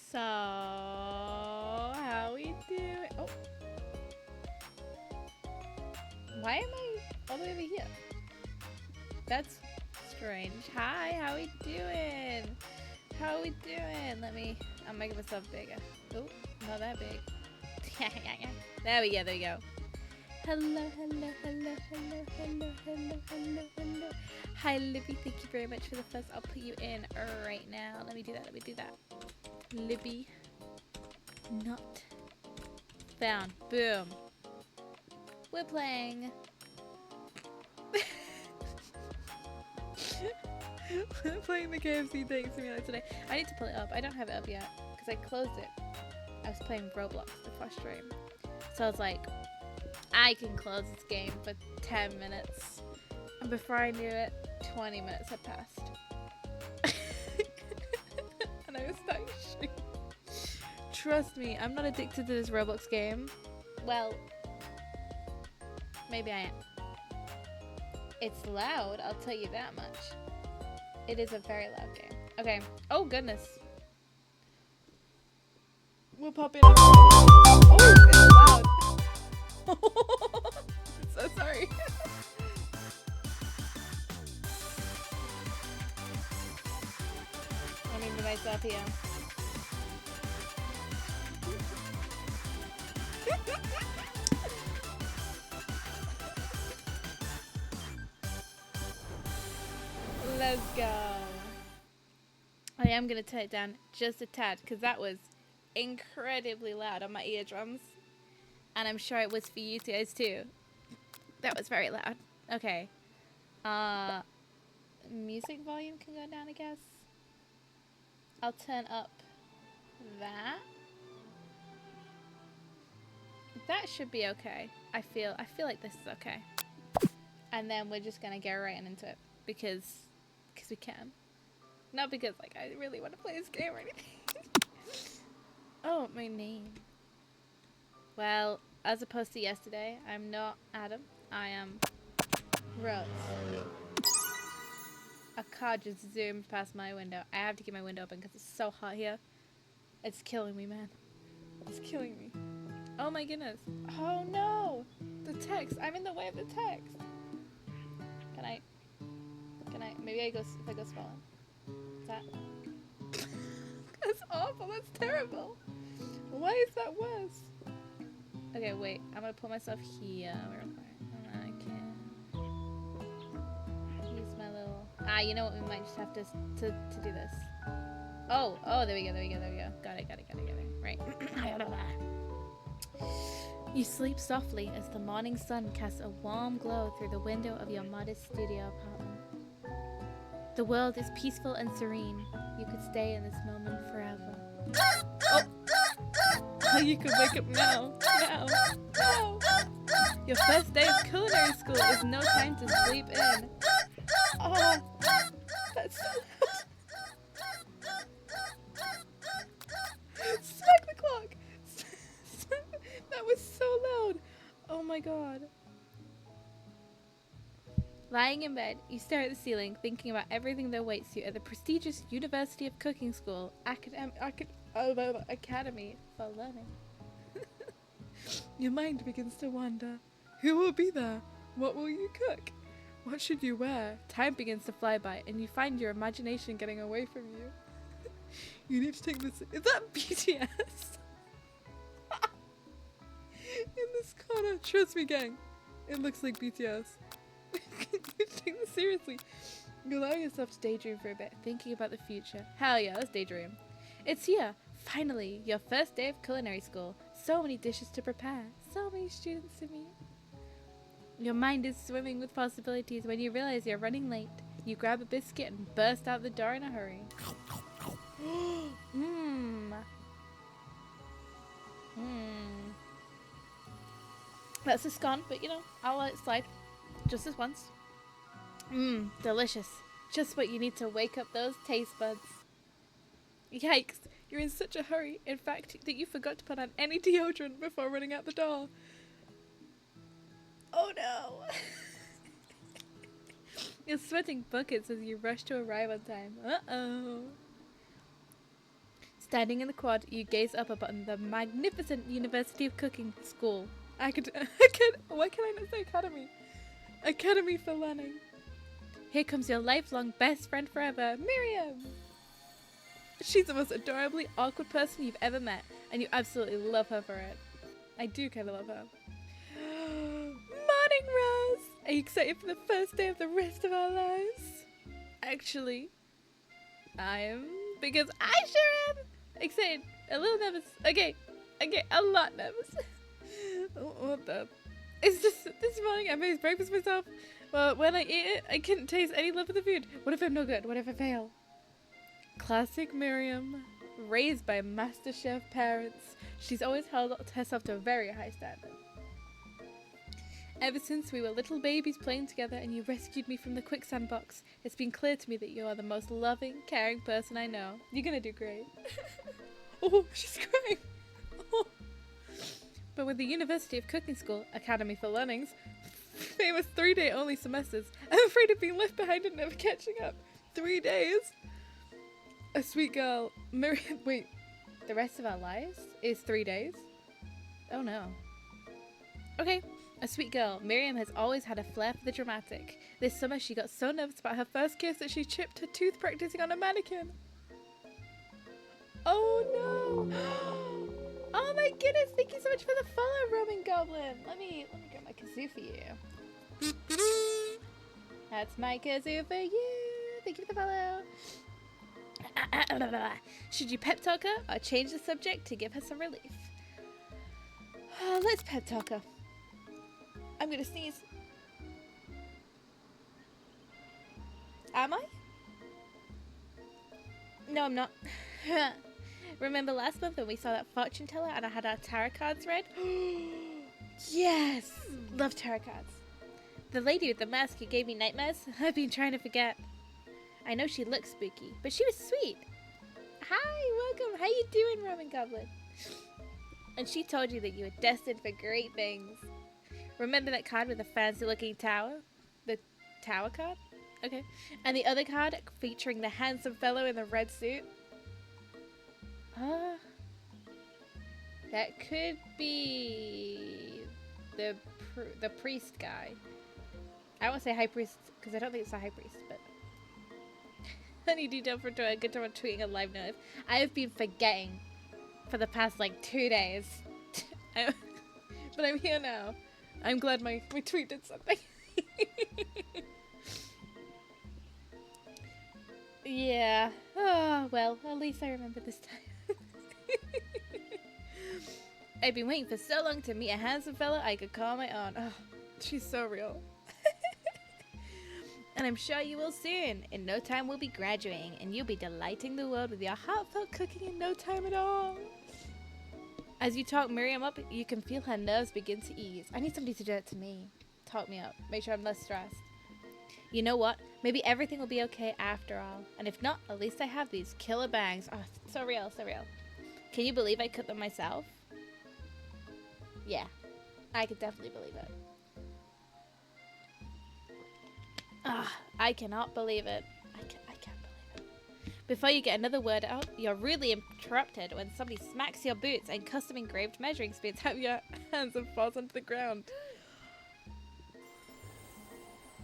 So, how we doing? Oh, why am I all the way over here? That's strange. Hi, how we doing? How we doing? I'm making myself bigger. Oh, not that big. There we go, there we go. Hello, hello, hello, hello, hello, hello, hello, hello. Hi, Libby, thank you very much for the fuss. I'll put you in right now. Let me do that. Libby. Not found. Boom. We're playing. We're playing the KFC Tank Simulator today. I need to pull it up. I don't have it up yet because I closed it. I was playing Roblox before stream. So I was like, I can close this game for 10 minutes. And before I knew it, 20 minutes had passed. And I was starting to shoot. Trust me, I'm not addicted to this Roblox game. Well, maybe I am. It's loud, I'll tell you that much. It is a very loud game. Okay. Oh, goodness. We'll pop in. Oh, it's loud. So sorry. Let me move myself here. Let's go. I am going to turn it down just a tad because that was incredibly loud on my eardrums. And I'm sure it was for you guys too. That was very loud. Okay. Music volume can go down, I guess. I'll turn up that. That should be okay. I feel like this is okay. And then we're just gonna get right into it because we can. Not because like I really want to play this game or anything. Oh, my name. Well, as opposed to yesterday, I'm not Adam. I am Rose. A car just zoomed past my window. I have to keep my window open because it's so hot here. It's killing me, man. It's killing me. Oh my goodness. Oh no! The text. I'm in the way of the text. Can I? Maybe if I go small. Is that? That's awful. That's terrible. Why is that worse? Okay, wait. I'm gonna put myself here. I can't use my little. You know what? We might just have to do this. Oh, there we go. Got it. Right. You sleep softly as the morning sun casts a warm glow through the window of your modest studio apartment. The world is peaceful and serene. You could stay in this moment forever. Oh, you could wake up now. No. Your first day of culinary school is no time to sleep in. Oh, that's so loud. Smack the clock. That was so loud. Oh my god. Lying in bed, you stare at the ceiling, thinking about everything that awaits you at the prestigious University of Cooking School Academy for Learning. Your mind begins to wander. Who will be there? What will you cook? What should you wear? Time begins to fly by, and you find your imagination getting away from you. You need to take this. Is that BTS? In this corner. Trust me, gang. It looks like BTS. You take this seriously. You allow yourself to daydream for a bit, thinking about the future. Hell yeah, let's daydream. It's here. Finally, your first day of culinary school. So many dishes to prepare. So many students to meet. Your mind is swimming with possibilities when you realize you're running late. You grab a biscuit and burst out the door in a hurry. That's a scone, but you know, I'll let it slide. Just this once. Delicious. Just what you need to wake up those taste buds. Yikes, you're in such a hurry, in fact, that you forgot to put on any deodorant before running out the door. Oh no! You're sweating buckets as you rush to arrive on time. Uh-oh. Standing in the quad, you gaze up upon the magnificent University of Cooking School. What can I not say academy? Academy for learning. Here comes your lifelong best friend forever, Miriam! She's the most adorably awkward person you've ever met, and you absolutely love her for it. I do kind of love her. Morning, Rose! Are you excited for the first day of the rest of our lives? Actually, I am, because I sure am! Excited, a little nervous. Okay, a lot nervous. What the? It's just, this morning I made breakfast myself. Well, when I ate it, I couldn't taste any love of the food. What if I'm no good? What if I fail? Classic Miriam. Raised by master chef parents, she's always held herself to a very high standard. Ever since we were little babies playing together and you rescued me from the quicksand box, it's been clear to me that you are the most loving, caring person I know. You're gonna do great. Oh, she's crying. Oh. But with the University of Cooking School, Academy for Learnings, famous 3-day only semesters, I'm afraid of being left behind and never catching up. 3 days? A sweet girl, Miriam. Wait, the rest of our lives is 3 days? Oh no. Okay. A sweet girl, Miriam has always had a flair for the dramatic. This summer she got so nervous about her first kiss that she chipped her tooth practicing on a mannequin. Oh no! Oh my goodness, thank you so much for the follow, Roman Goblin. Let me grab my kazoo for you. That's my kazoo for you. Thank you for the follow. Should you pep talk her or change the subject to give her some relief? Let's pep talk her. I'm gonna sneeze. Am I? No, I'm not. Remember last month when we saw that fortune teller and I had our tarot cards read? Yes! Love tarot cards. The lady with the mask who gave me nightmares? I've been trying to forget. I know she looks spooky, but she was sweet. Hi, welcome. How you doing, Roman Goblin? And she told you that you were destined for great things. Remember that card with the fancy-looking tower? The tower card? Okay. And the other card featuring the handsome fellow in the red suit? That could be the priest guy. I won't say high priest because I don't think it's a high priest, but honey do for a good job on tweeting a live note. I have been forgetting for the past like 2 days, but I'm here now. I'm glad my tweet did something. Yeah. Oh well, at least I remember this time. I've been waiting for so long to meet a handsome fella I could call my own. Oh, she's so real. And I'm sure you will soon. In no time we'll be graduating, and you'll be delighting the world with your heartfelt cooking in no time at all. As you talk Miriam up, you can feel her nerves begin to ease. I need somebody to do it to me. Talk me up. Make sure I'm less stressed. You know what? Maybe everything will be okay after all. And if not, at least I have these killer bangs. Oh, so real, so real. Can you believe I cooked them myself? Yeah, I could definitely believe it. Ah, I cannot believe it. I can't believe it. Before you get another word out, you're rudely interrupted when somebody smacks your boots and custom engraved measuring spoons out of your hands and falls onto the ground.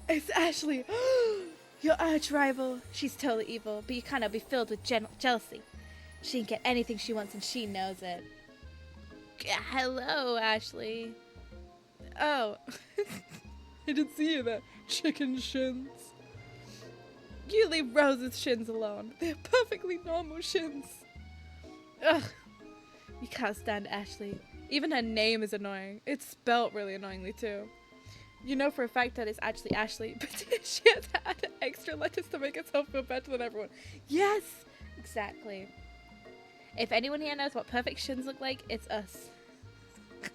It's Ashley, your arch rival. She's totally evil, but you cannot be filled with jealousy. She can get anything she wants and she knows it. Hello, Ashley. Oh, I didn't see you there. Chicken shins. You leave Rose's shins alone. They're perfectly normal shins. Ugh. You can't stand Ashley. Even her name is annoying. It's spelt really annoyingly too. You know for a fact that it's actually Ashley, but she has to add extra letters to make herself feel better than everyone. Yes! Exactly. If anyone here knows what perfect shins look like, it's us.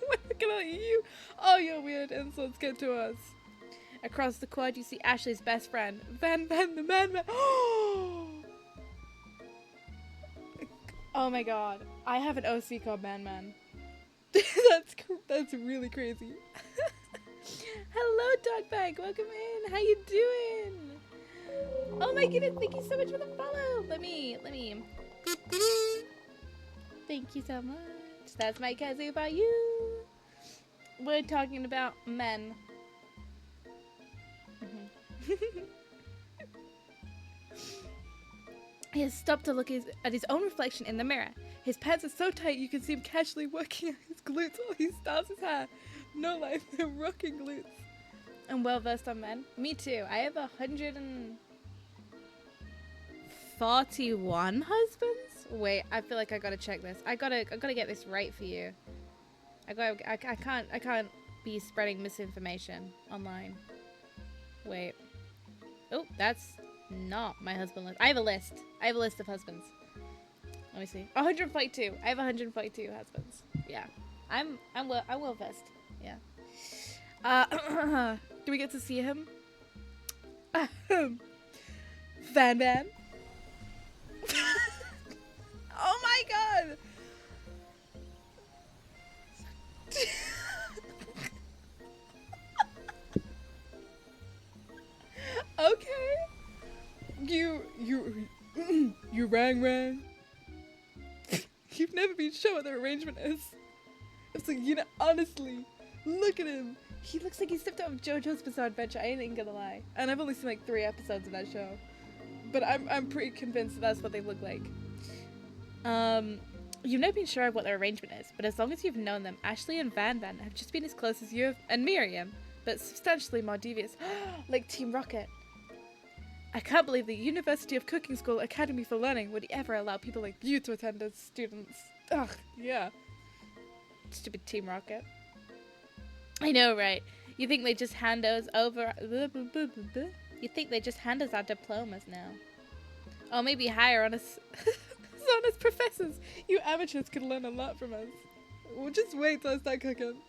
Look at you. All your weird insults get to us. Across the quad, you see Ashley's best friend, Van the Man. Oh my god. I have an OC called Man. That's really crazy. Hello, Dogbag. Welcome in. How you doing? Oh my goodness. Thank you so much for the follow. Let me. Thank you so much. That's my kazoo by you. We're talking about men. He has stopped to look at his own reflection in the mirror. His pants are so tight you can see him casually working at his glutes while he styles his hair. No life, they're rocking glutes. I'm well versed on men. Me too. I have 141 husbands. Wait, I feel like I gotta check this. I gotta get this right for you. I can't be spreading misinformation online. Wait. Oh, that's not my husband list. I have a list. I have a list of husbands. Let me see. 142. I have 142 husbands. Yeah. I'm well versed. Yeah. Do we get to see him? Van Van. Oh my god. Okay. You rang. You've never been sure what the arrangement is. It's like, honestly, look at him. He looks like he stepped out of JoJo's Bizarre Adventure. I ain't even gonna lie. And I've only seen like 3 episodes of that show. But I'm pretty convinced that that's what they look like. You've never been sure of what their arrangement is, but as long as you've known them, Ashley and Van Van have just been as close as you and Miriam, but substantially more devious. Like Team Rocket. I can't believe the University of Cooking School Academy for Learning would ever allow people like you to attend as students. Ugh, yeah. Stupid Team Rocket. I know, right? You think they just hand us over... You think they just hand us our diplomas now. Or maybe hire on us... on as professors. You amateurs could learn a lot from us. We'll just wait till I start cooking.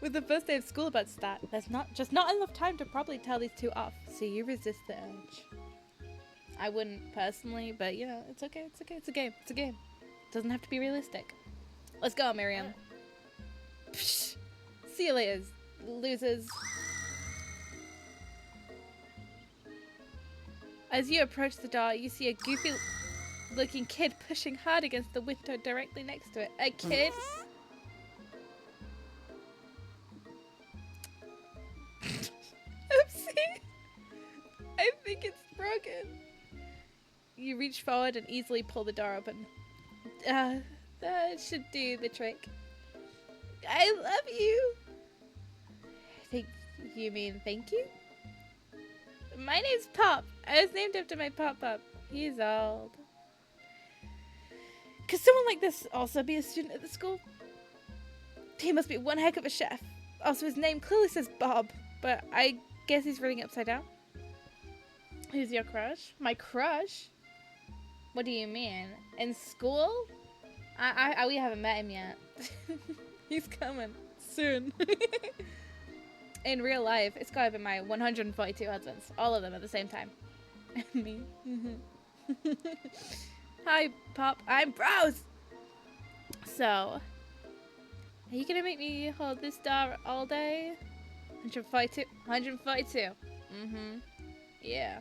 With the first day of school about to start, there's not enough time to probably tell these two off, so you resist the urge. I wouldn't personally, but it's okay. It's a game. It doesn't have to be realistic. Let's go, Miriam. Psh. See you later, losers. As you approach the door, you see a goofy-looking kid pushing hard against the window directly next to it. A kid? Oopsie! I think it's broken. You reach forward and easily pull the door open. That should do the trick. I love you! You mean thank you? My name's Pop. I was named after my Pop-Pop. He's old. Could someone like this also be a student at the school? He must be one heck of a chef. Also, his name clearly says Bob, but I guess he's reading upside down. Who's your crush? My crush? What do you mean? In school? We haven't met him yet. He's coming soon. In real life, it's gotta be my 142 husbands. All of them at the same time. Me. Hi, Pop. I'm Browse! So, are you gonna make me hold this door all day? 142? 142. Mm-hmm. Yeah.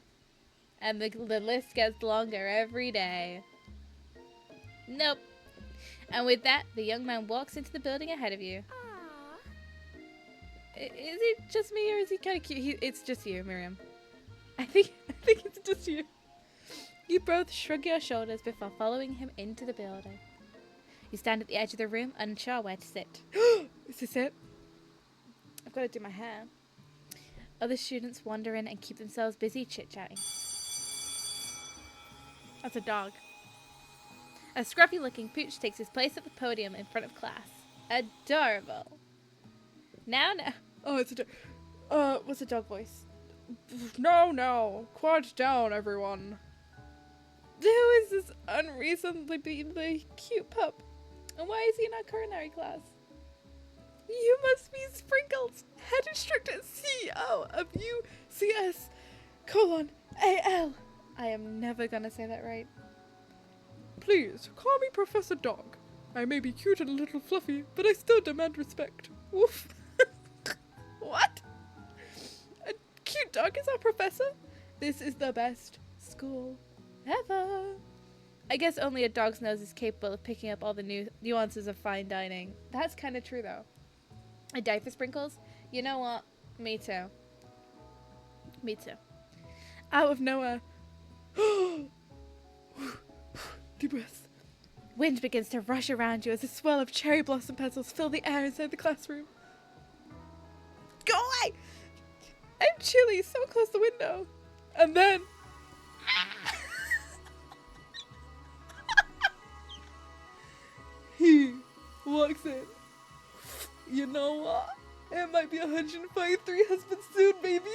And the list gets longer every day. Nope. And with that, the young man walks into the building ahead of you. Is it just me, or is he kind of cute? It's just you, Miriam. I think it's just you. You both shrug your shoulders before following him into the building. You stand at the edge of the room, unsure where to sit. Is this it? I've got to do my hair. Other students wander in and keep themselves busy chit-chatting. That's a dog. A scruffy-looking pooch takes his place at the podium in front of class. Adorable. Now. Oh, it's a dog. What's a dog voice? No. Quiet down, everyone. Who is this unreasonably cute pup? And why is he in our culinary class? You must be Sprinkles, head instructor CEO of UCS:AL. I am never gonna say that right. Please, call me Professor Dog. I may be cute and a little fluffy, but I still demand respect. Woof. What? A cute dog is our professor? This is the best school ever. I guess only a dog's nose is capable of picking up all the new nuances of fine dining. That's kind of true, though. A diaper sprinkles? You know what? Me too. Me too. Out of nowhere. Deep breaths. Wind begins to rush around you as a swirl of cherry blossom petals fill the air inside the classroom. Go away! I'm chilly. Someone close the window. And then... he walks in. You know what? It might be 153 husbands soon, baby.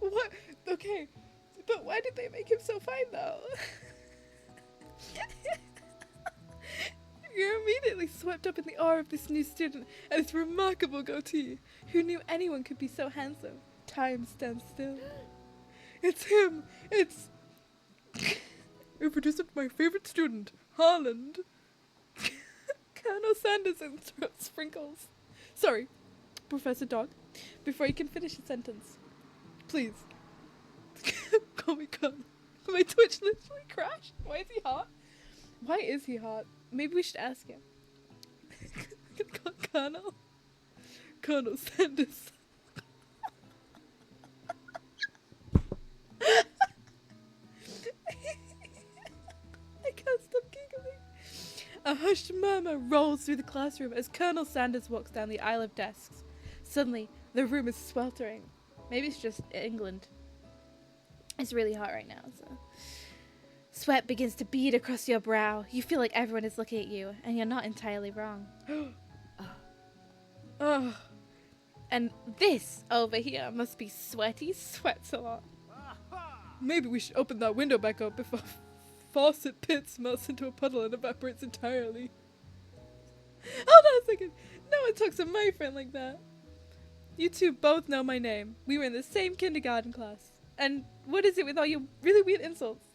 What? Okay, but why did they make him so fine, though? You're immediately swept up in the awe of this new student and his remarkable goatee. Who knew anyone could be so handsome? Time stands still. It's him! It's... Introducing my favorite student, Harland. Colonel Sanders and Sprinkles. Sorry, Professor Dog. Before you can finish a sentence, please. Call me Colonel. My Twitch literally crashed. Why is he hot? Why is he hot? Maybe we should ask him. Colonel? Colonel Sanders. I can't stop giggling. A hushed murmur rolls through the classroom as Colonel Sanders walks down the aisle of desks. Suddenly, the room is sweltering. Maybe it's just England. It's really hot right now, so... Sweat begins to bead across your brow. You feel like everyone is looking at you, and you're not entirely wrong. Oh. And this over here must be sweaty. Sweats a lot. Maybe we should open that window back up before faucet pits melts into a puddle and evaporates entirely. Hold on a second. No one talks to my friend like that. You two both know my name. We were in the same kindergarten class. And what is it with all your really weird insults?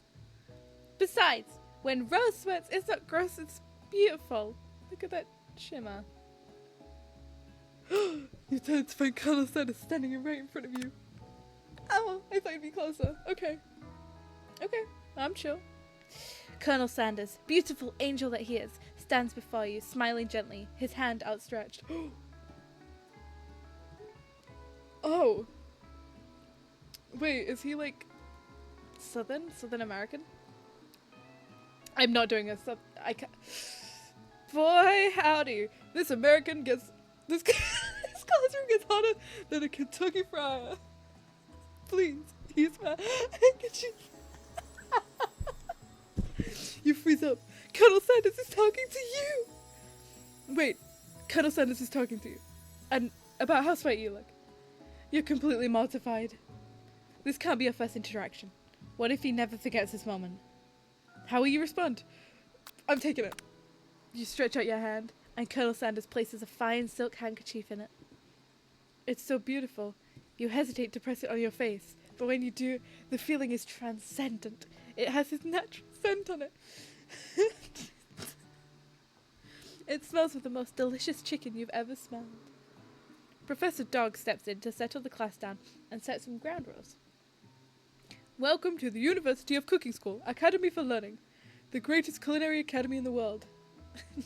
Besides, when Rose sweats, it's not gross, it's beautiful. Look at that shimmer. You tend to find Colonel Sanders standing right in front of you. Oh, I thought you'd be closer. Okay. Okay, I'm chill. Colonel Sanders, beautiful angel that he is, stands before you, smiling gently, his hand outstretched. Oh. Wait, is he like Southern American? I'm not doing this. I can't. Boy, howdy! This American gets this classroom gets hotter than a Kentucky fryer. Please, use my handkerchief. You freeze up. Colonel Sanders is talking to you. Wait, Colonel Sanders is talking to you, and about how sweaty you look. You're completely mortified. This can't be a first interaction. What if he never forgets this moment? How will you respond? I'm taking it. You stretch out your hand, and Colonel Sanders places a fine silk handkerchief in it. It's so beautiful. You hesitate to press it on your face, but when you do, the feeling is transcendent. It has his natural scent on it. It smells of the most delicious chicken you've ever smelled. Professor Dog steps in to settle the class down and set some ground rules. Welcome to the University of Cooking School, Academy for Learning, the greatest culinary academy in the world.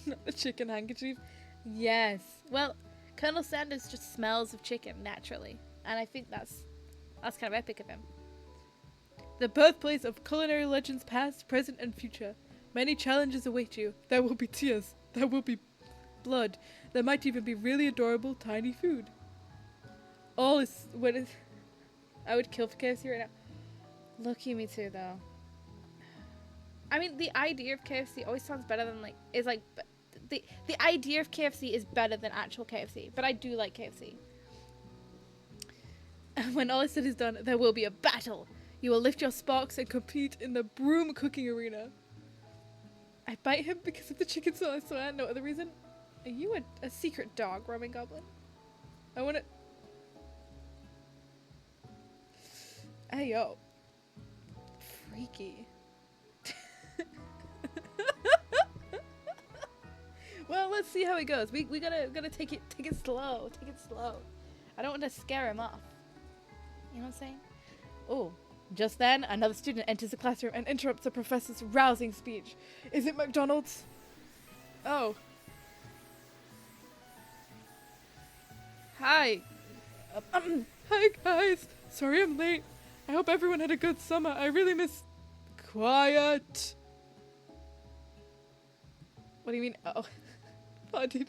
Not a chicken handkerchief. Yes. Well, Colonel Sanders just smells of chicken naturally, and I think that's kind of epic of him. The birthplace of culinary legends past, present, and future. Many challenges await you. There will be tears. There will be blood. There might even be really adorable tiny food. All is what is. I would kill for KFC right now. Lucky me too, though. I mean, the idea of KFC always sounds better than the idea of KFC is better than actual KFC, but I do like KFC. And when all is said is done, there will be a battle. You will lift your sparks and compete in the broom cooking arena. I bite him because of the chicken sauce, so I no other reason. Are you a secret dog, Roman Goblin? I wanna... Hey, yo. Freaky. Well, let's see how it goes. We gotta take it slow. Take it slow. I don't want to scare him off. You know what I'm saying? Oh, just then, another student enters the classroom and interrupts the professor's rousing speech. Is it McDonald's? Oh. Hi. Hi, guys. Sorry I'm late. I hope everyone had a good summer. I really miss... Quiet. What do you mean? Oh. Pardon.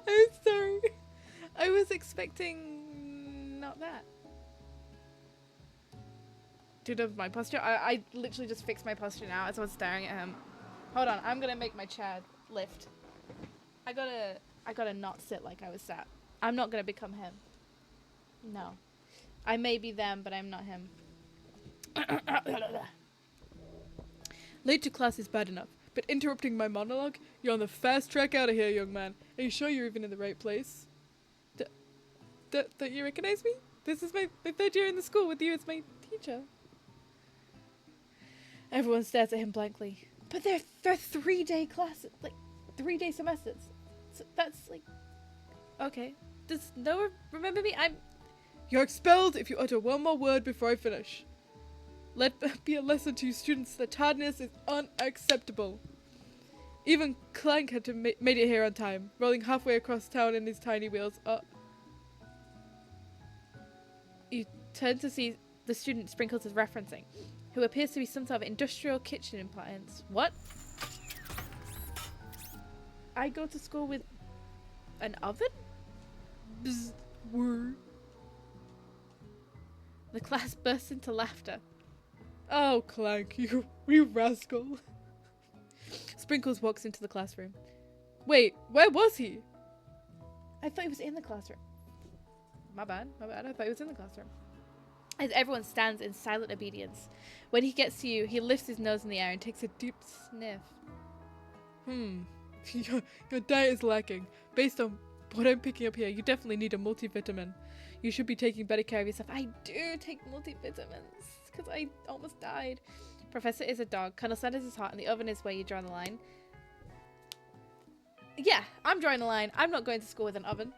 I'm sorry. I was expecting... not that. Dude, of my posture? I literally just fixed my posture now as I was staring at him. Hold on, I'm gonna make my chair lift. I gotta not sit like I was sat. I'm not gonna become him. No. I may be them, but I'm not him. Late to class is bad enough, but interrupting my monologue? You're on the fast track out of here, young man. Are you sure you're even in the right place? Don't you recognize me? This is my third year in the school with you as my teacher. Everyone stares at him blankly. But they're 3-day classes, like 3-day semesters. So that's like, okay. Does no one remember me? You're expelled if you utter one more word before I finish. Let that be a lesson to you students that tardiness is unacceptable. Even Clank had to made it here on time, rolling halfway across town in his tiny wheels. You turn to see the student Sprinkles is referencing, who appears to be some sort of industrial kitchen appliance. What? I go to school with an oven? Bzz, word. The class bursts into laughter. Oh, Clank, you rascal. Sprinkles walks into the classroom. Wait, where was he? I thought he was in the classroom. My bad. I thought he was in the classroom. As everyone stands in silent obedience. When he gets to you, he lifts his nose in the air and takes a deep sniff. Your diet is lacking. Based on what I'm picking up here, you definitely need a multivitamin. You should be taking better care of yourself. I do take multivitamins, because I almost died. Professor is a dog. Colonel Sanders is hot, and the oven is where you draw the line. Yeah, I'm drawing the line. I'm not going to school with an oven.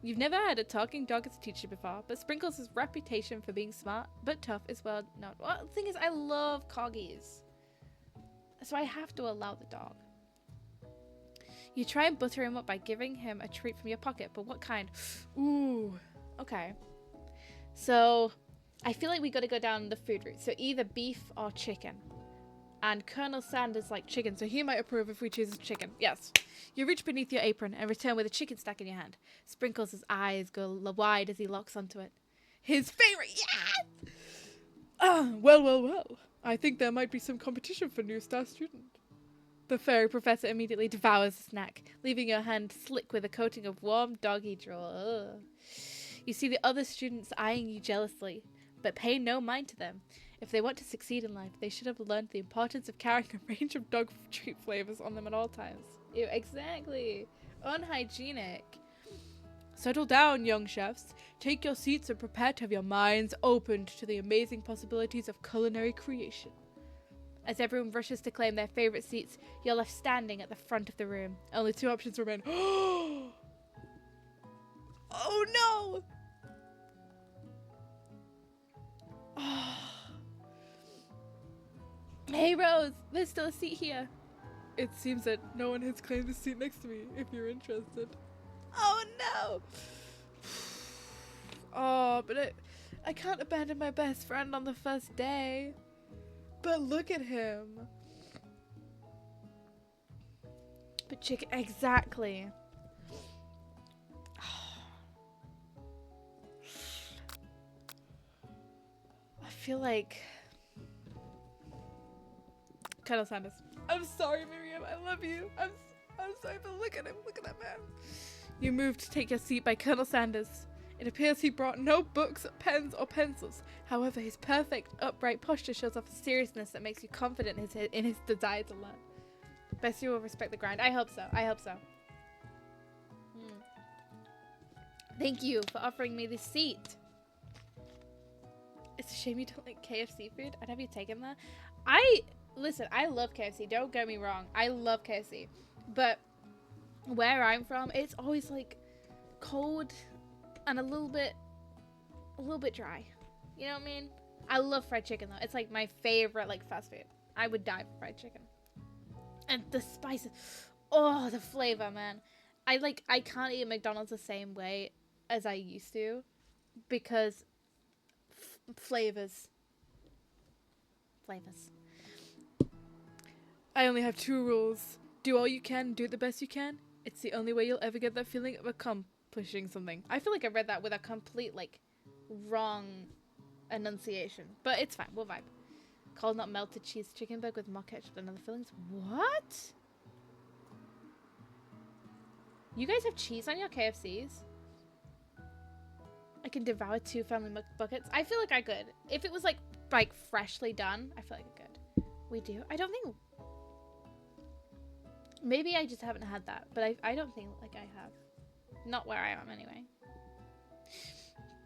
You've never had a talking dog as a teacher before, but Sprinkles' reputation for being smart but tough is well known. Well, the thing is, I love corgis, so I have to allow the dog. You try and butter him up by giving him a treat from your pocket, but what kind? Ooh, okay. So, I feel like we gotta go down the food route. So either beef or chicken. And Colonel Sanders like chicken, so he might approve if we choose chicken. Yes. You reach beneath your apron and return with a chicken stack in your hand. Sprinkles' eyes go wide as he locks onto it. His favorite, yes! Well. I think there might be some competition for new star student. The fairy professor immediately devours the snack, leaving your hand slick with a coating of warm doggy drool. Ugh. You see the other students eyeing you jealously, but pay no mind to them. If they want to succeed in life, they should have learned the importance of carrying a range of dog treat flavors on them at all times. Ew, exactly. Unhygienic. Settle down, young chefs. Take your seats and prepare to have your minds opened to the amazing possibilities of culinary creation. As everyone rushes to claim their favorite seats, you're left standing at the front of the room. Only 2 options remain. Oh no! Hey Rose, there's still a seat here. It seems that no one has claimed the seat next to me, if you're interested. Oh no! Oh, but I can't abandon my best friend on the first day. But look at him. But chicken, exactly. I feel like Colonel Sanders. I'm sorry, Miriam. I love you. I'm sorry, but look at him. Look at that man. You move to take your seat by Colonel Sanders. It appears he brought no books, pens, or pencils. However, his perfect, upright posture shows off a seriousness that makes you confident in his desire to learn. Best you will respect the grind. I hope so. Thank you for offering me this seat. It's a shame you don't like KFC food. I'd have you taken there. Listen, I love KFC. Don't get me wrong. I love KFC. But where I'm from, it's always like cold and a little bit dry. You know what I mean? I love fried chicken though. It's like my favorite like fast food. I would die for fried chicken. And the spices. Oh, the flavor, man. I can't eat McDonald's the same way as I used to because flavors. I only have 2 rules. Do all you can, do it the best you can. It's the only way you'll ever get that feeling of accomplishing something. I feel like I read that with a complete, like, wrong enunciation. But it's fine, we'll vibe. Cold not melted cheese chicken burger with mock ketchup and other fillings. What? You guys have cheese on your KFCs? I can devour 2 family buckets. I feel like I could. If it was like freshly done, I feel like I could. We do? I don't think... Maybe I just haven't had that, but I don't think like I have. Not where I am anyway.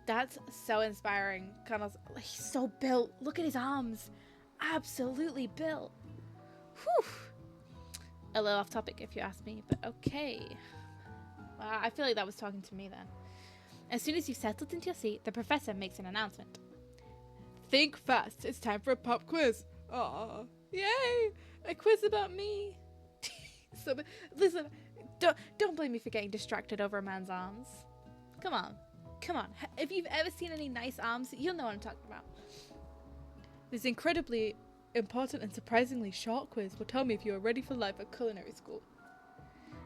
That's so inspiring. Connell's, he's so built. Look at his arms. Absolutely built. Whew. A little off topic if you ask me, but okay. I feel like that was talking to me then. As soon as you've settled into your seat, the professor makes an announcement. Think fast. It's time for a pop quiz. Aw. Yay. A quiz about me. So, listen, don't blame me for getting distracted over a man's arms. Come on. If you've ever seen any nice arms, you'll know what I'm talking about. This incredibly important and surprisingly short quiz will tell me if you are ready for life at culinary school.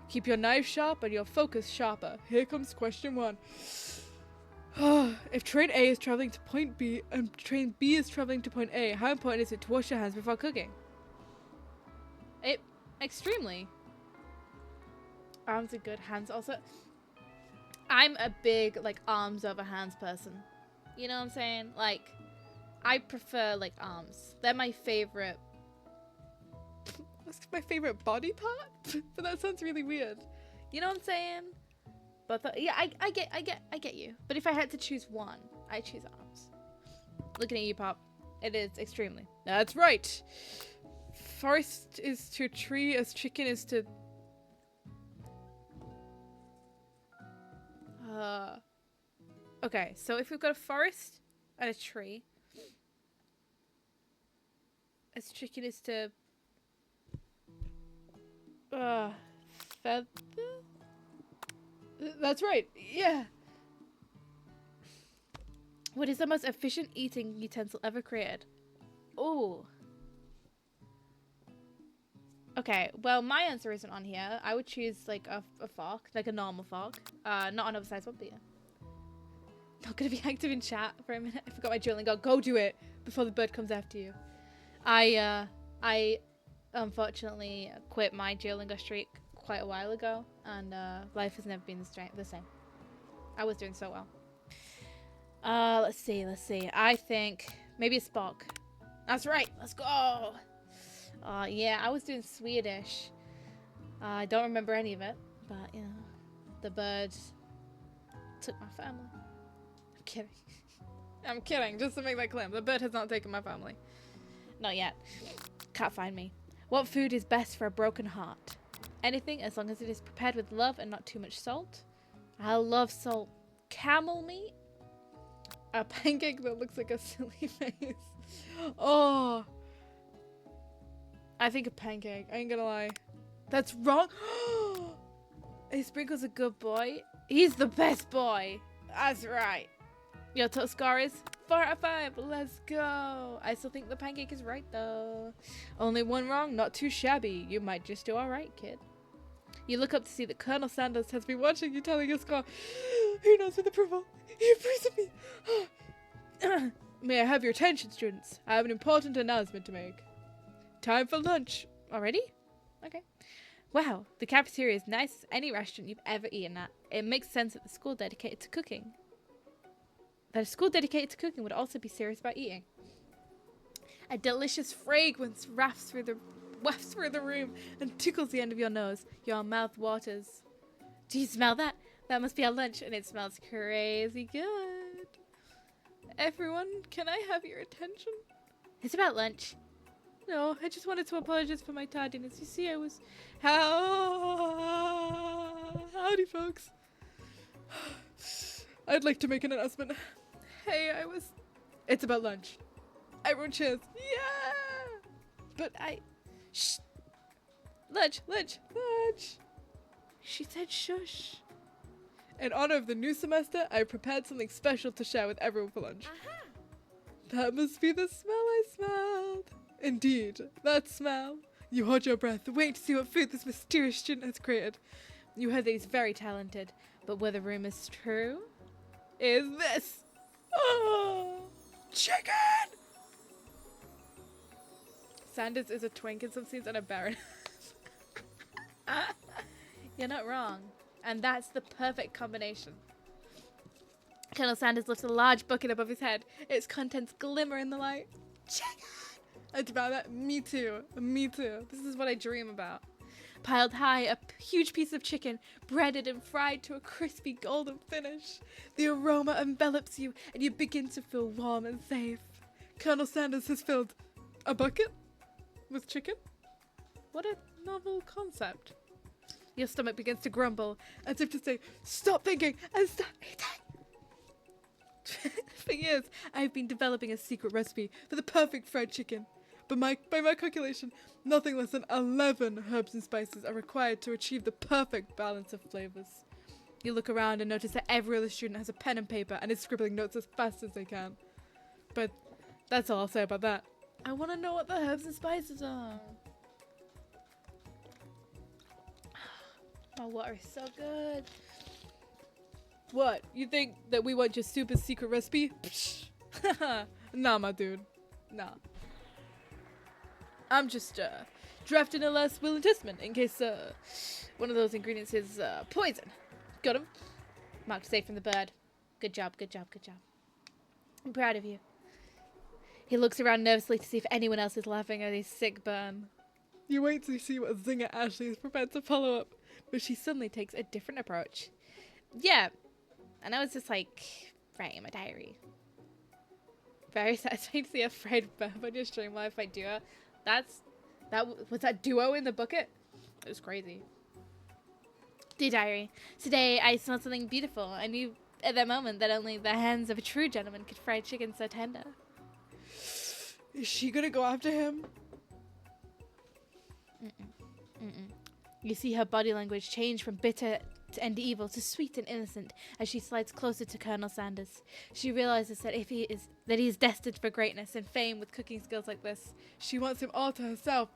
Keep your knife sharp and your focus sharper. Here comes question 1. If train A is traveling to point B and train B is traveling to point A, how important is it to wash your hands before cooking? Extremely. Arms are good, hands also. I'm a big like arms over hands person. You know what I'm saying? Like, I prefer like arms. They're my favorite. That's my favorite body part. But that sounds really weird. You know what I'm saying? But yeah, I get you. But if I had to choose one, I choose arms. Looking at you, Pop. It is extremely. That's right. Forest is to tree as chicken is to... Okay, so if we've got a forest and a tree, as chicken is to... feather? That's right, yeah. What is the most efficient eating utensil ever created? Oh. Okay, well, my answer isn't on here. I would choose, like, a fork, like a normal fork. Not an oversized one, but yeah. Not gonna be active in chat for a minute. I forgot my Duolingo. Go do it before the bird comes after you. I unfortunately quit my Duolingo streak quite a while ago, and life has never been the same. I was doing so well. Let's see. I think maybe a Spock. That's right. Let's go. Yeah, I was doing Swedish. I don't remember any of it, but you know, the bird took my family. I'm kidding. I'm kidding, just to make that claim. The bird has not taken my family. Not yet. Can't find me. What food is best for a broken heart? Anything, as long as it is prepared with love and not too much salt. I love salt. Camel meat? A pancake that looks like a silly face. Oh. I think a pancake. I ain't gonna lie. That's wrong. Hey, Sprinkle's a good boy. He's the best boy. That's right. Your top score is 4 out of 5. Let's go. I still think the pancake is right, though. Only one wrong. Not too shabby. You might just do alright, kid. You look up to see that Colonel Sanders has been watching you, telling your score. He knows with approval. He approves of me. May I have your attention, students? I have an important announcement to make. Time for lunch. Already? Okay. Wow, the cafeteria is nice as any restaurant you've ever eaten at. It makes sense that the school dedicated to cooking. That a school dedicated to cooking would also be serious about eating. A delicious fragrance wafts through the room and tickles the end of your nose. Your mouth waters. Do you smell that? That must be our lunch, and it smells crazy good. Everyone, can I have your attention? It's about lunch. No, I just wanted to apologize for my tardiness. You see, I was... Howdy, folks. I'd like to make an announcement. Hey, It's about lunch. Everyone cheers. Yeah! But Shh! Lunch! She said shush. In honor of the new semester, I prepared something special to share with everyone for lunch. Aha! That must be the smell I smelled. Indeed, that smell. You hold your breath, wait to see what food this mysterious student has created. You heard that he's very talented, but whether rumor's true is this. Oh, chicken! Sanders is a twink in some scenes and a baron. You're not wrong. And that's the perfect combination. Colonel Sanders lifts a large bucket above his head. Its contents glimmer in the light. Chicken! I devour that. Me too. This is what I dream about. Piled high, a huge piece of chicken, breaded and fried to a crispy golden finish. The aroma envelops you, and you begin to feel warm and safe. Colonel Sanders has filled a bucket with chicken? What a novel concept. Your stomach begins to grumble, as if to say, stop thinking and start eating. For years, I've been developing a secret recipe for the perfect fried chicken. But by my calculation, nothing less than 11 herbs and spices are required to achieve the perfect balance of flavors. You look around and notice that every other student has a pen and paper and is scribbling notes as fast as they can. But that's all I'll say about that. I want to know what the herbs and spices are. My water is so good. What? You think that we want your super secret recipe? Nah, my dude. Nah. I'm just drafting a last will and testament in case one of those ingredients is poison. Got him. Marked safe from the bird. Good job. I'm proud of you. He looks around nervously to see if anyone else is laughing at his sick burn. You wait to see what Zinger Ashley is prepared to follow up, but she suddenly takes a different approach. Yeah, and I was just like writing my diary. Very satisfying to see a fried burb on your stream while I fight duo. Was that duo in the bucket? It was crazy. Dear diary, today I smelled something beautiful. I knew at that moment that only the hands of a true gentleman could fry chicken so tender. Is she gonna go after him? You see her body language change from bitter and evil to sweet and innocent as she slides closer to Colonel Sanders. She realizes that he is destined for greatness and fame with cooking skills like this. She wants him all to herself.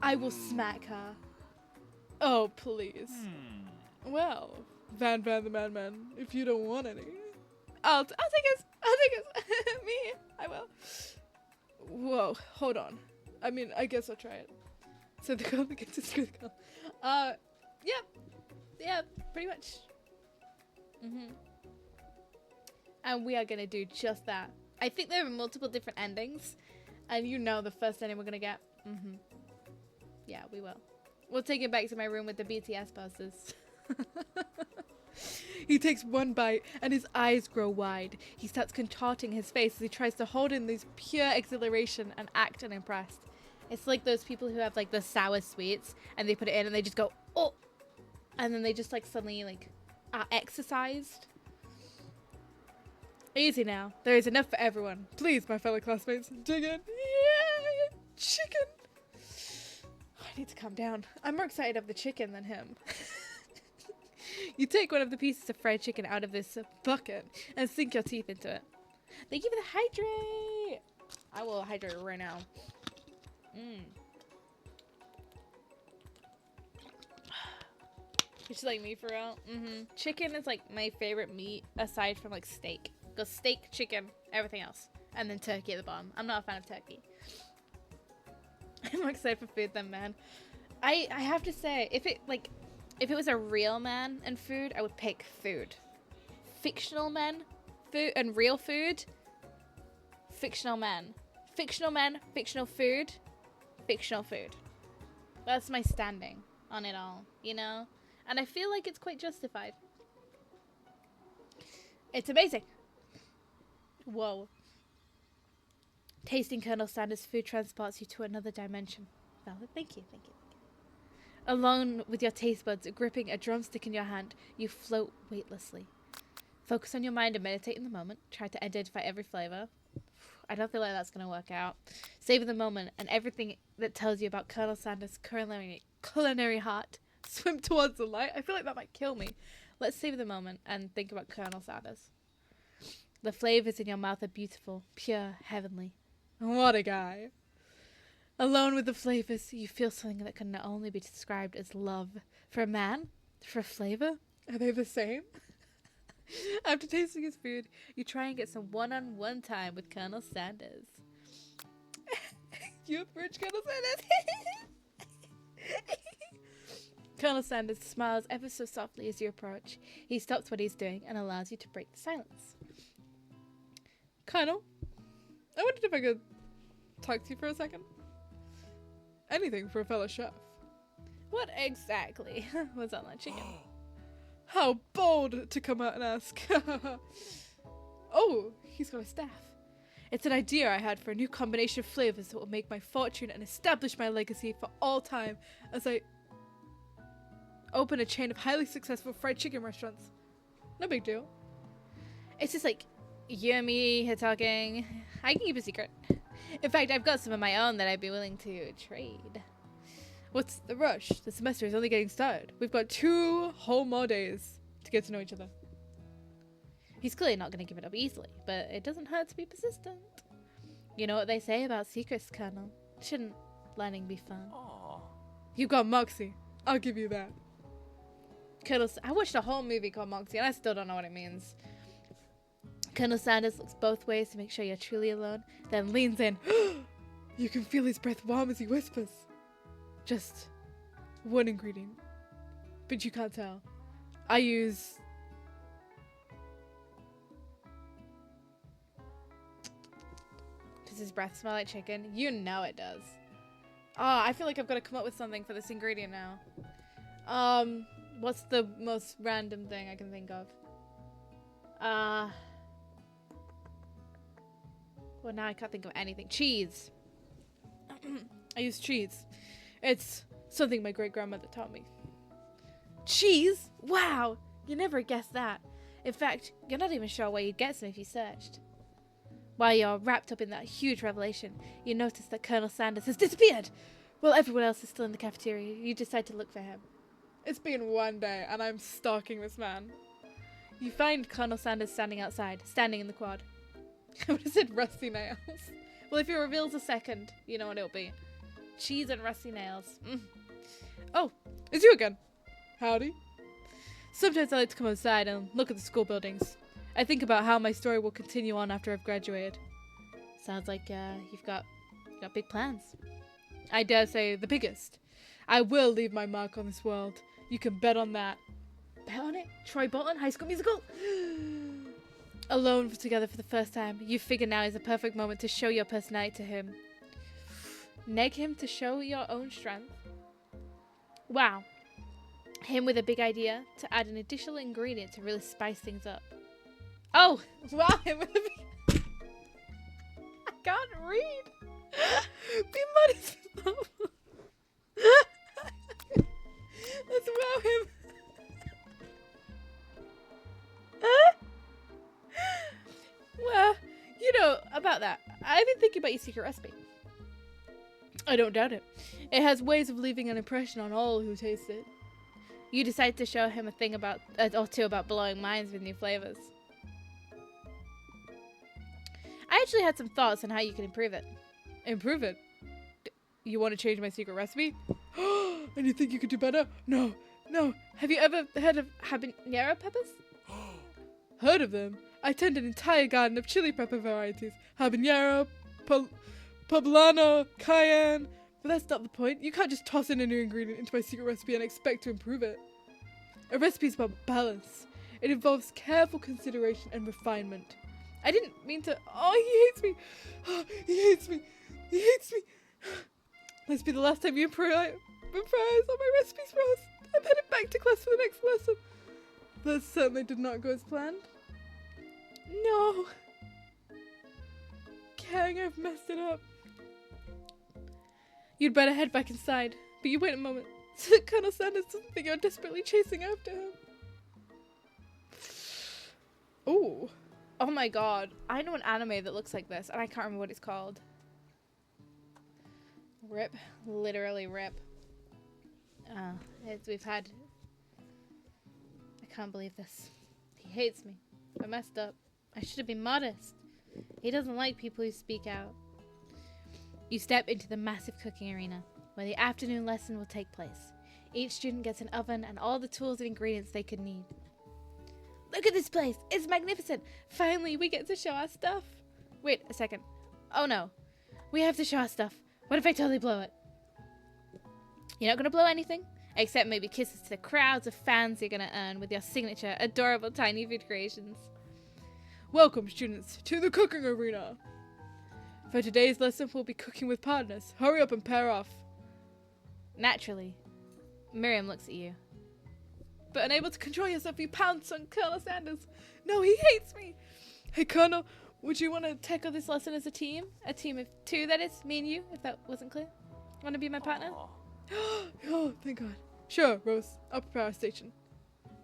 I will smack her. Oh, please. Well, Van the Man, if you don't want any, I'll take his. Me, I will. Whoa, hold on. I mean, I guess I'll try it. So the girl begins to screw the girl. Yeah, pretty much. And we are gonna do just that. I think there are multiple different endings, and you know the first ending we're gonna get. Yeah, we will. We'll take it back to my room with the BTS posters. He takes one bite and his eyes grow wide. He starts contorting his face as he tries to hold in this pure exhilaration and act unimpressed. It's like those people who have like the sour sweets and they put it in and they just go, oh, and then they just like suddenly like are exercised. Easy now. There is enough for everyone. Please, my fellow classmates, dig in. Yeah, chicken. I need to calm down. I'm more excited of the chicken than him. You take one of the pieces of fried chicken out of this bucket and sink your teeth into it. Thank you for the hydrate. I will hydrate right now. It's like me for real. Chicken is like my favorite meat aside from like steak. Go steak, chicken, everything else. And then turkey at the bottom. I'm not a fan of turkey. I'm more excited for food than man. I have to say, if it was a real man and food, I would pick food. Fictional men, food, and real food. Fictional men. Fictional men, fictional food. Fictional food. That's my standing on it all, you know? And I feel like it's quite justified. It's amazing. Whoa. Tasting Colonel Sanders' food transports you to another dimension. Valid. Thank you. Alone with your taste buds gripping a drumstick in your hand, you float weightlessly. Focus on your mind and meditate in the moment. Try to identify every flavor. I don't feel like that's going to work out. Savor the moment and everything that tells you about Colonel Sanders' culinary heart. Swim towards the light. I feel like that might kill me. Let's savor the moment and think about Colonel Sanders. The flavors in your mouth are beautiful, pure, heavenly. What a guy. Alone with the flavors, you feel something that can only be described as love. For a man? For a flavor? Are they the same? After tasting his food, you try and get some one-on-one time with Colonel Sanders. You approach Colonel Sanders. Colonel Sanders smiles ever so softly as you approach. He stops what he's doing and allows you to break the silence. Colonel, I wondered if I could talk to you for a second. Anything for a fellow chef. What exactly was on that chicken? How bold to come out and ask. Oh, he's got a staff. It's an idea I had for a new combination of flavors that will make my fortune and establish my legacy for all time as I open a chain of highly successful fried chicken restaurants. No big deal. It's just like, you and me here talking. I can keep a secret. In fact, I've got some of my own that I'd be willing to trade. What's the rush? The semester is only getting started. We've got 2 whole more days to get to know each other. He's clearly not going to give it up easily, but it doesn't hurt to be persistent. You know what they say about secrets, Colonel. Shouldn't learning be fun? Aww. You've got Moxie. I'll give you that. Colonel, I watched a whole movie called Moxie, and I still don't know what it means. Colonel Sanders looks both ways to make sure you're truly alone, then leans in. You can feel his breath warm as he whispers. Just one ingredient. But you can't tell. I use... Does his breath smell like chicken? You know it does. Oh, I feel like I've got to come up with something for this ingredient now. What's the most random thing I can think of? Well, now I can't think of anything. Cheese. I use cheese. It's something my great-grandmother taught me. Cheese? Wow! You never guessed that. In fact, you're not even sure where you'd get some if you searched. While you're wrapped up in that huge revelation, you notice that Colonel Sanders has disappeared. While everyone else is still in the cafeteria, you decide to look for him. It's been one day, and I'm stalking this man. You find Colonel Sanders standing outside, standing in the quad. I would have said rusty nails. Well, if he reveals a second, you know what it'll be. Cheese and rusty nails. Oh, it's you again. Howdy. Sometimes I like to come outside and look at the school buildings. I think about how my story will continue on after I've graduated. Sounds like you've got big plans. I dare say the biggest. I will leave my mark on this world. You can bet on that. Bet on it? Troy Bolton, High School Musical? Alone together for the first time, you figure now is the perfect moment to show your personality to him. Neg him to show your own strength. Wow. Him with a big idea to add an additional ingredient to really spice things up. Oh! Wow, him with a big... I can't read! Be modest. Let's wow him. Well, you know, about that, I've been thinking about your secret recipe. I don't doubt it. It has ways of leaving an impression on all who taste it. You decide to show him a thing about, or two about blowing minds with new flavors. I actually had some thoughts on how you can improve it. Improve it? You want to change my secret recipe? And you think you could do better? No, no. Have you ever heard of habanero peppers? Heard of them? I tend an entire garden of chili pepper varieties. Habanero, poblano, cayenne. But that's not the point. You can't just toss in a new ingredient into my secret recipe and expect to improve it. A recipe is about balance. It involves careful consideration and refinement. I didn't mean to... Oh, he hates me. Oh, he hates me. He hates me. This be the last time you improvise on my recipes for us. I'm headed back to class for the next lesson. That certainly did not go as planned. No. Kang, I've messed it up. You'd better head back inside. But you wait a moment. Colonel Sanders doesn't think you're desperately chasing after him. Ooh. Oh my god. I know an anime that looks like this, and I can't remember what it's called. Rip. Literally rip. We've had... I can't believe this. He hates me. I messed up. I should have been modest. He doesn't like people who speak out. You step into the massive cooking arena, where the afternoon lesson will take place. Each student gets an oven and all the tools and ingredients they could need. Look at this place! It's magnificent! Finally, we get to show our stuff! Wait a second. Oh no. We have to show our stuff. What if I totally blow it? You're not gonna blow anything? Except maybe kisses to the crowds of fans you're gonna earn with your signature, adorable tiny food creations. Welcome, students, to the cooking arena! For today's lesson, we'll be cooking with partners. Hurry up and pair off. Naturally, Miriam looks at you. But unable to control yourself, you pounce on Colonel Sanders. No, he hates me. Hey, Colonel, would you want to tackle this lesson as a team? A team of two, that is, me and you, if that wasn't clear. Want to be my partner? Oh, thank God. Sure, Rose. I'll prepare our station.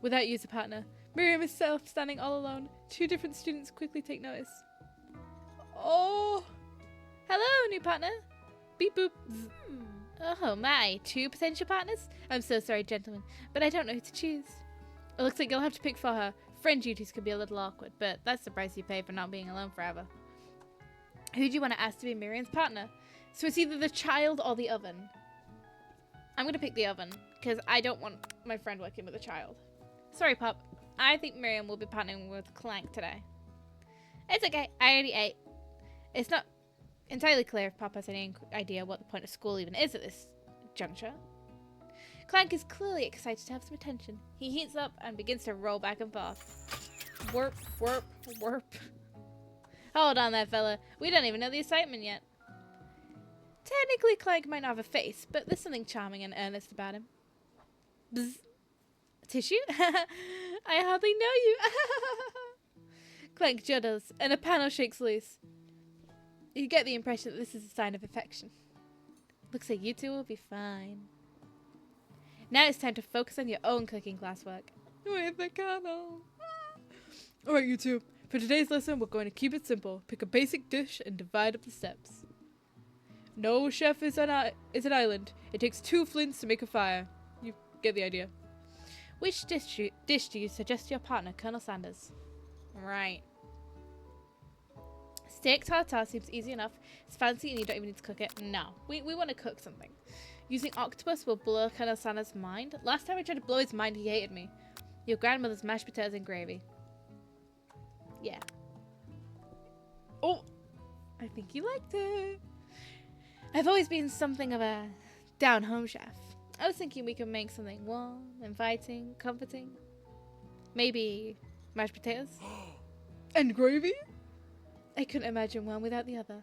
Without you as a partner, Miriam is standing all alone. Two different students quickly take notice. Oh. Hello, new partner. Beep boop. Oh my, two potential partners? I'm so sorry, gentlemen, but I don't know who to choose. It looks like you'll have to pick for her. Friend duties could be a little awkward, but that's the price you pay for not being alone forever. Who do you want to ask to be Miriam's partner? So it's either the child or the oven. I'm going to pick the oven, because I don't want my friend working with a child. Sorry, Pop. I think Miriam will be partnering with Clank today. It's okay. I already ate. It's not entirely clear if Pop has any idea what the point of school even is at this juncture. Clank is clearly excited to have some attention. He heats up and begins to roll back and forth. Warp, warp, warp. Hold on there, fella. We don't even know the assignment yet. Technically, Clank might not have a face, but there's something charming and earnest about him. Bzz. Tissue? I hardly know you. Clank judders, and a panel shakes loose. You get the impression that this is a sign of affection. Looks like you two will be fine. Now it's time to focus on your own cooking classwork. With the Colonel. Alright, you two. For today's lesson, we're going to keep it simple. Pick a basic dish and divide up the steps. No chef is an island. It takes 2 flints to make a fire. You get the idea. Which dish do you suggest to your partner, Colonel Sanders? Right. Steak tartare seems easy enough. It's fancy and you don't even need to cook it. No, we want to cook something. Using octopus will blow Colonel Sanders' mind. Last time I tried to blow his mind, he hated me. Your grandmother's mashed potatoes and gravy. Yeah. Oh, I think you liked it. I've always been something of a down-home chef. I was thinking we could make something warm, inviting, comforting. Maybe mashed potatoes? And gravy? I couldn't imagine one without the other.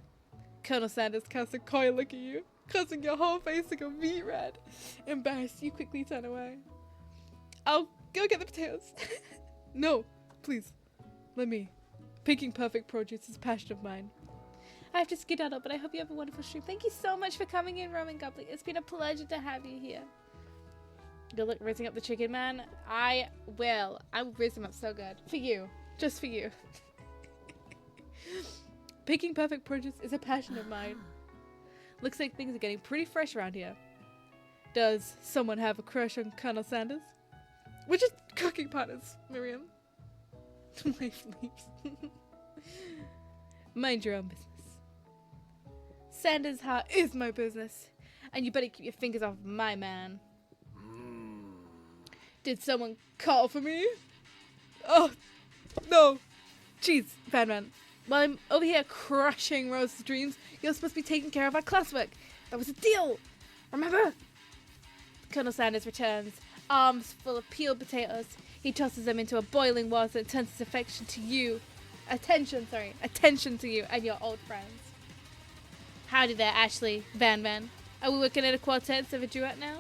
Colonel Sanders casts a coy look at you, causing your whole face to go beet red. Embarrassed, you quickly turn away. I'll go get the potatoes. No, please, let me. Picking perfect produce is a passion of mine. I have to skedaddle, but I hope you have a wonderful stream. Thank you so much for coming in, Roman Goblin. It's been a pleasure to have you here. Good luck raising up the chicken, man. I will. I will raise him up so good. For you. Just for you. Picking perfect produce is a passion of mine. Looks like things are getting pretty fresh around here. Does someone have a crush on Colonel Sanders? We're just cooking partners, Miriam. Wife leaves. Mind your own business. Sanders' heart is my business, and you better keep your fingers off my man. Did someone call for me? Oh, no. Jeez, Batman. While I'm over here crushing Rose's dreams, you're supposed to be taking care of our classwork. That was a deal. Remember? Colonel Sanders returns, arms full of peeled potatoes. He tosses them into a boiling water and turns his attention to you and your old friends. Howdy there, Ashley, Van. Are we working at a quartet instead of a duet now?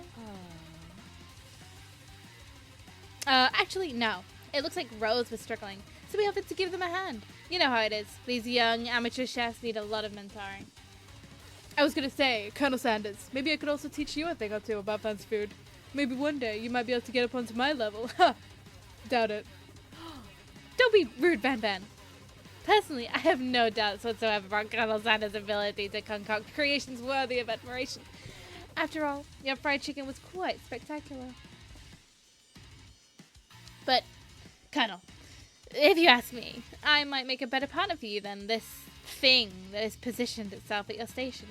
Actually, no. It looks like Rose was struggling, so we offered to give them a hand. You know how it is. These young amateur chefs need a lot of mentoring. I was gonna say, Colonel Sanders, maybe I could also teach you a thing or two about fancy food. Maybe one day you might be able to get up onto my level. Ha! Doubt it. Don't be rude, Van Van. Personally, I have no doubts whatsoever about Colonel Sanders' ability to concoct creations worthy of admiration. After all, your fried chicken was quite spectacular. But, Colonel, if you ask me, I might make a better partner for you than this thing that has positioned itself at your station.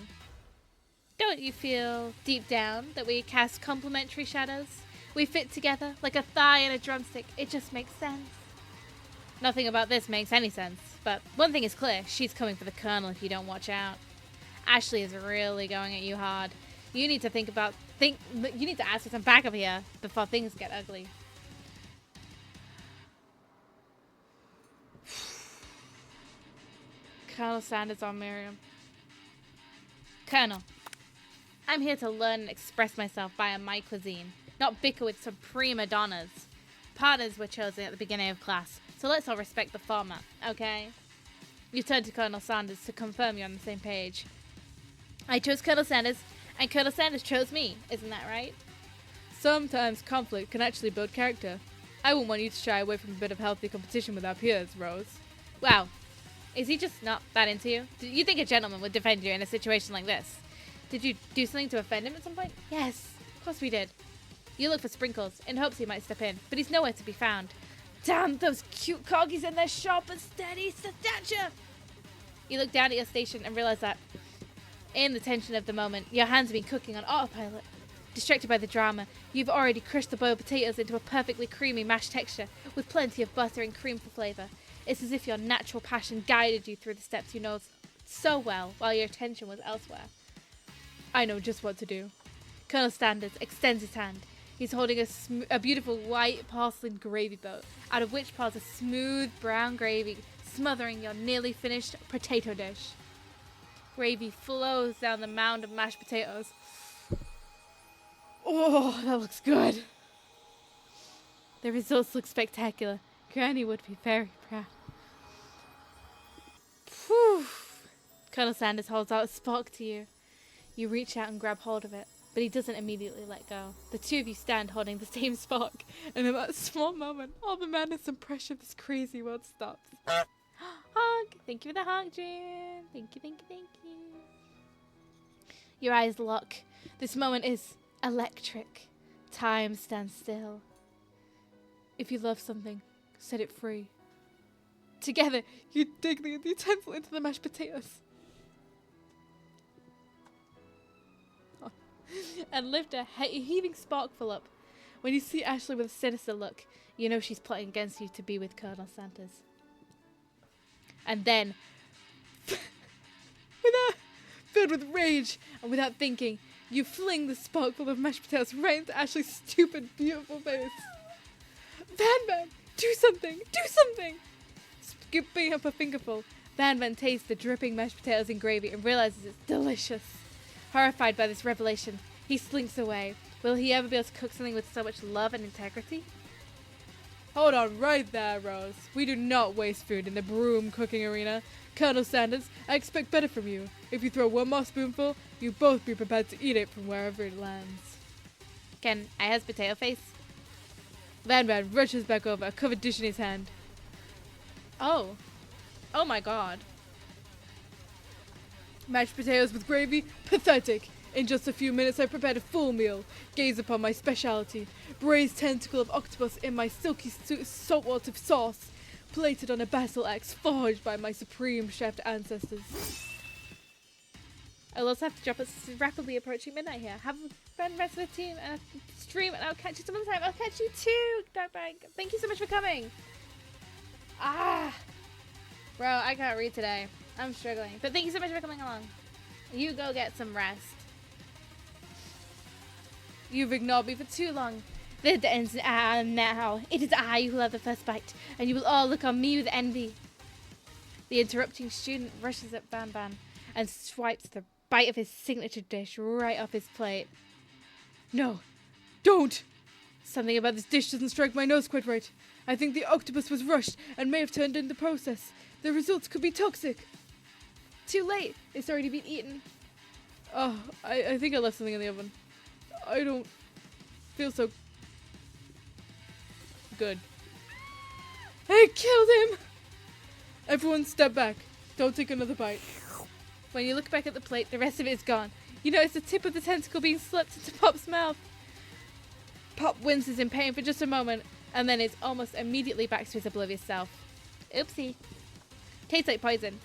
Don't you feel, deep down, that we cast complementary shadows? We fit together, like a thigh and a drumstick. It just makes sense. Nothing about this makes any sense, but one thing is clear. She's coming for the Colonel if you don't watch out. Ashley is really going at you hard. You need to you need to ask for some backup here before things get ugly. Colonel Sanders on Miriam. Colonel, I'm here to learn and express myself via my cuisine, not bicker with some prima donnas. Partners were chosen at the beginning of class, so let's all respect the format, okay? You turned to Colonel Sanders to confirm you're on the same page. I chose Colonel Sanders, and Colonel Sanders chose me, isn't that right? Sometimes conflict can actually build character. I wouldn't want you to shy away from a bit of healthy competition with our peers, Rose. Wow. Is he just not that into you? Do you think a gentleman would defend you in a situation like this? Did you do something to offend him at some point? Yes, of course we did. You look for Sprinkles, in hopes he might step in, but he's nowhere to be found. Damn those cute corgis and their sharp and steady stature! You look down at your station and realize that, in the tension of the moment, your hands have been cooking on autopilot. Distracted by the drama, you've already crushed the boiled potatoes into a perfectly creamy mashed texture, with plenty of butter and cream for flavour. It's as if your natural passion guided you through the steps you know so well, while your attention was elsewhere. I know just what to do. Colonel Sanders extends his hand. He's holding a beautiful white porcelain gravy boat, out of which pours a smooth brown gravy, smothering your nearly finished potato dish. Gravy flows down the mound of mashed potatoes. Oh, that looks good. The results look spectacular. Granny would be very proud. Whew. Colonel Sanders holds out a spark to you. You reach out and grab hold of it, but he doesn't immediately let go. The two of you stand holding the same spark, and in that small moment, all the madness and pressure of this crazy world stops. Hug! Thank you for the hug, Jan. Thank you, thank you, thank you. Your eyes lock. This moment is electric. Time stands still. If you love something, set it free. Together, you dig the utensil into the mashed potatoes. And lift a heaving sparkful up. When you see Ashley with a sinister look, you know she's plotting against you to be with Colonel Sanders. And then, filled with rage and without thinking, you fling the sparkful of mashed potatoes right into Ashley's stupid, beautiful face. Van Van, do something! Do something! Scooping up a fingerful, Van Van tastes the dripping mashed potatoes and gravy and realizes it's delicious. Horrified by this revelation, he slinks away. Will he ever be able to cook something with so much love and integrity? Hold on right there, Rose. We do not waste food in the broom cooking arena. Colonel Sanders, I expect better from you. If you throw one more spoonful, you both be prepared to eat it from wherever it lands. Can I have potato face? Van Van rushes back over, a covered dish in his hand. Oh. Oh my god. Mashed potatoes with gravy? Pathetic. In just a few minutes I prepared a full meal. Gaze upon my speciality. Braised tentacle of octopus in my silky saltwater sauce. Plated on a basil axe forged by my supreme chef ancestors. I'll also have to drop. It's rapidly approaching midnight here. Have a fun rest of the team and a stream, and I'll catch you some other time. I'll catch you too, Darkbag. Thank you so much for coming. Bro, I can't read today. I'm struggling. But thank you so much for coming along. You go get some rest. You've ignored me for too long. The ends now. It is I who will have the first bite, and you will all look on me with envy. The interrupting student rushes at Ban Ban and swipes the bite of his signature dish right off his plate. No, don't! Something about this dish doesn't strike my nose quite right. I think the octopus was rushed and may have turned in the process. The results could be toxic. Too late. It's already been eaten. Oh, I think I left something in the oven. I don't feel so good. I killed him! Everyone step back. Don't take another bite. When you look back at the plate, the rest of it is gone. You notice the tip of the tentacle being slipped into Pop's mouth. Pop winces in pain for just a moment, and then is almost immediately back to his oblivious self. Oopsie. Tastes like poison.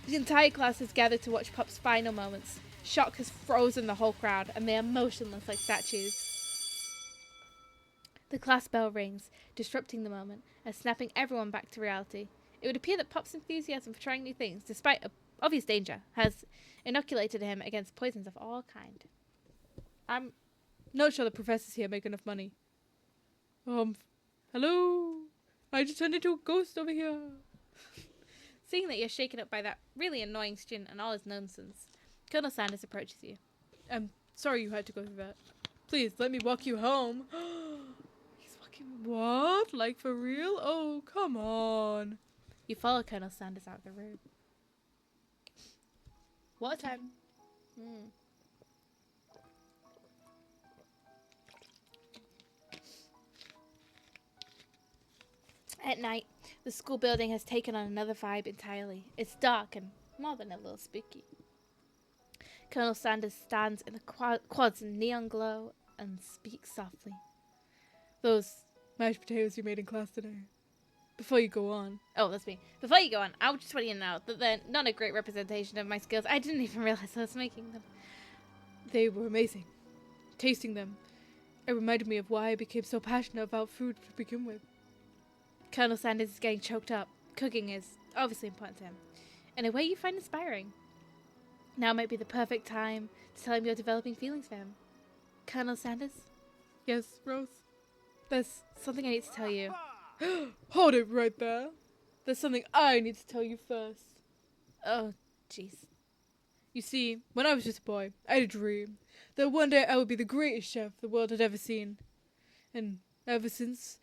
The entire class has gathered to watch Pop's final moments. Shock has frozen the whole crowd, and they are motionless like statues. The class bell rings, disrupting the moment, and snapping everyone back to reality. It would appear that Pop's enthusiasm for trying new things, despite obvious danger, has inoculated him against poisons of all kind. I'm not sure the professors here make enough money. Hello? I just turned into a ghost over here. Seeing that you're shaken up by that really annoying student and all his nonsense, Colonel Sanders approaches you. I'm sorry you had to go through that. Please, let me walk you home. He's walking... What? Like for real? Oh, come on. You follow Colonel Sanders out of the room. What time? At night, the school building has taken on another vibe entirely. It's dark and more than a little spooky. Colonel Sanders stands in the quads in neon glow and speaks softly. Those mashed potatoes you made in class today. Before you go on. Oh, that's me. Before you go on, I just want you to know that they're not a great representation of my skills. I didn't even realize I was making them. They were amazing. Tasting them, it reminded me of why I became so passionate about food to begin with. Colonel Sanders is getting choked up. Cooking is obviously important to him, in a way you find inspiring. Now might be the perfect time to tell him you're developing feelings for him. Colonel Sanders? Yes, Rose? There's something I need to tell you. Hold it right there. There's something I need to tell you first. Oh, jeez. You see, when I was just a boy, I had a dream that one day I would be the greatest chef the world had ever seen. And ever since,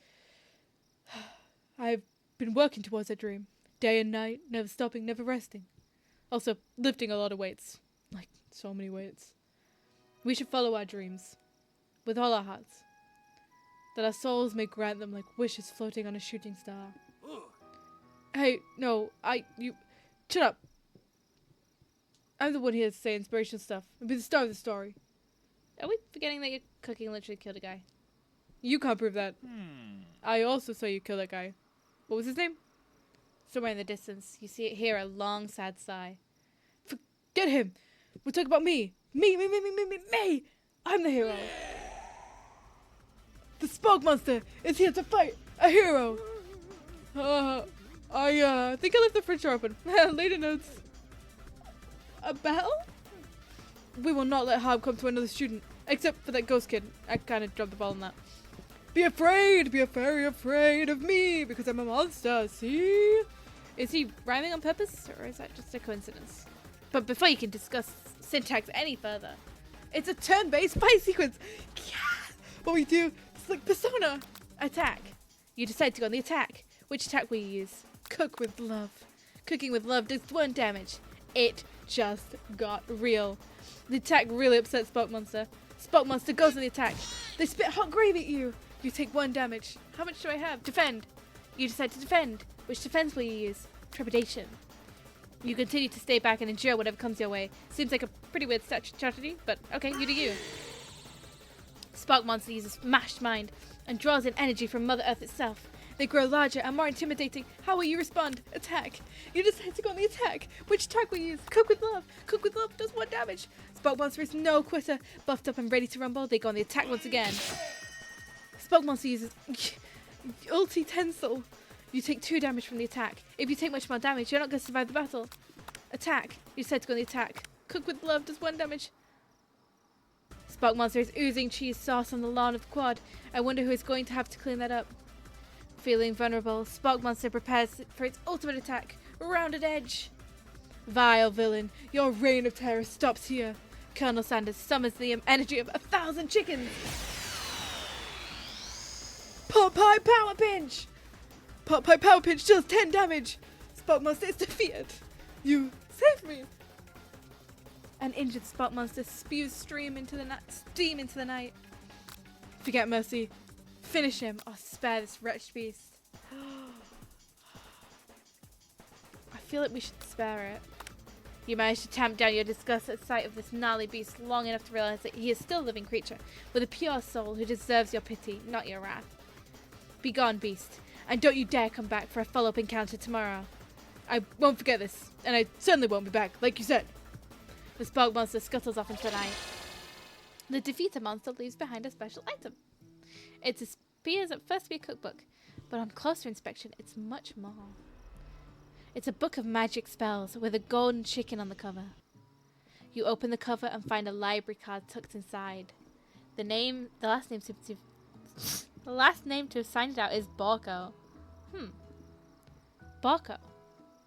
I've been working towards that dream. Day and night, never stopping, never resting. Also, lifting a lot of weights. Like, so many weights. We should follow our dreams. With all our hearts. That our souls may grant them like wishes floating on a shooting star. Hey, no, you... Shut up. I'm the one here to say inspirational stuff and be the star of the story. Are we forgetting that your cooking literally killed a guy? You can't prove that. I also saw you kill that guy. What was his name? Somewhere in the distance, you hear a long, sad sigh. Forget him! We're talking about me! Me! I'm the hero! The Spoke Monster is here to fight! A hero! I think I left the fridge door open. Later notes. A battle? We will not let harm come to another student. Except for that ghost kid. I kind of dropped the ball on that. Be afraid! Be very afraid of me! Because I'm a monster, see? Is he rhyming on purpose? Or is that just a coincidence? But before you can discuss syntax any further, it's a turn-based fight sequence! Yes! What we do is like Persona! Attack. You decide to go on the attack. Which attack will you use? Cook with love. Cooking with love does 1 damage. It just got real. The attack really upsets Spoke Monster. Spoke Monster goes on the attack. They spit hot gravy at you. You take 1 damage. How much do I have? Defend. You decide to defend. Which defense will you use? Trepidation. You continue to stay back and endure whatever comes your way. Seems like a pretty weird strategy, but okay, you do you. Spoke Monster uses Smashed Mind and draws in energy from Mother Earth itself. They grow larger and more intimidating. How will you respond? Attack. You decide to go on the attack. Which attack will you use? Cook with love. Cook with love does 1 damage. Spoke Monster is no quitter. Buffed up and ready to rumble, they go on the attack once again. Spoke Monster uses Ulti Tensile. You take 2 damage from the attack. If you take much more damage, you're not going to survive the battle. Attack. You decide to go on the attack. Cook with love does 1 damage. Spoke Monster is oozing cheese sauce on the lawn of the quad. I wonder who is going to have to clean that up. Feeling vulnerable, Spoke Monster prepares for its ultimate attack. Rounded Edge. Vile villain, your reign of terror stops here. Colonel Sanders summons the energy of 1,000 chickens. Popeye Power Pinch! Power Pinch deals 10 damage. Spot monster is defeated. You saved me. An injured spot monster spews steam into the night. Forget mercy. Finish him or spare this wretched beast. I feel like we should spare it. You managed to tamp down your disgust at sight of this gnarly beast long enough to realize that he is still a living creature with a pure soul who deserves your pity, not your wrath. Begone, beast, and don't you dare come back for a follow-up encounter tomorrow. I won't forget this, and I certainly won't be back, like you said. The spark monster scuttles off into the night. The defeated monster leaves behind a special item. It appears at first to be a cookbook, but on closer inspection, it's much more. It's a book of magic spells with a golden chicken on the cover. You open the cover and find a library card tucked inside. The last name to have signed it out is Borko. Borko.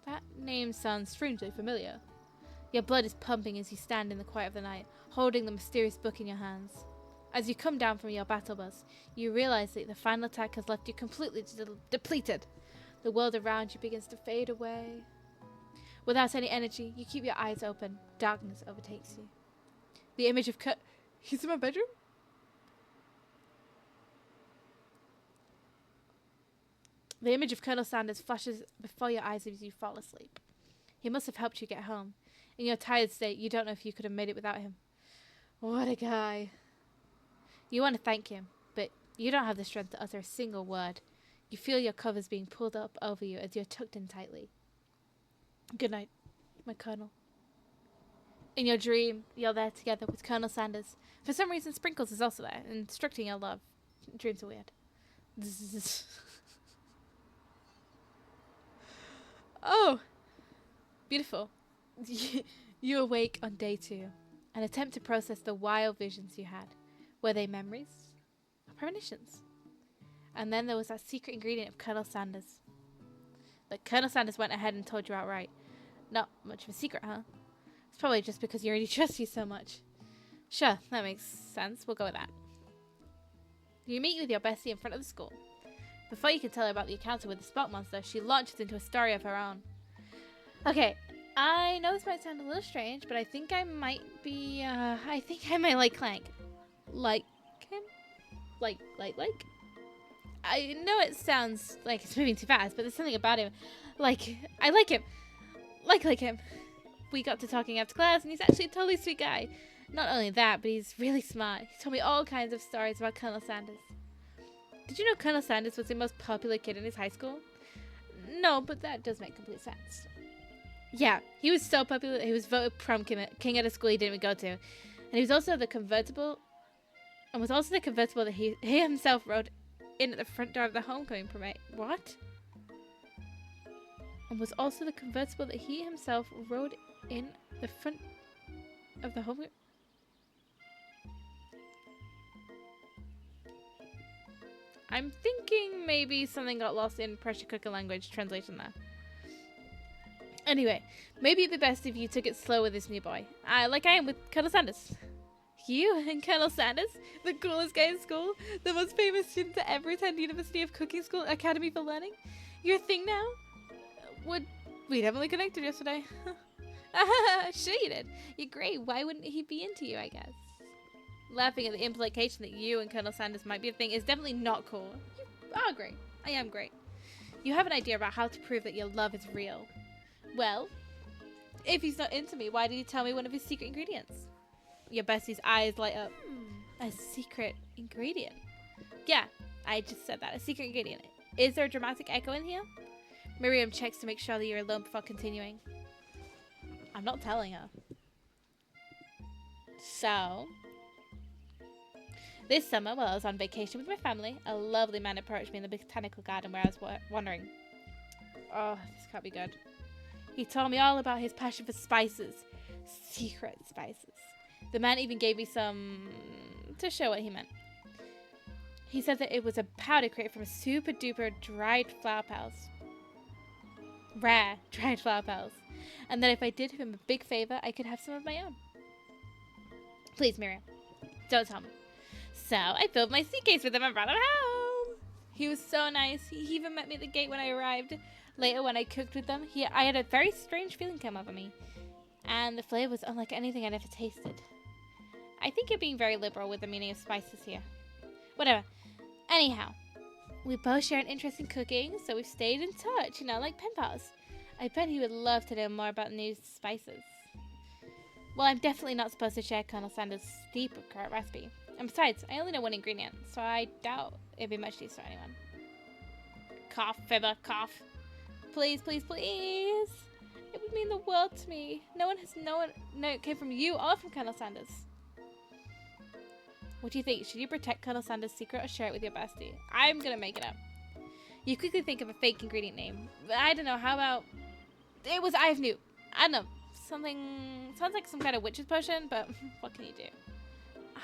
That name sounds strangely familiar. Your blood is pumping as you stand in the quiet of the night, holding the mysterious book in your hands. As you come down from your battle bus, you realize that the final attack has left you completely depleted. The world around you begins to fade away. Without any energy, you keep your eyes open. Darkness overtakes you. The image of He's in my bedroom? The image of Colonel Sanders flashes before your eyes as you fall asleep. He must have helped you get home. In your tired state, you don't know if you could have made it without him. What a guy. You want to thank him, but you don't have the strength to utter a single word. You feel your covers being pulled up over you as you're tucked in tightly. Good night, my Colonel. In your dream, you're there together with Colonel Sanders. For some reason, Sprinkles is also there, instructing your love. Dreams are weird. Oh, beautiful. You awake on day 2 and attempt to process the wild visions you had. Were they memories or premonitions? And then there was that secret ingredient of Colonel Sanders. But Colonel Sanders went ahead and told you outright. Not much of a secret, huh? It's probably just because he already trusts you so much. Sure, that makes sense. We'll go with that. You meet with your bestie in front of the school. Before you can tell her about the encounter with the spot monster, she launches into a story of her own. Okay, I know this might sound a little strange, but I think I might like Clank. Like him? Like? I know it sounds like it's moving too fast, but there's something about him. Like, I like him. Like him. We got to talking after class, and he's actually a totally sweet guy. Not only that, but he's really smart. He told me all kinds of stories about Colonel Sanders. Did you know Colonel Sanders was the most popular kid in his high school? No, but that does make complete sense. Yeah, he was so popular that he was voted prom king at a school he didn't even go to. And he was also the convertible that he himself rode in at the front door of the homecoming parade. What? And was also the convertible that he himself rode in the front of the homecoming. I'm thinking maybe something got lost in pressure cooker language translation there. Anyway, maybe it'd be best if you took it slow with this new boy. Like I am with Colonel Sanders. You and Colonel Sanders? The coolest guy in school? The most famous student to ever attend University of Cooking School Academy for Learning? You're a thing now? We definitely connected yesterday. Sure you did. You're great. Why wouldn't he be into you, I guess? Laughing at the implication that you and Colonel Sanders might be a thing is definitely not cool. You are great. I am great. You have an idea about how to prove that your love is real. Well, if he's not into me, why did he tell me one of his secret ingredients? Your bestie's eyes light up. A secret ingredient? Yeah, I just said that. A secret ingredient. Is there a dramatic echo in here? Miriam checks to make sure that you're alone before continuing. I'm not telling her. So, this summer, while I was on vacation with my family, a lovely man approached me in the botanical garden where I was wandering. Oh, this can't be good. He told me all about his passion for spices. Secret spices. The man even gave me some to show what he meant. He said that it was a powder created from a super duper dried flower petals. Rare dried flower petals. And that if I did him a big favor, I could have some of my own. Please, Miriam, don't tell me. So I filled my suitcase with them and brought them home. He was so nice. He even met me at the gate when I arrived. Later, when I cooked with them, I had a very strange feeling come over me. And the flavor was unlike anything I'd ever tasted. I think you're being very liberal with the meaning of spices here. Whatever. Anyhow, we both share an interest in cooking, so we've stayed in touch, like pen pals. I bet he would love to know more about new spices. Well, I'm definitely not supposed to share Colonel Sanders' secret recipe. And besides, I only know one ingredient, so I doubt it'd be much use to anyone. Cough, fibber, cough. Please, please, please. It would mean the world to me. No one has known it came from you or from Colonel Sanders. What do you think? Should you protect Colonel Sanders' secret or share it with your bestie? I'm gonna make it up. You quickly think of a fake ingredient name. I don't know, how about... It was Eye of Newt. I don't know. Something... Sounds like some kind of witch's potion, but what can you do?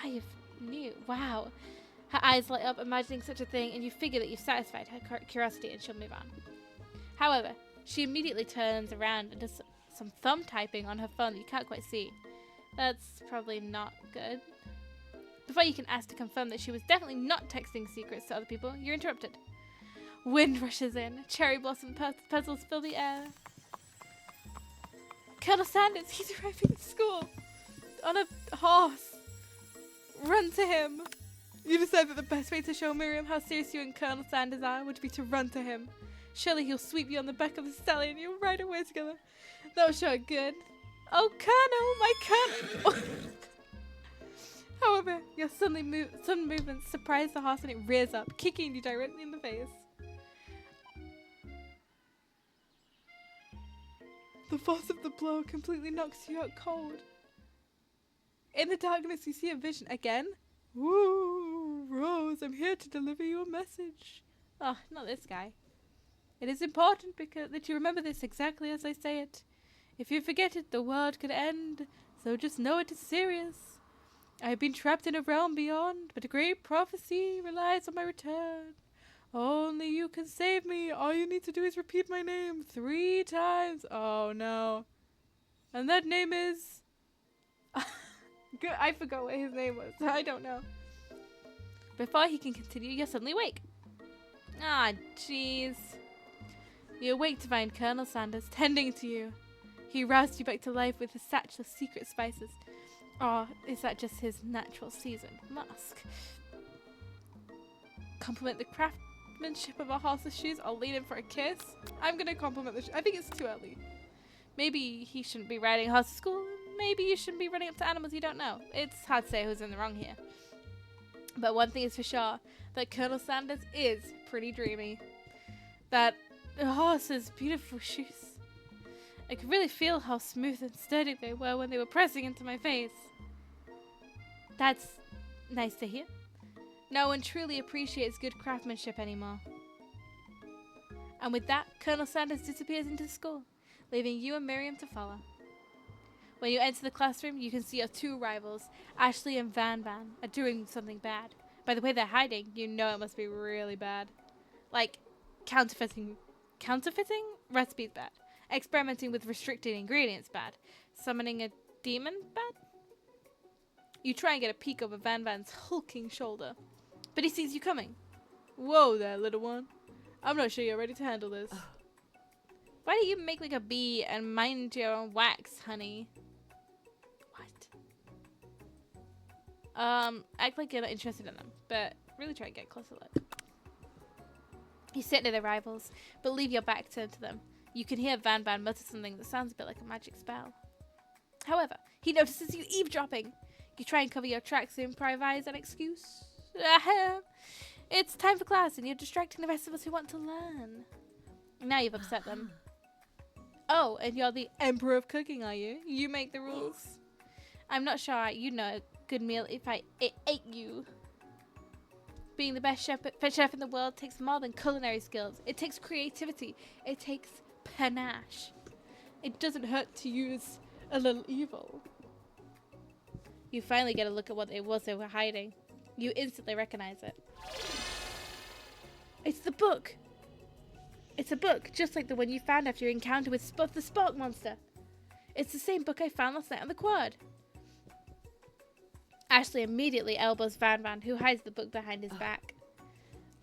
Eye of Newt. Wow. Her eyes light up imagining such a thing, and you figure that you've satisfied her curiosity and she'll move on. However, she immediately turns around and does some thumb typing on her phone that you can't quite see. That's probably not good. Before you can ask to confirm that she was definitely not texting secrets to other people, you're interrupted. Wind rushes in. Cherry blossom petals fill the air. Colonel Sanders, he's arriving at school. On a horse. Run to him. You decide that the best way to show Miriam how serious you and Colonel Sanders are would be to run to him. Surely he'll sweep you on the back of the stallion and you'll ride away together. That'll show it good. Oh, Colonel, my Colonel. However, your sudden movements surprise the horse and it rears up, kicking you directly in the face. The force of the blow completely knocks you out cold. In the darkness, you see a vision again. Woo, Rose, I'm here to deliver you a message. Oh, not this guy. It is important that you remember this exactly as I say it. If you forget it, the world could end, so just know it is serious. I have been trapped in a realm beyond, but a great prophecy relies on my return. Only you can save me. All you need to do is repeat my name 3 times. Oh, no. And that name is... Good. I forgot what his name was. I don't know. Before he can continue, you're suddenly awake. Ah, jeez. You awake to find Colonel Sanders tending to you. He roused you back to life with his satchel of secret spices. Or is that just his natural seasoned musk? Compliment the craftsmanship of a horse's shoes or lean in for a kiss? I'm gonna compliment the I think it's too early. Maybe he shouldn't be riding a horse to school. Maybe you shouldn't be running up to animals you don't know. It's hard to say who's in the wrong here. But one thing is for sure, that Colonel Sanders is pretty dreamy. That horse's beautiful shoes. I could really feel how smooth and sturdy they were when they were pressing into my face. That's nice to hear. No one truly appreciates good craftsmanship anymore. And with that, Colonel Sanders disappears into the school, leaving you and Miriam to follow. When you enter the classroom, you can see your 2 rivals, Ashley and Van Van, are doing something bad. By the way they're hiding, you know it must be really bad. Like, counterfeiting recipes bad. Experimenting with restricted ingredients bad. Summoning a demon bad. You try and get a peek over Van Van's hulking shoulder, but he sees you coming. Whoa there, little one. I'm not sure you're ready to handle this. Why don't you make like a bee and mind your own wax, honey? What? Act like you're not interested in them, but really try and get a closer look. You sit near the rivals, but leave your back turned to them. You can hear Van Van mutter something that sounds a bit like a magic spell. However, he notices you eavesdropping. You try and cover your tracks to improvise an excuse. It's time for class and you're distracting the rest of us who want to learn. Now you've upset them. Oh, and you're the emperor of cooking, are you? You make the rules. I'm not sure you'd know a good meal if I ate you. Being the best chef in the world takes more than culinary skills. It takes creativity. It takes panache. It doesn't hurt to use a little evil. You finally get a look at what it was they were hiding. You instantly recognize it. It's the book! It's a book, just like the one you found after your encounter with the Spark Monster. It's the same book I found last night on the quad. Ashley immediately elbows Van Van, who hides the book behind his back.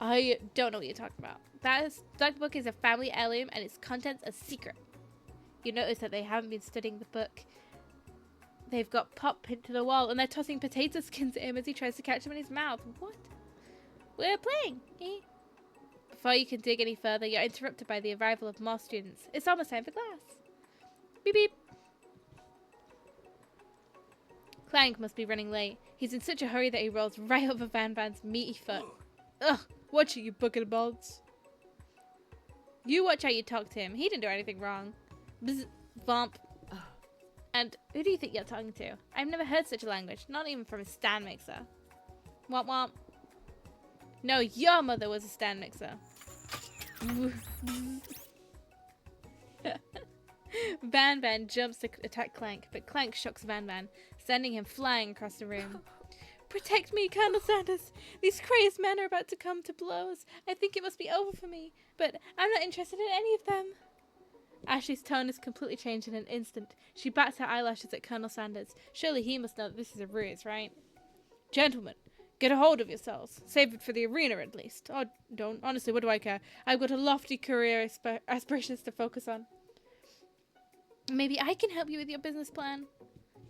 I don't know what you're talking about. That book is a family heirloom and its contents a secret. You notice that they haven't been studying the book. They've got Pop pinned to the wall and they're tossing potato skins at him as he tries to catch them in his mouth. What? We're playing. Eh? Before you can dig any further, you're interrupted by the arrival of more students. It's almost time for class. Beep beep. Clank must be running late. He's in such a hurry that he rolls right over Van Van's meaty foot. Ugh, watch it, you bucket of balls. You watch how you talk to him. He didn't do anything wrong. Bzz, vomp. And who do you think you're talking to? I've never heard such a language, not even from a stand mixer. Womp womp. No, your mother was a stand mixer. Van Van jumps to attack Clank, but Clank shocks Van Van, sending him flying across the room. Protect me, Colonel Sanders! These crazed men are about to come to blows. I think it must be over for me, but I'm not interested in any of them. Ashley's tone has completely changed in an instant. She bats her eyelashes at Colonel Sanders. Surely he must know that this is a ruse, right? Gentlemen, get a hold of yourselves. Save it for the arena, at least. Oh, don't. Honestly, what do I care? I've got a lofty career aspirations to focus on. Maybe I can help you with your business plan.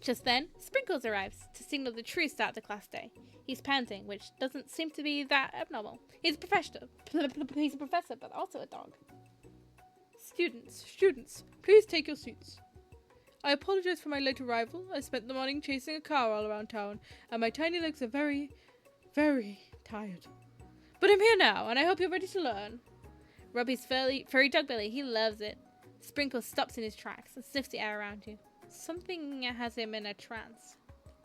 Just then, Sprinkles arrives to signal the true start of the class day. He's panting, which doesn't seem to be that abnormal. He's a professor. He's a professor, but also a dog. Students, please take your seats. I apologize for my late arrival. I spent the morning chasing a car all around town, and my tiny legs are very, very tired. But I'm here now, and I hope you're ready to learn. Robbie's furry dog belly, he loves it. Sprinkles stops in his tracks and sniffs the air around you. Something has him in a trance.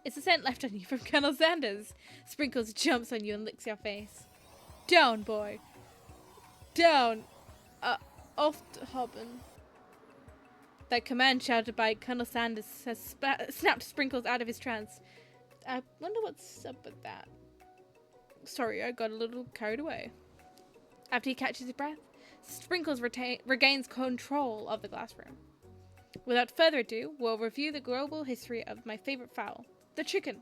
It's a scent left on you from Colonel Sanders. Sprinkles jumps on you and licks your face. Down, boy. Down. Off to Hobben. That command shouted by Colonel Sanders has snapped Sprinkles out of his trance. I wonder what's up with that. Sorry, I got a little carried away. After he catches his breath, Sprinkles regains control of the glass room. Without further ado, we'll review the global history of my favorite fowl, the chicken.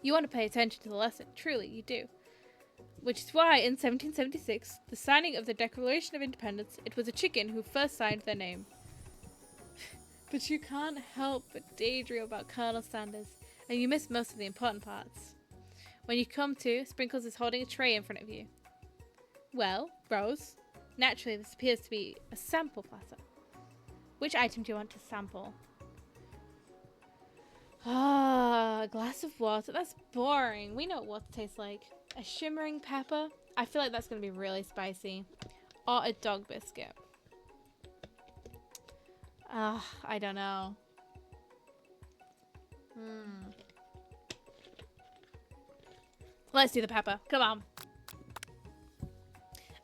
You want to pay attention to the lesson, truly you do. Which is why in 1776, the signing of the Declaration of Independence, it was a chicken who first signed their name. But you can't help but daydream about Colonel Sanders, and you miss most of the important parts. When you come to, Sprinkles is holding a tray in front of you. Well, Rose, naturally this appears to be a sample platter. Which item do you want to sample? Ah, a glass of water. That's boring. We know what water tastes like. A shimmering pepper. I feel like that's going to be really spicy. Or a dog biscuit. I don't know. Let's do the pepper. Come on.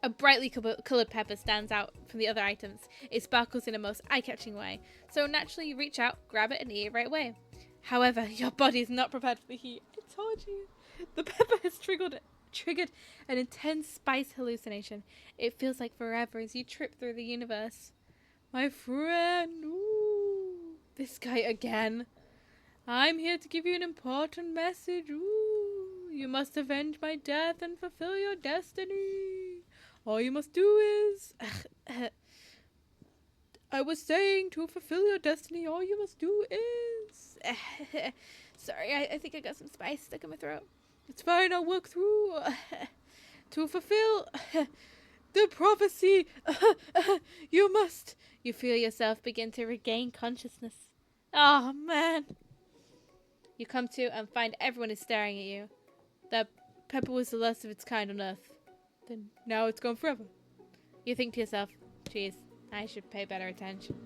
A brightly coloured pepper stands out from the other items. It sparkles in a most eye-catching way. So naturally you reach out, grab it and eat it right away. However, your body is not prepared for the heat. I told you. The pepper has triggered an intense spice hallucination. It feels like forever as you trip through the universe. My friend. Ooh. This guy again. I'm here to give you an important message. Ooh. You must avenge my death and fulfill your destiny. All you must do is... I was saying to fulfill your destiny, all you must do is... Sorry, I think I got some spice stuck in my throat. It's fine, I'll work through. To fulfill the prophecy, you must... You feel yourself begin to regain consciousness. Oh, man. You come to and find everyone is staring at you. That pepper was the last of its kind on Earth. Then now it's gone forever. You think to yourself, geez, I should pay better attention.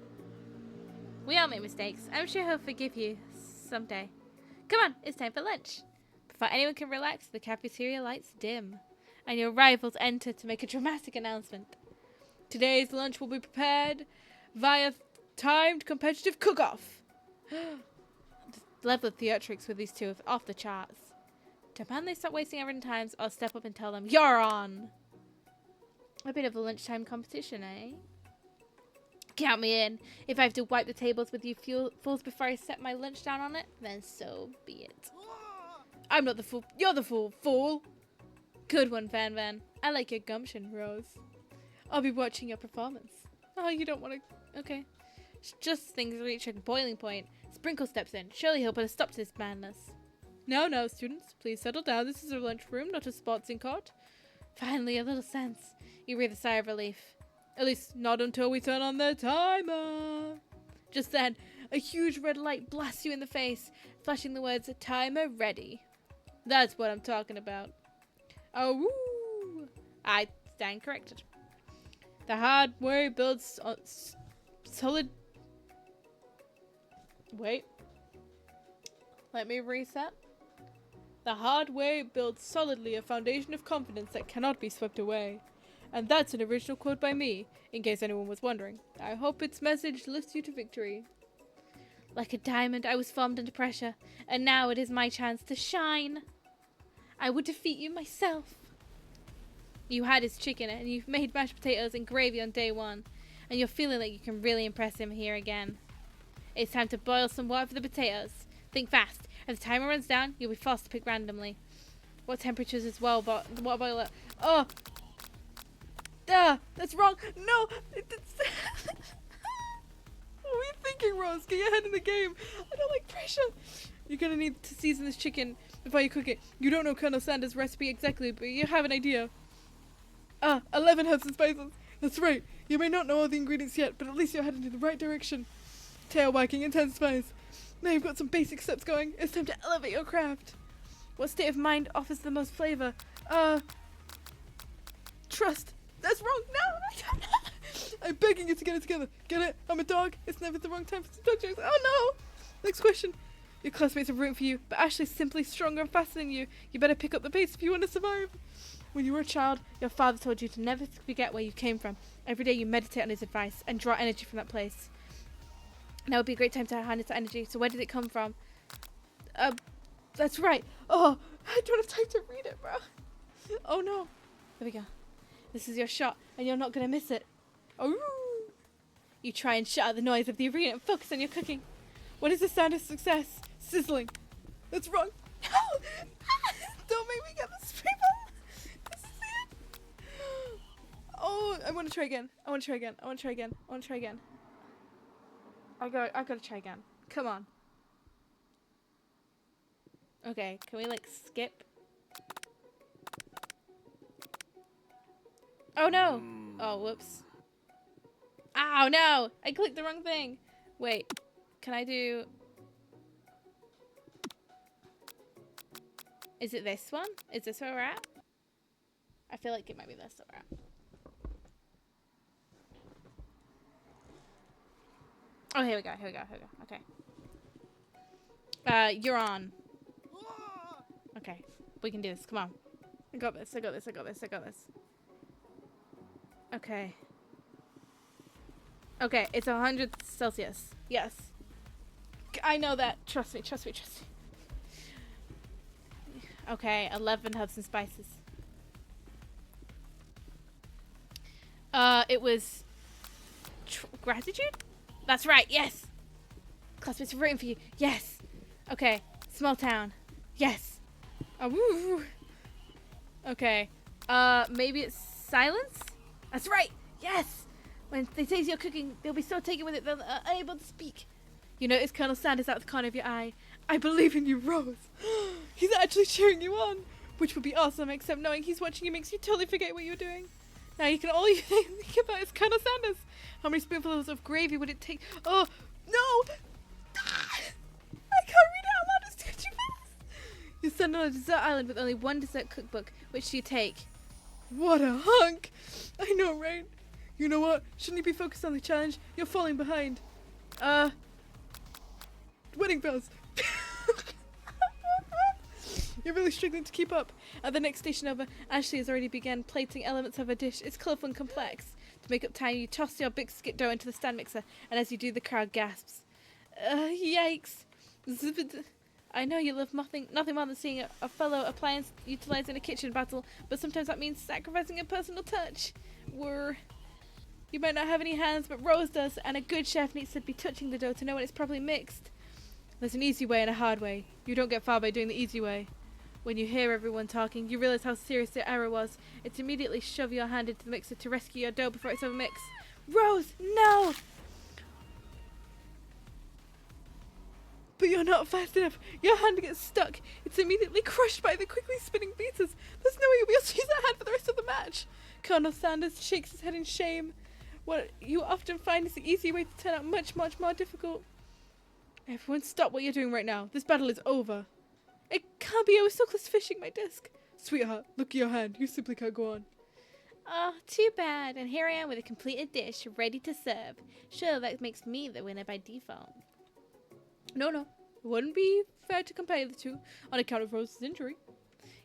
We all make mistakes. I'm sure he'll forgive you someday. Come on, it's time for lunch. Before anyone can relax, the cafeteria lights dim, and your rivals enter to make a dramatic announcement. Today's lunch will be prepared via timed competitive cook-off. The level of theatrics with these two is off the charts. Demand they stop wasting everyone's time or step up and tell them, you're on! A bit of a lunchtime competition, eh? Count me in. If I have to wipe the tables with you fools before I set my lunch down on it, then so be it. I'm not the fool. You're the fool, fool! Good one, Van Van. I like your gumption, Rose. I'll be watching your performance. Oh, you don't want to... Okay. Just things reach a boiling point. Sprinkle steps in. Surely he'll put a stop to this madness. No, students. Please settle down. This is a lunchroom, not a sportsing court. Finally, a little sense. You breathe a sigh of relief. At least, not until we turn on the timer. Just then, a huge red light blasts you in the face, flashing the words, timer ready. That's what I'm talking about. Oh, woo! I stand corrected. The hard way builds solid... Wait. Let me reset. The hard way builds solidly a foundation of confidence that cannot be swept away. And that's an original quote by me, in case anyone was wondering. I hope its message lifts you to victory. Like a diamond, I was formed under pressure, and now it is my chance to shine. I would defeat you myself. You had his chicken, and you've made mashed potatoes and gravy on day one, and you're feeling like you can really impress him here again. It's time to boil some water for the potatoes. Think fast. As the timer runs down, you'll be forced to pick randomly. What temperatures is the water boiler? Oh! That's wrong! No! What are you thinking, Rose? Get your head in the game! I don't like pressure! You're gonna need to season this chicken before you cook it. You don't know Colonel Sanders' recipe exactly, but you have an idea. 11 herbs and spices. That's right. You may not know all the ingredients yet, but at least you're heading in the right direction. Tail wagging, intensifies. Now you've got some basic steps going. It's time to elevate your craft. What state of mind offers the most flavor? Trust. That's wrong. No, I'm begging you to get it together. Get it? I'm a dog. It's never the wrong time for some dog jokes. Oh no. Next question. Your classmates are rooting for you, but Ashley's simply stronger and faster than you. You better pick up the pace if you want to survive. When you were a child, your father told you to never forget where you came from. Every day you meditate on his advice and draw energy from that place. Now would be a great time to harness that energy. So where did it come from? That's right. Oh, I don't have time to read it, bro. Oh no. There we go. This is your shot, and you're not going to miss it. Oh. You try and shut out the noise of the arena and focus on your cooking. What is the sound of success? Sizzling. That's wrong. No! Don't make me get this, people. This is it. Oh, I want to try again. I want to try again. I want to try again. I want to try again. I gotta try again. Come on. Okay, can we like skip? Oh no! Oh, whoops. Ow, no! I clicked the wrong thing. Wait, can I do... Is it this one? Is this where we're at? I feel like it might be this where we're at. Oh, here we go. Okay. You're on. Okay. We can do this. Come on. I got this. Okay. Okay, it's 100 Celsius. Yes. I know that. Trust me. Okay, 11 herbs and spices. It was... gratitude? That's right, yes! Classmates are rooting for you. Yes! Okay, small town. Yes! Woo! Okay. Maybe it's silence? That's right! Yes! When they taste your cooking, they'll be so taken with it they're unable to speak. You notice Colonel Sanders out the corner of your eye. I believe in you, Rose. He's actually cheering you on. Which would be awesome, except knowing he's watching you makes you totally forget what you're doing. Now you can all you think about is Colonel Sanders. How many spoonfuls of gravy would it take? Oh, no! I can't read it out loud, it's too fast. You're sent on a desert island with only one dessert cookbook. Which do you take? What a hunk! I know, right? You know what? Shouldn't you be focused on the challenge? You're falling behind. Wedding bells. You're really struggling to keep up. At the next station over, Ashley has already begun plating elements of her dish. It's colourful and complex. To make up time, you toss your biscuit dough into the stand mixer, and as you do, the crowd gasps. Yikes. I know you love nothing more than seeing a fellow appliance utilised in a kitchen battle, but sometimes that means sacrificing a personal touch. You might not have any hands, but Rose does, and a good chef needs to be touching the dough to know when it's properly mixed. There's an easy way and a hard way. You don't get far by doing the easy way. When you hear everyone talking, you realize how serious their error was. It's immediately shove your hand into the mixer to rescue your dough before it's overmixed. Rose, no! But you're not fast enough. Your hand gets stuck. It's immediately crushed by the quickly spinning beaters. There's no way you'll be able to use that hand for the rest of the match. Colonel Sanders shakes his head in shame. What you often find is the easy way to turn out much, much more difficult. Everyone stop what you're doing right now. This battle is over. It can't be. I was so close to finishing my disc. Sweetheart, look at your hand. You simply can't go on. Oh, too bad. And here I am with a completed dish ready to serve. Sure, that makes me the winner by default. No, it wouldn't be fair to compare the two on account of Rose's injury.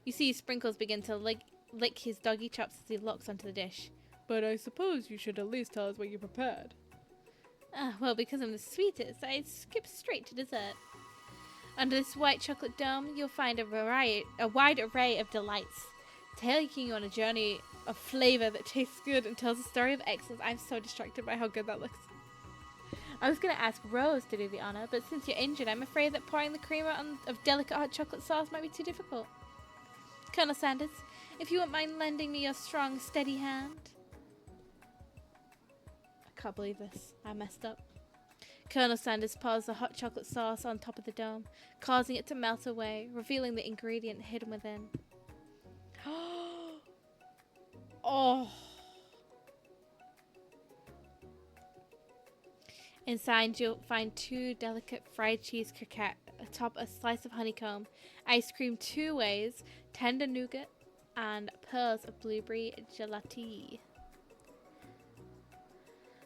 You see Sprinkles begin to lick his doggy chops as he locks onto the dish. But I suppose you should at least tell us what you prepared. Well, because I'm the sweetest, I skip straight to dessert. Under this white chocolate dome, you'll find a wide array of delights, taking you on a journey of flavor that tastes good and tells a story of excellence. I'm so distracted by how good that looks. I was going to ask Rose to do the honor, but since you're injured, I'm afraid that pouring the cream of delicate hot chocolate sauce might be too difficult. Colonel Sanders, if you wouldn't mind lending me your strong, steady hand. I can't believe this. I messed up. Colonel Sanders pours the hot chocolate sauce on top of the dome, causing it to melt away, revealing the ingredient hidden within. Oh! Inside, you'll find 2 delicate fried cheese croquettes atop a slice of honeycomb, ice cream 2 ways, tender nougat, and pearls of blueberry gelatine.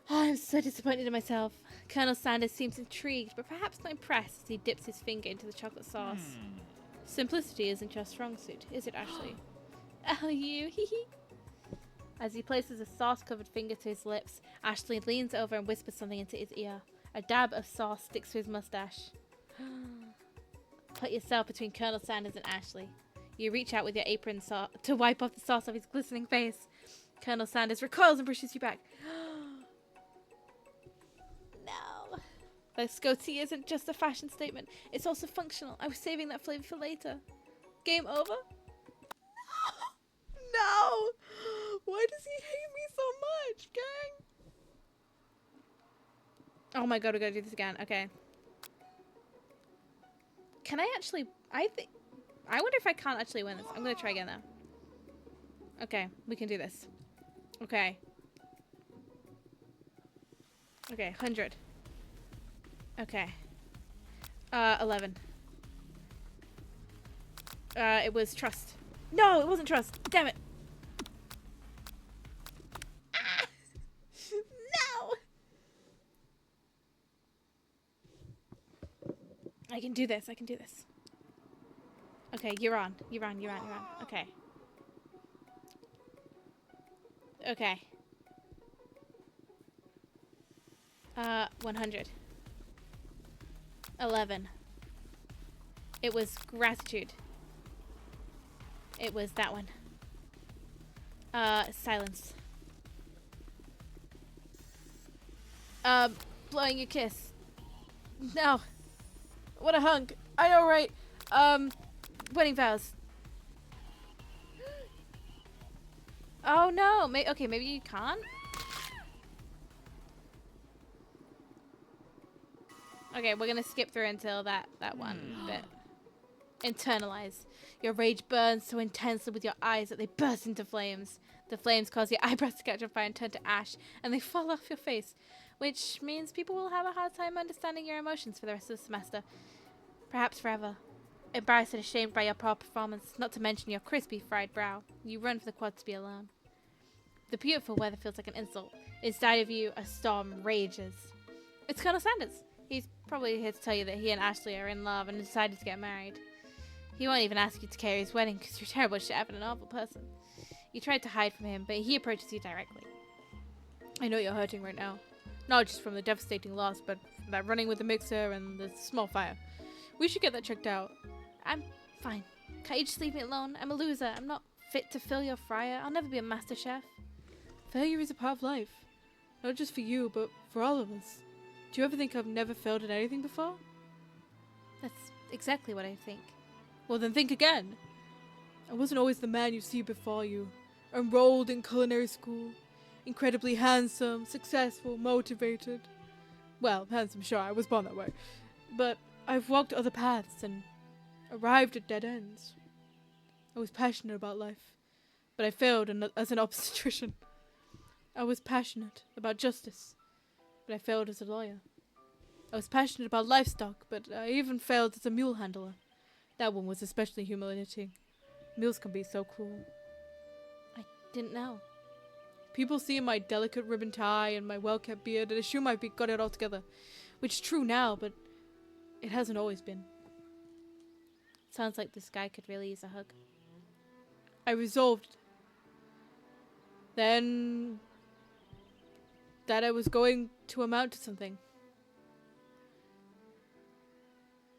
Oh, I'm so disappointed in myself. Colonel Sanders seems intrigued, but perhaps not impressed as he dips his finger into the chocolate sauce. Simplicity isn't your strong suit, is it, Ashley? Oh, you, hee hee. As he places a sauce-covered finger to his lips, Ashley leans over and whispers something into his ear. A dab of sauce sticks to his mustache. Put yourself between Colonel Sanders and Ashley. You reach out with your apron to wipe off the sauce off his glistening face. Colonel Sanders recoils and pushes you back. No. This goatee isn't just a fashion statement. It's also functional. I was saving that flavor for later. Game over? No! Why does he hate me so much, gang? Oh my god, we gotta do this again. Okay. Can I actually... I wonder if I can't actually win this. I'm gonna try again now. Okay, we can do this. Okay. Okay, 100. Okay. 11. It was trust. No, it wasn't trust. Damn it. No! I can do this. I can do this. Okay, you're on. You're on. Okay. Okay. 100. 11. It was gratitude. It was that one. Silence. Blowing a kiss. No. What a hunk. I know, right? Wedding vows. Oh no. Okay, maybe you can't? Okay, we're gonna skip through until that one bit. Internalize. Your rage burns so intensely with your eyes that they burst into flames. The flames cause your eyebrows to catch on fire and turn to ash, and they fall off your face, which means people will have a hard time understanding your emotions for the rest of the semester. Perhaps forever. Embarrassed and ashamed by your poor performance, not to mention your crispy fried brow, you run for the quad to be alone. The beautiful weather feels like an insult. Inside of you, a storm rages. It's Colonel Sanders. He's probably here to tell you that he and Ashley are in love and decided to get married. He won't even ask you to carry his wedding because you're terrible chef and an awful person. You tried to hide from him, but he approaches you directly. I know you're hurting right now. Not just from the devastating loss, but from that running with the mixer and the small fire. We should get that checked out. I'm fine. Can't you just leave me alone? I'm a loser. I'm not fit to fill your fryer. I'll never be a master chef. Failure is a part of life. Not just for you, but for all of us. Do you ever think I've never failed at anything before? That's exactly what I think. Well, then think again. I wasn't always the man you see before you. Enrolled in culinary school. Incredibly handsome, successful, motivated. Well, handsome, sure, I was born that way. But I've walked other paths and arrived at dead ends. I was passionate about life, but I failed as an obstetrician. I was passionate about justice, but I failed as a lawyer. I was passionate about livestock, but I even failed as a mule handler. That one was especially humiliating. Mules can be so cruel. I didn't know. People see my delicate ribbon tie and my well-kept beard and assume I've got it all together, which is true now, but it hasn't always been. Sounds like this guy could really use a hug. I resolved then that I was going to amount to something.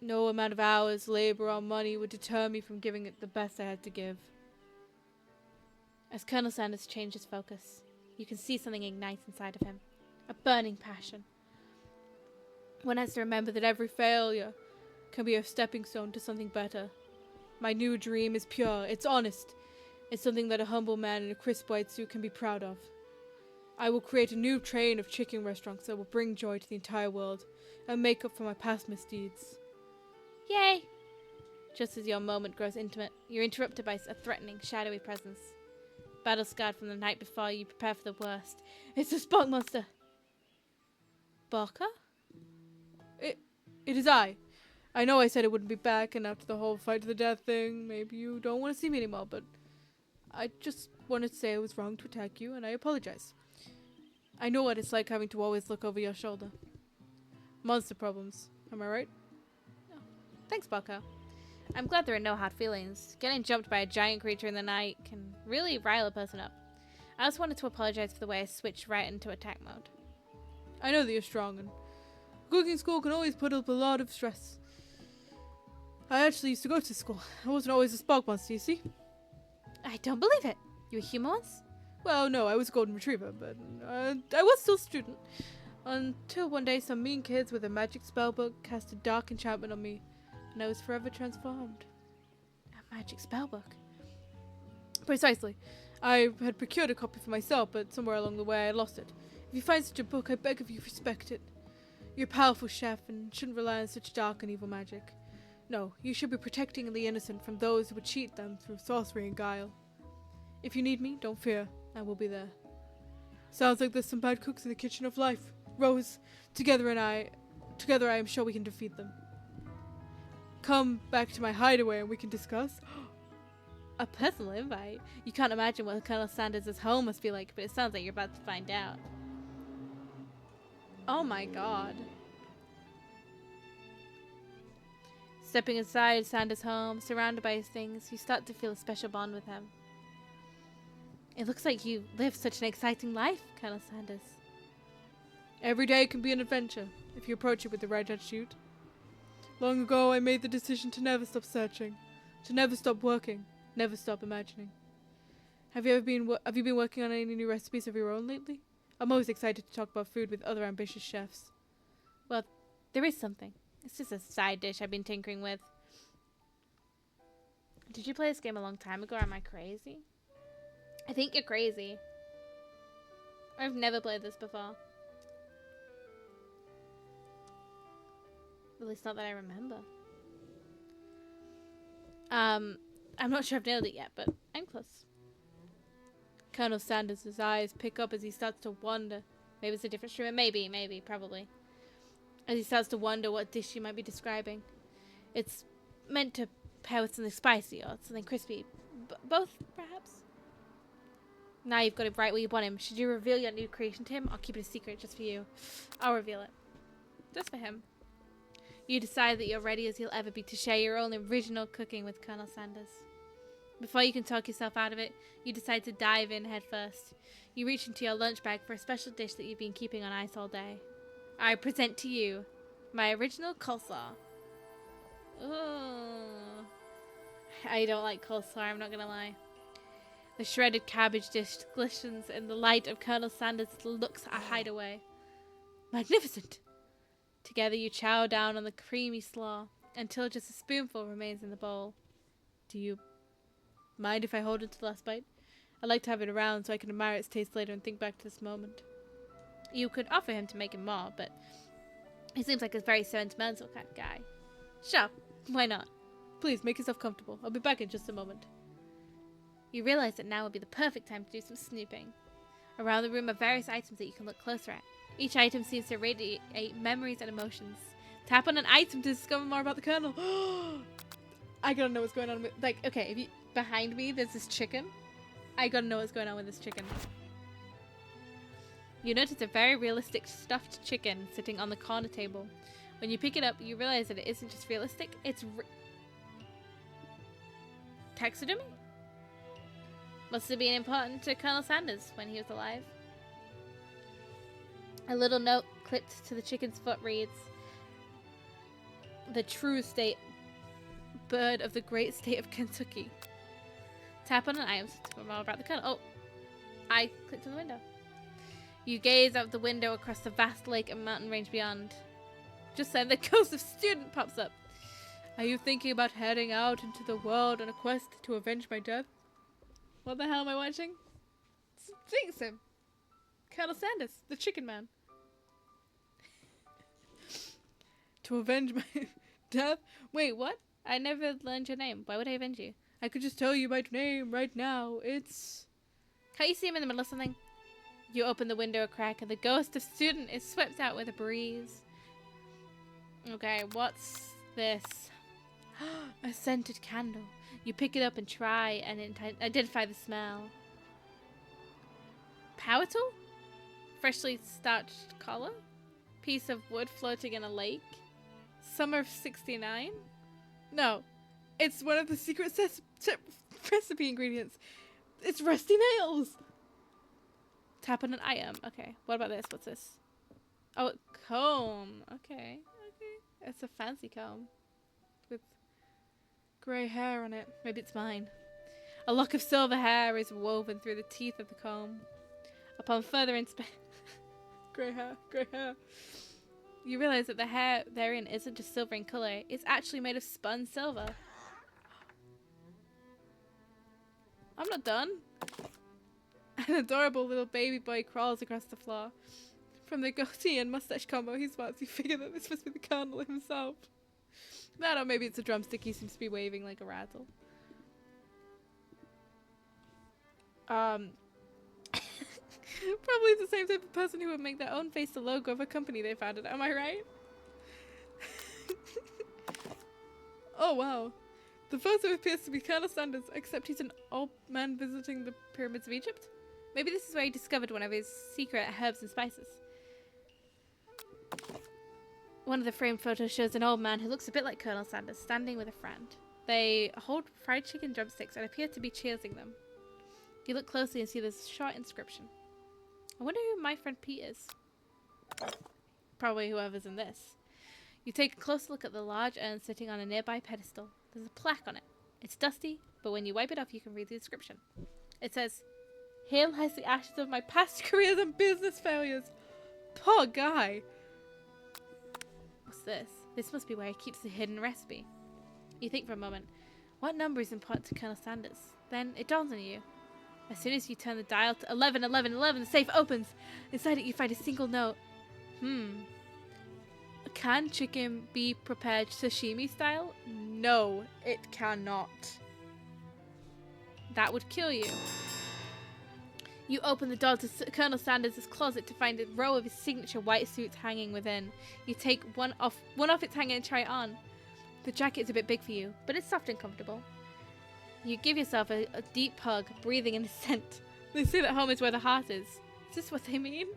No amount of hours, labor, or money would deter me from giving it the best I had to give. As Colonel Sanders changed his focus, you can see something ignite inside of him. A burning passion. One has to remember that every failure can be a stepping stone to something better. My new dream is pure, it's honest. It's something that a humble man in a crisp white suit can be proud of. I will create a new chain of chicken restaurants that will bring joy to the entire world and make up for my past misdeeds. Yay! Just as your moment grows intimate, you're interrupted by a threatening, shadowy presence. Battle-scarred from the night before, you prepare for the worst. It's the Spock Monster! Barker? It is I. I know I said it wouldn't be back, and after the whole fight to the death thing, maybe you don't want to see me anymore, but I just wanted to say I was wrong to attack you, and I apologize. I know what it's like having to always look over your shoulder. Monster problems, am I right? Thanks, Bucko. I'm glad there are no hard feelings. Getting jumped by a giant creature in the night can really rile a person up. I also wanted to apologize for the way I switched right into attack mode. I know that you're strong, and cooking school can always put up a lot of stress. I actually used to go to school. I wasn't always a Spock monster, you see? I don't believe it. You were human once? Well, no, I was a golden retriever, but I was still a student. Until one day some mean kids with a magic spellbook cast a dark enchantment on me, and I was forever transformed. A magic spellbook? Precisely. I had procured a copy for myself, but somewhere along the way I lost it. If you find such a book, I beg of you, respect it. You're a powerful chef and shouldn't rely on such dark and evil magic. No, you should be protecting the innocent from those who would cheat them through sorcery and guile. If you need me, don't fear. I will be there. Sounds like there's some bad cooks in the kitchen of life. Rose, together I am sure we can defeat them. Come back to my hideaway and we can discuss. A personal invite? You can't imagine what Colonel Sanders' home must be like, but it sounds like you're about to find out. Oh my god. Stepping inside Sanders' home, surrounded by his things, you start to feel a special bond with him. It looks like you live such an exciting life, Colonel Sanders. Every day can be an adventure, if you approach it with the right attitude. Long ago, I made the decision to never stop searching, to never stop working, never stop imagining. Have you been working on any new recipes of your own lately? I'm always excited to talk about food with other ambitious chefs. Well, there is something. It's just a side dish I've been tinkering with. Did you play this game a long time ago, or am I crazy? I think you're crazy. I've never played this before. At least not that I remember. I'm not sure I've nailed it yet, but I'm close. Colonel Sanders' eyes pick up as he starts to wonder. Maybe it's a different streamer. Maybe, probably. As he starts to wonder what dish she might be describing. It's meant to pair with something spicy or something crispy. Both, perhaps? Now you've got it right where you want him. Should you reveal your new creation to him, or keep it a secret just for you? I'll reveal it. Just for him. You decide that you're ready as you'll ever be to share your own original cooking with Colonel Sanders. Before you can talk yourself out of it, you decide to dive in head first. You reach into your lunch bag for a special dish that you've been keeping on ice all day. I present to you my original coleslaw. Ooh. I don't like coleslaw, I'm not gonna lie. The shredded cabbage dish glistens in the light of Colonel Sanders' looks at hideaway. Magnificent! Together you chow down on the creamy slaw until just a spoonful remains in the bowl. Do you Mind if I hold it to the last bite? I'd like to have it around so I can admire its taste later and think back to this moment. You could offer him to make him more, but he seems like a very sentimental kind of guy. Sure, why not? Please, make yourself comfortable. I'll be back in just a moment. You realize that now would be the perfect time to do some snooping. Around the room are various items that you can look closer at. Each item seems to radiate memories and emotions. Tap on an item to discover more about the Colonel. I gotta know what's going on with... Like, okay, if you, behind me, there's this chicken. I gotta know what's going on with this chicken. You notice a very realistic stuffed chicken sitting on the corner table. When you pick it up, you realize that it isn't just realistic, it's taxidermy? Must have been important to Colonel Sanders when he was alive. A little note clipped to the chicken's foot reads, "The true state bird of the great state of Kentucky." Tap on an item to learn more about the Colonel. Oh, I clicked on the window. You gaze out the window across the vast lake and mountain range beyond. Just then, the ghost of Student pops up. Are you thinking about heading out into the world on a quest to avenge my death? What the hell am I watching? Jinx him. Colonel Sanders, the chicken man. To avenge my death? Wait, what? I never learned your name. Why would I avenge you? I could just tell you my name right now. It's... Can't you see him in the middle of something? You open the window a crack and the ghost of Student is swept out with a breeze. Okay, what's this? A scented candle. You pick it up and try and identify the smell. Power tool? Freshly starched collar? Piece of wood floating in a lake? Summer of 69? No. It's one of the secret recipe ingredients. It's rusty nails! Tap on an item. Okay. What about this? What's this? Oh, comb. Okay. Okay. It's a fancy comb. With grey hair on it. Maybe it's mine. A lock of silver hair is woven through the teeth of the comb. Upon further inspection... grey hair. Grey hair. You realize that the hair therein isn't just silver in colour. It's actually made of spun silver. I'm not done. An adorable little baby boy crawls across the floor. From the goatee and mustache combo, he spots. You figure that this must be the Colonel himself. That or maybe it's a drumstick he seems to be waving like a rattle. Probably the same type of person who would make their own face the logo of a company they founded. Am I right? Oh wow. The photo appears to be Colonel Sanders, except he's an old man visiting the pyramids of Egypt. Maybe this is where he discovered one of his secret herbs and spices. One of the framed photos shows an old man who looks a bit like Colonel Sanders, standing with a friend. They hold fried chicken drumsticks and appear to be cheersing them. You look closely and see this short inscription. I wonder who my friend Pete is. Probably whoever's in this. You take a close look at the large urn sitting on a nearby pedestal. There's a plaque on it. It's dusty, but when you wipe it off you can read the inscription. It says, "Here lies the ashes of my past careers and business failures." Poor guy. What's this? This must be where he keeps the hidden recipe. You think for a moment, what number is important to Colonel Sanders? Then it dawns on you. As soon as you turn the dial to 11, 11, 11, the safe opens. Inside it you find a single note. Can chicken be prepared sashimi style? No, it cannot. That would kill you. You open the door to Colonel Sanders' closet to find a row of his signature white suits hanging within. You take one off its hanger and try it on. The jacket is a bit big for you, but it's soft and comfortable. You give yourself a deep hug, breathing in the scent. They say that home is where the heart is. Is this what they mean?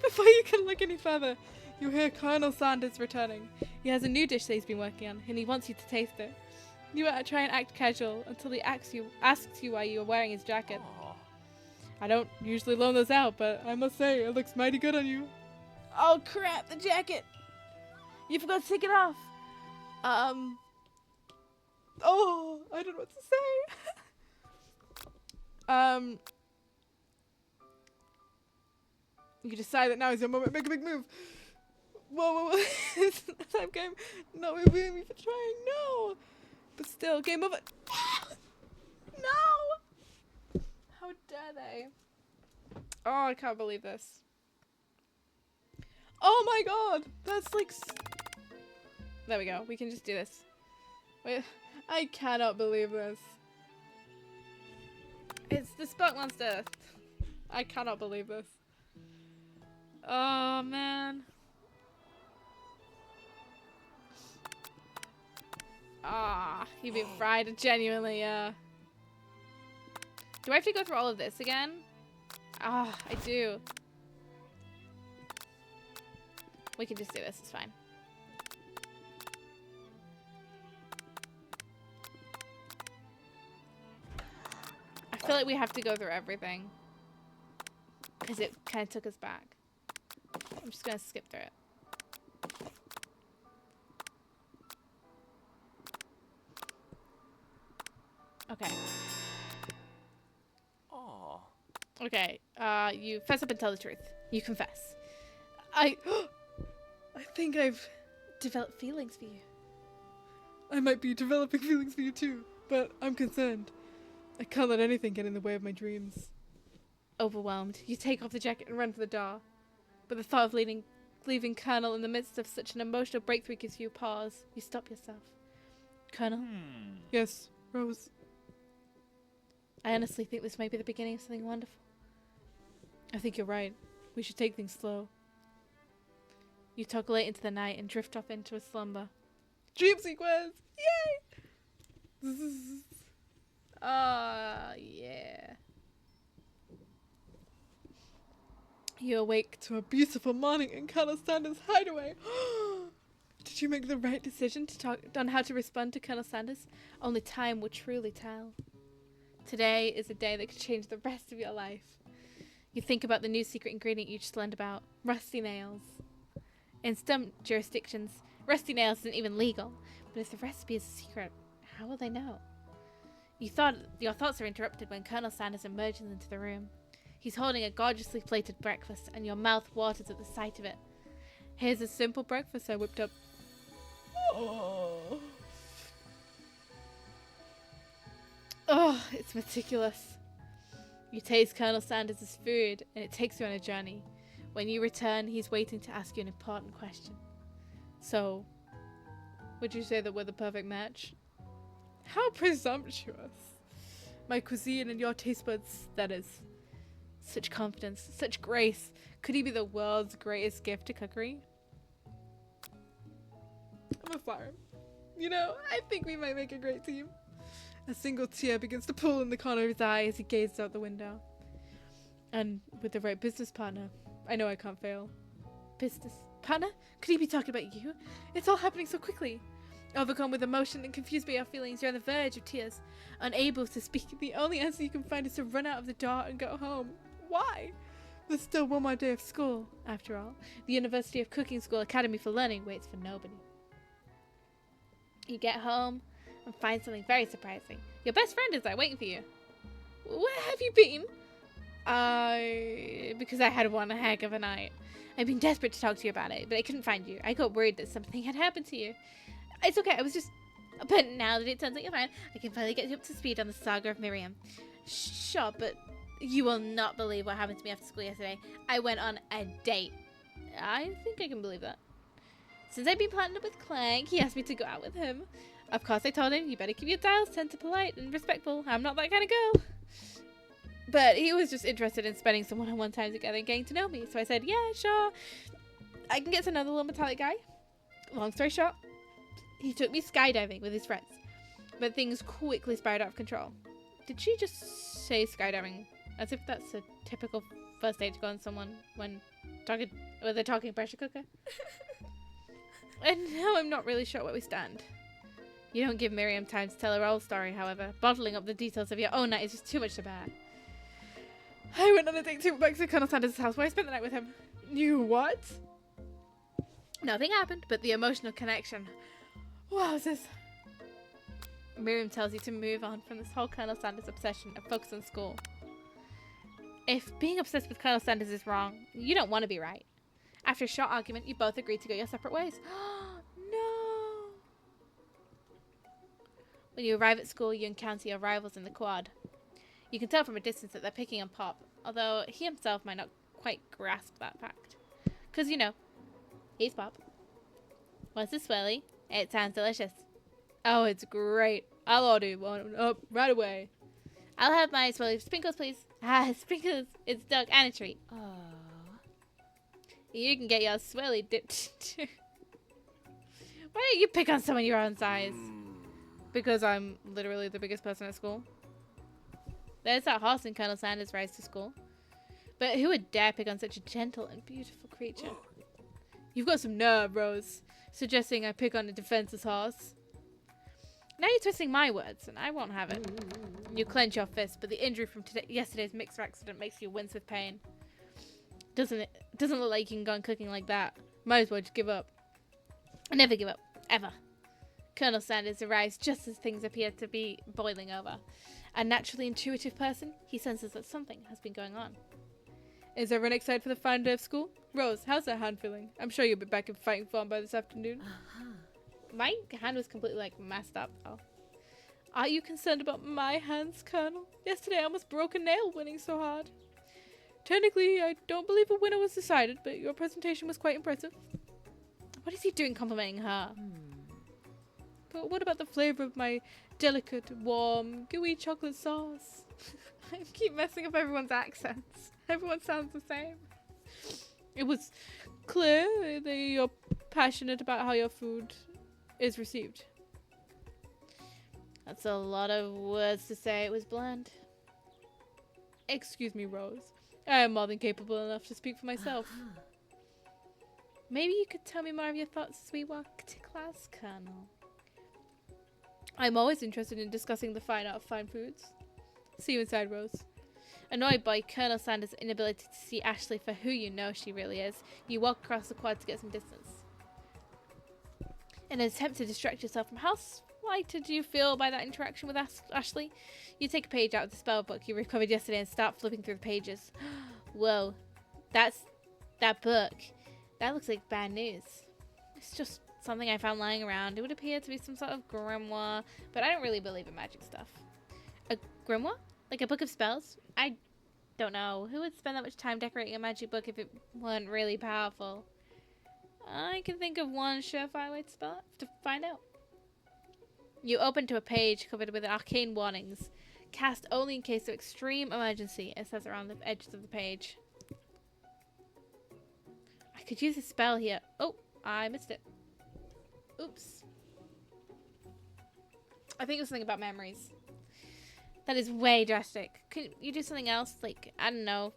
Before you can look any further, you hear Colonel Sanders returning. He has a new dish that he's been working on, and he wants you to taste it. You try and act casual until he asks you why you are wearing his jacket. I don't usually loan those out, but I must say, it looks mighty good on you. Oh crap, the jacket! You forgot to take it off! Oh, I don't know what to say. You decide that now is your moment. Make a big move. Whoa. It's not time game. No, we're really for trying. No. But still, game over. No! How dare they? Oh, I can't believe this. Oh my god! That's like... There we go. We can just do this. Wait, I cannot believe this. It's the Spunk Monster. I cannot believe this. Oh, man. Ah, you've been fried. Genuinely, Do I have to go through all of this again? Ah, I do. We can just do this. It's fine. I feel like we have to go through everything. Because it kind of took us back. I'm just going to skip through it. Okay. Aw. Okay. You fess up and tell the truth. You confess. I think I've developed feelings for you. I might be developing feelings for you too, but I'm concerned. I can't let anything get in the way of my dreams. Overwhelmed, you take off the jacket and run for the door. But the thought of leaving Colonel in the midst of such an emotional breakthrough gives you a pause. You stop yourself. Colonel? Yes, Rose. I honestly think this might be the beginning of something wonderful. I think you're right. We should take things slow. You talk late into the night and drift off into a slumber. Dream sequence! Yay! Yeah. You awake to a beautiful morning in Colonel Sanders' hideaway. Did you make the right decision to talk on how to respond to Colonel Sanders? Only time will truly tell. Today is a day that could change the rest of your life. You think about the new secret ingredient you just learned about. Rusty nails. In some jurisdictions, rusty nails isn't even legal. But if the recipe is a secret, how will they know? Your thoughts are interrupted when Colonel Sanders emerges into the room. He's holding a gorgeously plated breakfast, and your mouth waters at the sight of it. Here's a simple breakfast I whipped up. Oh, it's meticulous. You taste Colonel Sanders' food, and it takes you on a journey. When you return, he's waiting to ask you an important question. So, would you say that we're the perfect match? How presumptuous. My cuisine and your taste buds, that is. Such confidence, such grace. Could he be the world's greatest gift to cookery? I'm a flower. You know, I think we might make a great team. A single tear begins to pool in the corner of his eye as he gazes out the window. And with the right business partner, I know I can't fail. Business partner? Could he be talking about you? It's all happening so quickly. Overcome with emotion and confused by your feelings, you're on the verge of tears. Unable to speak, the only answer you can find is to run out of the door and go home. Why? There's still one more day of school, after all. The University of Cooking School Academy for Learning waits for nobody. You get home and find something very surprising. Your best friend is there waiting for you. Where have you been? Because I had one heck of a night. I've been desperate to talk to you about it, but I couldn't find you. I got worried that something had happened to you. It's okay, I was just... But now that it turns out you're fine, I can finally get you up to speed on the saga of Miriam. Sure, but you will not believe what happened to me after school yesterday. I went on a date. I think I can believe that. Since I've been partnered with Clank, he asked me to go out with him. Of course, I told him, you better keep your dials turned to polite and respectful. I'm not that kind of girl. But he was just interested in spending some one-on-one time together and getting to know me. So I said, yeah, sure. I can get to know the little metallic guy. Long story short, he took me skydiving with his friends. But things quickly spiraled out of control. Did she just say skydiving? As if that's a typical first date to go on someone when talking with a talking pressure cooker. And now I'm not really sure where we stand. You don't give Miriam time to tell her whole story, however. Bottling up the details of your own night is just too much to bear. I went on a date back to Colonel Sanders' house where I spent the night with him. You what? Nothing happened, but the emotional connection. Wowzers. Miriam tells you to move on from this whole Colonel Sanders obsession and focus on school. If being obsessed with Colonel Sanders is wrong, you don't want to be right. After a short argument, you both agree to go your separate ways. No. When you arrive at school, you encounter your rivals in the quad. You can tell from a distance that they're picking on Pop, although he himself might not quite grasp that fact. 'Cause, you know, he's Pop. What's this, Swirly? It sounds delicious. Oh, it's great. I'll order one up right away. I'll have my Swirly sprinkles, please. Ah, sprinkles. It's dog and a treat. Oh. You can get your Swirly dipped too. Why don't you pick on someone your own size? Because I'm literally the biggest person at school. There's that horse in Colonel Sanders' Rise to School. But who would dare pick on such a gentle and beautiful creature? You've got some nerve, Rose. Suggesting I pick on a defenseless horse. Now you're twisting my words, and I won't have it. You clench your fist, but the injury from yesterday's mixer accident makes you wince with pain. Doesn't it? Doesn't look like you can go on cooking like that. Might as well just give up. I never give up. Ever. Colonel Sanders arrives just as things appear to be boiling over. A naturally intuitive person, he senses that something has been going on. Is everyone excited for the final day of school? Rose, how's that hand feeling? I'm sure you'll be back in fighting form by this afternoon. My hand was completely, like, messed up, though. Are you concerned about my hands, Colonel? Yesterday I almost broke a nail winning so hard. Technically, I don't believe a winner was decided, but your presentation was quite impressive. What is he doing complimenting her? But what about the flavor of my delicate, warm, gooey chocolate sauce? I keep messing up everyone's accents. Everyone sounds the same. It was clear that you're passionate about how your food is received. That's a lot of words to say it was bland. Excuse me, Rose. I am more than capable enough to speak for myself. Maybe you could tell me more of your thoughts as we walk to class, Colonel. I'm always interested in discussing the fine art of fine foods. See you inside, Rose. Annoyed by Colonel Sanders' inability to see Ashley for who you know she really is, you walk across the quad to get some distance. In an attempt to distract yourself from how slighted you feel by that interaction with Ashley, you take a page out of the spell book you recovered yesterday and start flipping through the pages. Whoa, that book. That looks like bad news. It's just something I found lying around. It would appear to be some sort of grimoire, but I don't really believe in magic stuff. A grimoire? Like a book of spells? I don't know. Who would spend that much time decorating a magic book if it weren't really powerful? I can think of one surefire way to find out. You open to a page covered with arcane warnings. Cast only in case of extreme emergency, it says around the edges of the page. I could use a spell here. Oh, I missed it. Oops. I think it was something about memories. That is way drastic. Could you do something else? Like, I don't know.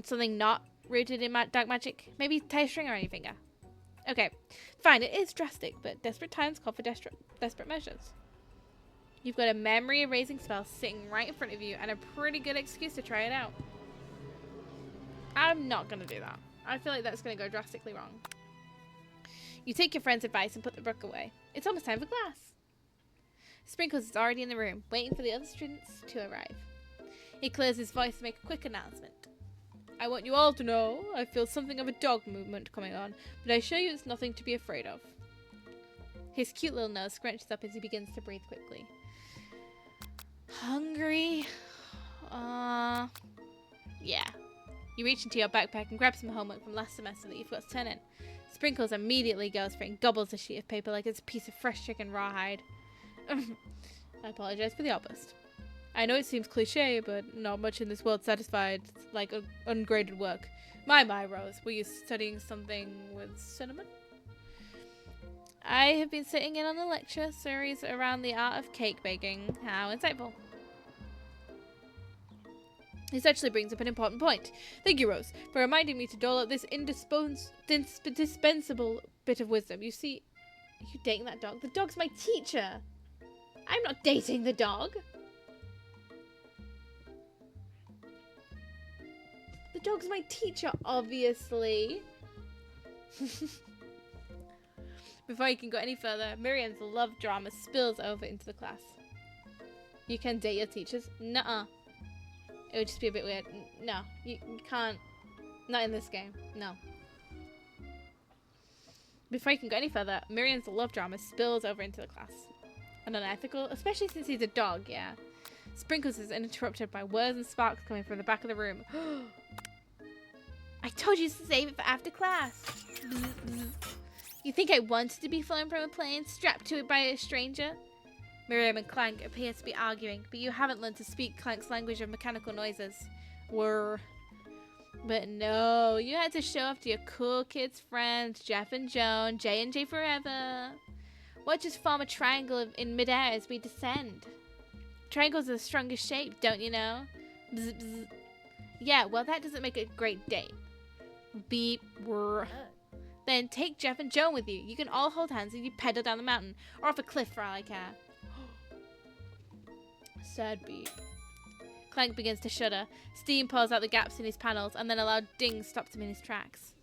Something not rooted in dark magic? Maybe tie a string around your finger. Okay. Fine, it is drastic, but desperate times call for desperate measures. You've got a memory erasing spell sitting right in front of you and a pretty good excuse to try it out. I'm not going to do that. I feel like that's going to go drastically wrong. You take your friend's advice and put the book away. It's almost time for class. Sprinkles is already in the room, waiting for the other students to arrive. He clears his voice to make a quick announcement. I want you all to know I feel something of a dog movement coming on, but I assure you it's nothing to be afraid of. His cute little nose scrunches up as he begins to breathe quickly. Hungry? Yeah. You reach into your backpack and grab some homework from last semester that you've got to turn in. Sprinkles immediately goes for it and gobbles the sheet of paper like it's a piece of fresh chicken rawhide. I apologize for the outburst. I know it seems cliche, but not much in this world satisfied like ungraded work. My, Rose, were you studying something with cinnamon? I have been sitting in on a lecture series around the art of cake baking. How insightful. This actually brings up an important point. Thank you, Rose, for reminding me to dole out this indispensable bit of wisdom. You see, are you dating that dog? The dog's my teacher. I'm not dating the dog. The dog's my teacher, obviously. Before you can go any further, Miriam's love drama spills over into the class. You can date your teachers? Nuh-uh. It would just be a bit weird. No, you can't. Not in this game. No. Before you can go any further, Miriam's love drama spills over into the class. and unethical, especially since he's a dog, yeah. Sprinkles is interrupted by words and sparks coming from the back of the room. I told you to save it for after class. You think I wanted to be flown from a plane, strapped to it by a stranger? Miriam and Clank appear to be arguing, but you haven't learned to speak Clank's language of mechanical noises. Whirr. But no, you had to show off to your cool kids friends, Jeff and Joan, J&J forever. Watch us form a triangle in midair as we descend. Triangles are the strongest shape, don't you know? Bzz, bzz. Yeah, well that doesn't make a great date. Beep. Whirr. Then take Jeff and Joan with you. You can all hold hands and you pedal down the mountain. Or off a cliff for all I care. Sad beep. Clank begins to shudder. Steam pours out the gaps in his panels, and then a loud ding stops him in his tracks.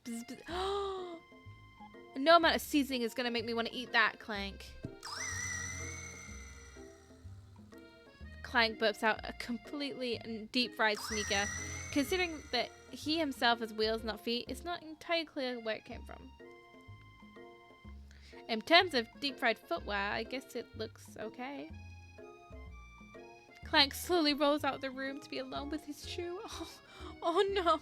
Bzz, bzz. No amount of seasoning is going to make me want to eat that, Clank. Clank burps out a completely deep-fried sneaker. Considering that he himself has wheels, not feet, it's not entirely clear where it came from. In terms of deep-fried footwear, I guess it looks okay. Clank slowly rolls out of the room to be alone with his shoe. Oh no.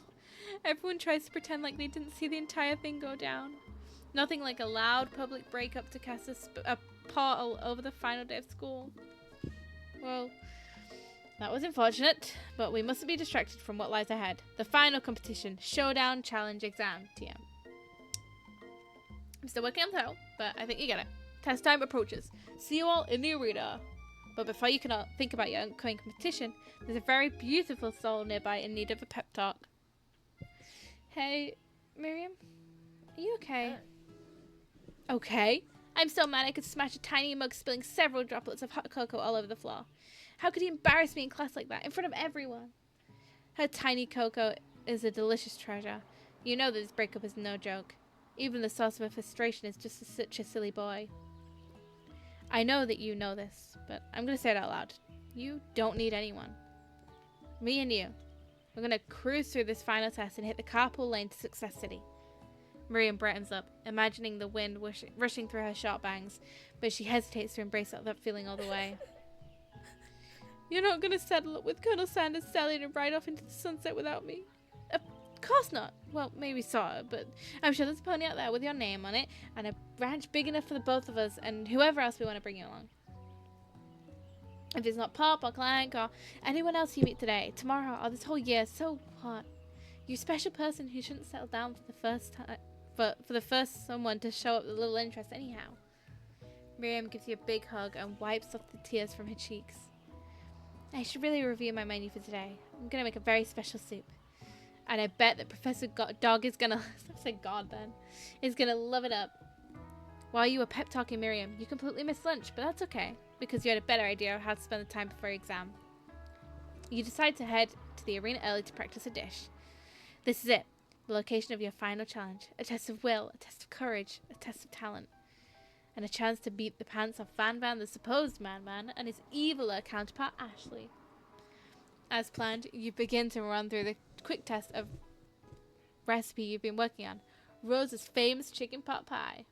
Everyone tries to pretend like they didn't see the entire thing go down. Nothing like a loud public breakup to cast a portal over the final day of school. Well, that was unfortunate, but we mustn't be distracted from what lies ahead. The final competition, Showdown Challenge Exam, TM. I'm still working on the title, but I think you get it. Test time approaches. See you all in the arena. But before you can all think about your upcoming competition, there's a very beautiful soul nearby in need of a pep talk. Hey, Miriam? Are you okay? Okay. I'm so mad I could smash a tiny mug, spilling several droplets of hot cocoa all over the floor. How could he embarrass me in class like that, in front of everyone? Her tiny cocoa is a delicious treasure. You know that this breakup is no joke. Even the source of her frustration is just such a silly boy. I know that you know this, but I'm going to say it out loud. You don't need anyone. Me and you. We're going to cruise through this final test and hit the carpool lane to Success City. Miriam brightens up, imagining the wind rushing through her short bangs, but she hesitates to embrace that feeling all the way. You're not going to settle up with Colonel Sanders sailing and ride off into the sunset without me? Of course not. Well, maybe sort of, but I'm sure there's a pony out there with your name on it, and a ranch big enough for the both of us, and whoever else we want to bring you along. If it's not Pop or Clank or anyone else you meet today, tomorrow, or this whole year, so what? You're a special person who shouldn't settle down for the first time, for the first someone to show up a little interest anyhow. Miriam gives you a big hug and wipes off the tears from her cheeks. I should really review my menu for today. I'm going to make a very special soup. And I bet that Professor Dog is gonna, I said God then, is gonna love it up. While you were pep talking Miriam, you completely missed lunch, but that's okay, because you had a better idea of how to spend the time before your exam. You decide to head to the arena early to practice a dish. This is it, the location of your final challenge. A test of will, a test of courage, a test of talent. And a chance to beat the pants off Van Van, the supposed Man-Man, and his eviler counterpart, Ashley. As planned, you begin to run through the quick test of recipe you've been working on, Rose's famous chicken pot pie.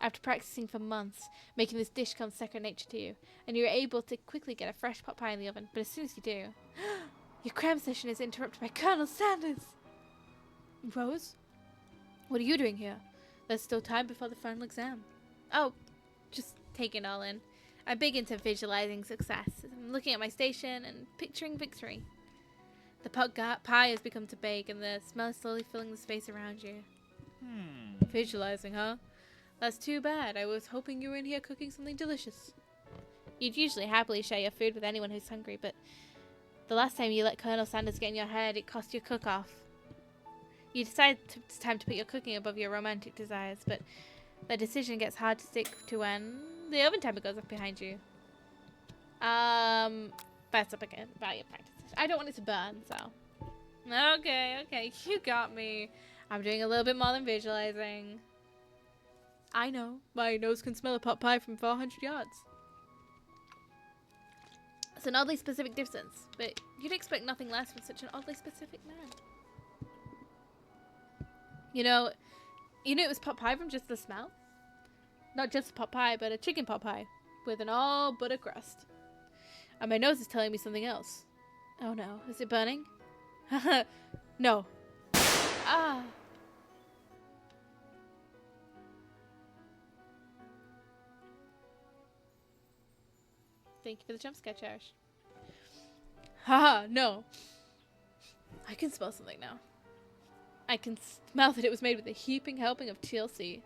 After practicing for months, making this dish come second nature to you, and you're able to quickly get a fresh pot pie in the oven, but as soon as you do, your cram session is interrupted by Colonel Sanders. Rose? What are you doing here? There's still time before the final exam. Oh, just taking it all in. I'm big into visualizing success. I'm looking at my station and picturing victory. The pot pie has become to bake, and the smell is slowly filling the space around you. Visualizing, huh? That's too bad. I was hoping you were in here cooking something delicious. You'd usually happily share your food with anyone who's hungry, but the last time you let Colonel Sanders get in your head, it cost you a cook-off. You decide it's time to put your cooking above your romantic desires, but the decision gets hard to stick to when the oven timer goes off behind you. That's up again about your practice. I don't want it to burn, so. Okay, you got me. I'm doing a little bit more than visualizing. I know. My nose can smell a pot pie from 400 yards. It's an oddly specific distance, but you'd expect nothing less from such an oddly specific man. You know it was pot pie from just the smell? Not just a pot pie, but a chicken pot pie. with an all butter crust. And my nose is telling me something else. Oh no, is it burning? No. Ah. Thank you for the jump scare, Cherish. Haha, no. I can smell something now. I can smell that it was made with a heaping helping of TLC.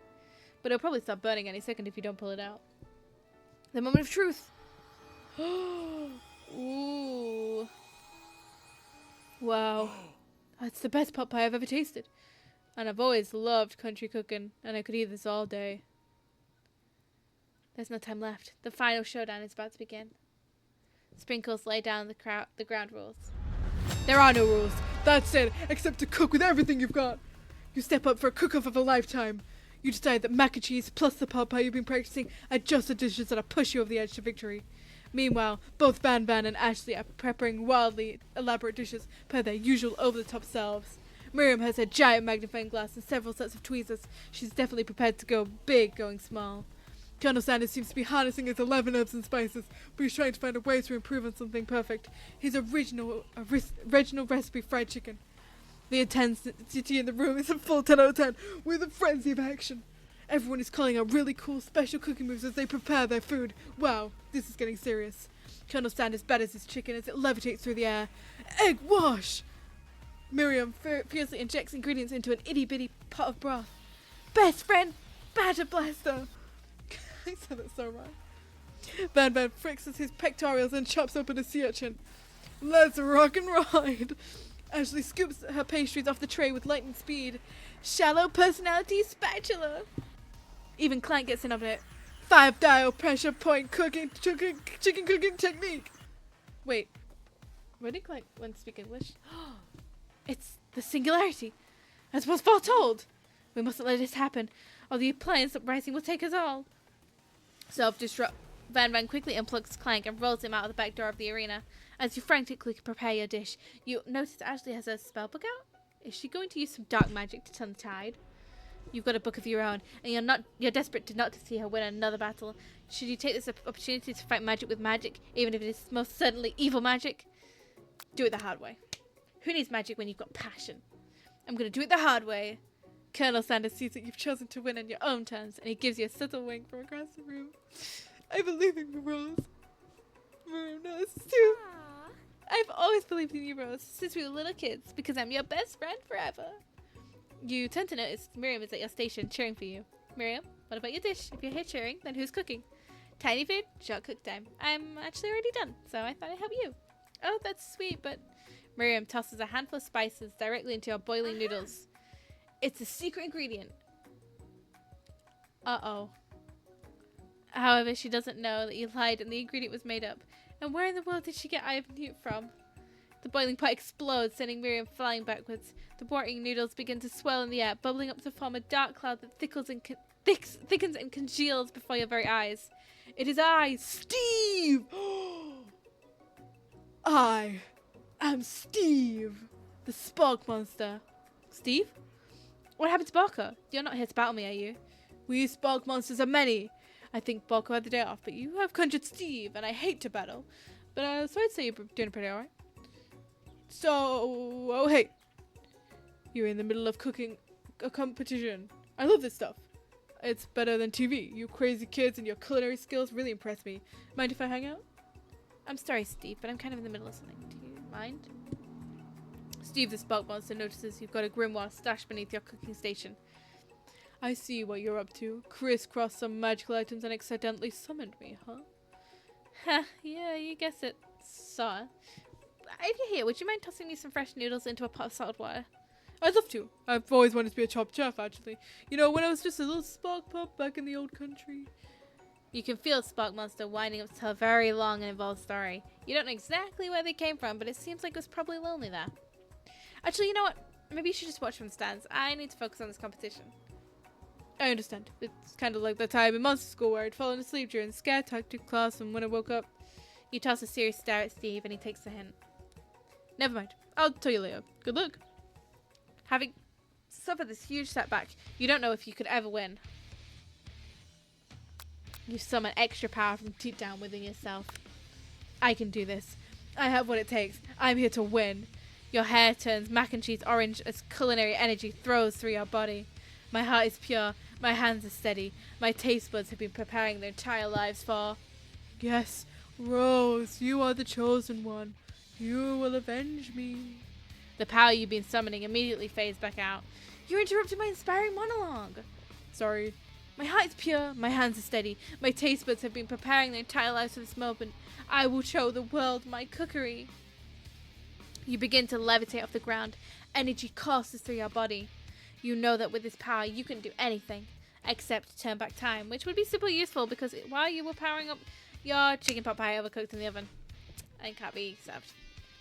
But it'll probably stop burning any second if you don't pull it out. The moment of truth. Ooh. Wow. That's the best pot pie I've ever tasted. And I've always loved country cooking, and I could eat this all day. There's no time left. The final showdown is about to begin. Sprinkles lay down the ground rules. There are no rules. That's it, except to cook with everything you've got. You step up for a cook-off of a lifetime. You decide that mac and cheese plus the pot pie you've been practicing are just the dishes that'll push you over the edge to victory. Meanwhile, both Van Van and Ashley are preparing wildly elaborate dishes per their usual over-the-top selves. Miriam has a giant magnifying glass and several sets of tweezers. She's definitely prepared to go big going small. Colonel Sanders seems to be harnessing his 11 herbs and spices, but he's trying to find a way to improve on something perfect. His original recipe fried chicken. The intensity in the room is a full 10 out of 10, with a frenzy of action. Everyone is calling out really cool special cooking moves as they prepare their food. Wow, this is getting serious. Colonel Sanders batters his chicken as it levitates through the air. Egg wash! Miriam fiercely injects ingredients into an itty-bitty pot of broth. Best friend, batter blaster! I said it so wrong. Van Van flexes his pectorals and chops open a sea urchin. Let's rock and ride! Ashley scoops her pastries off the tray with lightning speed. Shallow personality spatula! Even Clank gets in on it. 5-dial pressure point chicken cooking technique! Wait, where did Clank want to speak English? It's the singularity, as was foretold. We mustn't let this happen, or the appliance uprising will take us all. Self-destruct. Van Van quickly unplugs Clank and rolls him out of the back door of the arena. As you frantically prepare your dish, you notice Ashley has a spellbook out. Is she going to use some dark magic to turn the tide? You've got a book of your own, and you're desperate not to see her win another battle. Should you take this opportunity to fight magic with magic, even if it is most certainly evil magic? Do it the hard way. Who needs magic when you've got passion? I'm going to do it the hard way. Colonel Sanders sees that you've chosen to win on your own terms, and he gives you a subtle wink from across the room. I believe in you, Rose. Miriam knows too. Aww. I've always believed in you, Rose, since we were little kids, because I'm your best friend forever. You turn to notice Miriam is at your station cheering for you. Miriam, what about your dish? If you're here cheering, then who's cooking? Tiny food, short cook time. I'm actually already done, so I thought I'd help you. Oh, that's sweet, but... Miriam tosses a handful of spices directly into your boiling noodles. It's a secret ingredient. Uh-oh. However, she doesn't know that you lied and the ingredient was made up. And where in the world did she get Eye of Newt from? The boiling pot explodes, sending Miriam flying backwards. The boiling noodles begin to swell in the air, bubbling up to form a dark cloud that thickens and congeals before your very eyes. It is I, Steve! I am Steve, the Spark Monster. Steve? What happened to Barker? You're not here to battle me, are you? We Spark Monsters are many. I think Barker had the day off, but you have conjured Steve, and I hate to battle. But so I'd say you're doing pretty alright. So, oh hey. You're in the middle of cooking a competition. I love this stuff. It's better than TV. You crazy kids and your culinary skills really impress me. Mind if I hang out? I'm sorry, Steve, but I'm kind of in the middle of something. Do you mind? Steve the Spark Monster notices you've got a grimoire stashed beneath your cooking station. I see what you're up to. Crisscrossed some magical items and accidentally summoned me, huh? Ha, yeah, you guess it. Sorta. If you're here, would you mind tossing me some fresh noodles into a pot of salt water? I'd love to. I've always wanted to be a top chef, actually. You know, when I was just a little spark pup back in the old country. You can feel Spark Monster winding up to tell a very long and involved story. You don't know exactly where they came from, but it seems like it was probably lonely there. Actually, you know what? Maybe you should just watch from the stands. I need to focus on this competition. I understand. It's kind of like the time in monster school where I'd fallen asleep during scare tactic class, and when I woke up... You toss a serious stare at Steve, and he takes the hint. Never mind. I'll tell you later. Good luck. Having suffered this huge setback, you don't know if you could ever win. You summon extra power from deep down within yourself. I can do this. I have what it takes. I'm here to win. Your hair turns mac and cheese orange as culinary energy throws through your body. My heart is pure. My hands are steady. My taste buds have been preparing their entire lives for... Yes, Rose, you are the chosen one. You will avenge me. The power you've been summoning immediately fades back out. You're interrupting my inspiring monologue. Sorry. My heart is pure. My hands are steady. My taste buds have been preparing their entire lives for this moment. I will show the world my cookery. You begin to levitate off the ground. Energy courses through your body. You know that with this power you can do anything except turn back time, which would be super useful because while you were powering up your chicken pot pie overcooked in the oven, and can't be served.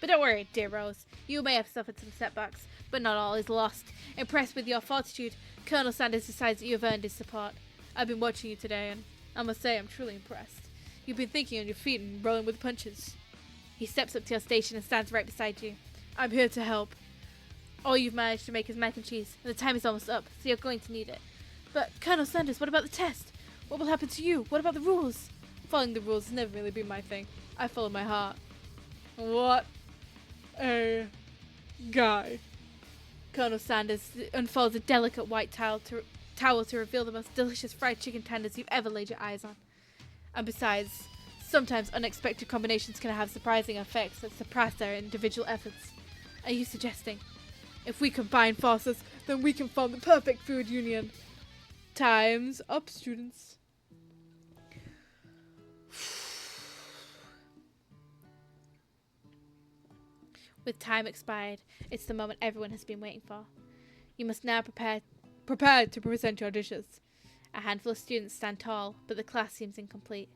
But don't worry, dear Rose. You may have suffered some setbacks, but not all is lost. Impressed with your fortitude, Colonel Sanders decides that you have earned his support. I've been watching you today, and I must say I'm truly impressed. You've been thinking on your feet and rolling with punches. He steps up to your station and stands right beside you. I'm here to help. All you've managed to make is mac and cheese, and the time is almost up, so you're going to need it. But, Colonel Sanders, what about the test? What will happen to you? What about the rules? Following the rules has never really been my thing. I follow my heart. What a guy. Colonel Sanders unfolds a delicate white towel to reveal the most delicious fried chicken tenders you've ever laid your eyes on. And besides, sometimes unexpected combinations can have surprising effects that surpass their individual efforts. Are you suggesting? If we combine forces, then we can form the perfect food union. Time's up, students. With time expired, it's the moment everyone has been waiting for. You must now prepare to present your dishes. A handful of students stand tall, but the class seems incomplete.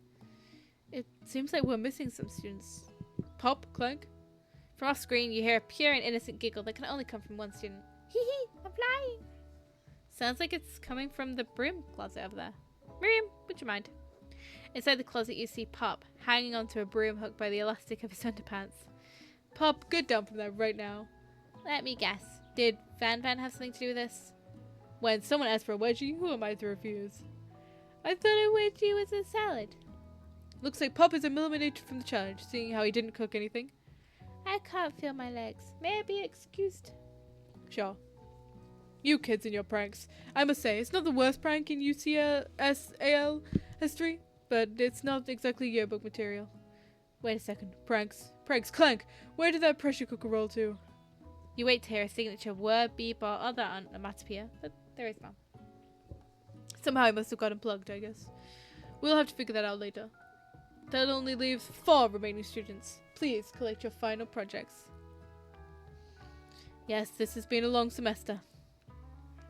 It seems like we're missing some students. Pop, clank. From off screen, you hear a pure and innocent giggle that can only come from one student. Hee hee, I'm flying. Sounds like it's coming from the broom closet over there. Miriam, would you mind? Inside the closet, you see Pop hanging onto a broom hook by the elastic of his underpants. Pop, get down from there right now. Let me guess. Did Van have something to do with this? When someone asks for a wedgie, who am I to refuse? I thought a wedgie was a salad. Looks like Pop is eliminated from the challenge, seeing how he didn't cook anything. I can't feel my legs. May I be excused? Sure. You kids and your pranks. I must say, it's not the worst prank in UCSAL history, but it's not exactly yearbook material. Wait a second. Pranks, clank! Where did that pressure cooker roll to? You wait to hear a signature word, beep, or other onomatopoeia, but there is none. Somehow I must have got unplugged, I guess. We'll have to figure that out later. That only leaves 4 remaining students. Please collect your final projects. Yes, this has been a long semester.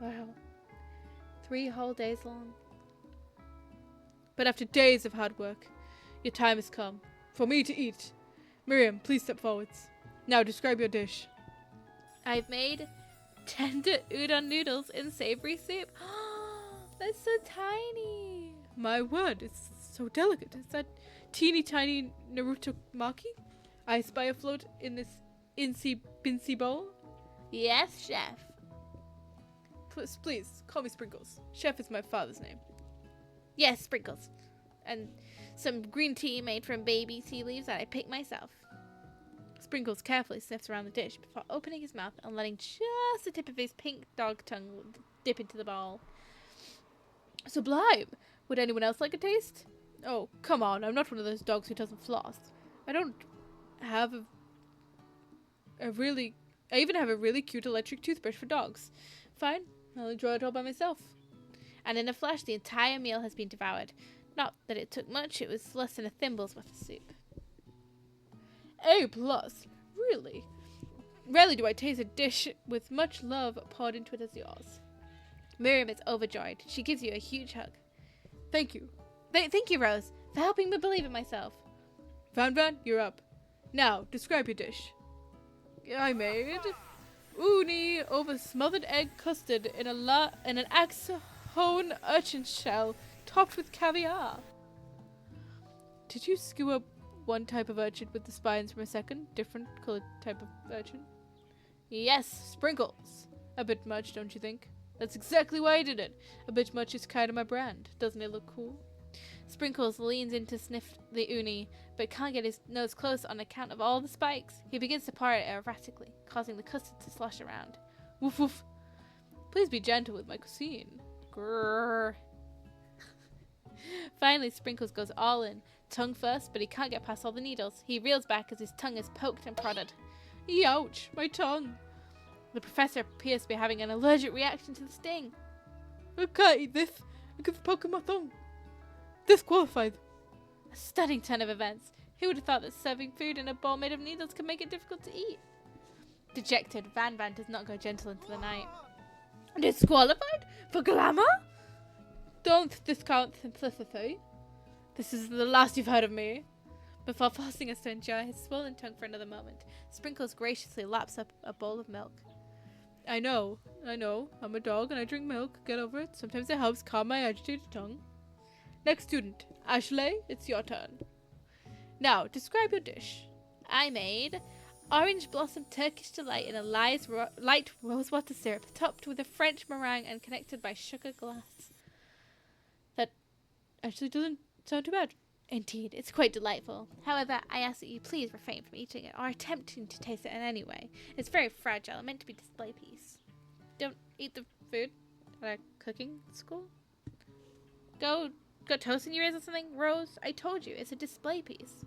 Wow. 3 whole days long. But after days of hard work, your time has come. For me to eat. Miriam, please step forwards. Now describe your dish. I've made tender udon noodles in savory soup. That's so tiny. My word, it's so delicate. Is that teeny tiny Naruto maki I spy afloat in this insy bowl? Yes, chef. Please, call me Sprinkles. Chef is my father's name. Yes, Sprinkles. And some green tea made from baby tea leaves that I picked myself. Sprinkles carefully sniffs around the dish before opening his mouth and letting just the tip of his pink dog tongue dip into the bowl. Sublime! Would anyone else like a taste? Oh, come on, I'm not one of those dogs who doesn't floss. I don't have I even have a really cute electric toothbrush for dogs. Fine, I'll enjoy it all by myself. And in a flash, the entire meal has been devoured. Not that it took much, it was less than a thimble's worth of soup. A+, really? Rarely do I taste a dish with much love poured into it as yours. Miriam is overjoyed. She gives you a huge hug. Thank you. Thank you, Rose, for helping me believe in myself. Van, you're up. Now, describe your dish. I made uni over smothered egg custard in an axehone urchin shell topped with caviar. Did you skewer one type of urchin with the spines from a second, different colored type of urchin? Yes, Sprinkles. A bit much, don't you think? That's exactly why I did it. A bit much is kind of my brand. Doesn't it look cool? Sprinkles leans in to sniff the uni, but can't get his nose close on account of all the spikes. He begins to pour it erratically, causing the custard to slosh around. Woof woof. Please be gentle with my cuisine. Grrr. Finally, Sprinkles goes all in, tongue first, but he can't get past all the needles. He reels back as his tongue is poked and prodded. Ouch, my tongue. The professor appears to be having an allergic reaction to the sting. I can't eat this. I keep poking my tongue. Disqualified. A stunning turn of events. Who would have thought that serving food in a bowl made of needles could make it difficult to eat? Dejected, Van does not go gentle into the night. Disqualified? For glamour? Don't discount simplicity. This is the last you've heard of me. Before forcing us to enjoy his swollen tongue for another moment, Sprinkles graciously laps up a bowl of milk. I know. I'm a dog and I drink milk. Get over it. Sometimes it helps calm my agitated tongue. Next student. Ashley, it's your turn. Now, describe your dish. I made orange blossom Turkish delight in a light rosewater syrup topped with a French meringue and connected by sugar glass. That actually doesn't sound too bad. Indeed, it's quite delightful. However, I ask that you please refrain from eating it or attempting to taste it in any way. It's very fragile and meant to be a display piece. Don't eat the food at a cooking school. Got toast in your ears or something? Rose, I told you, it's a display piece.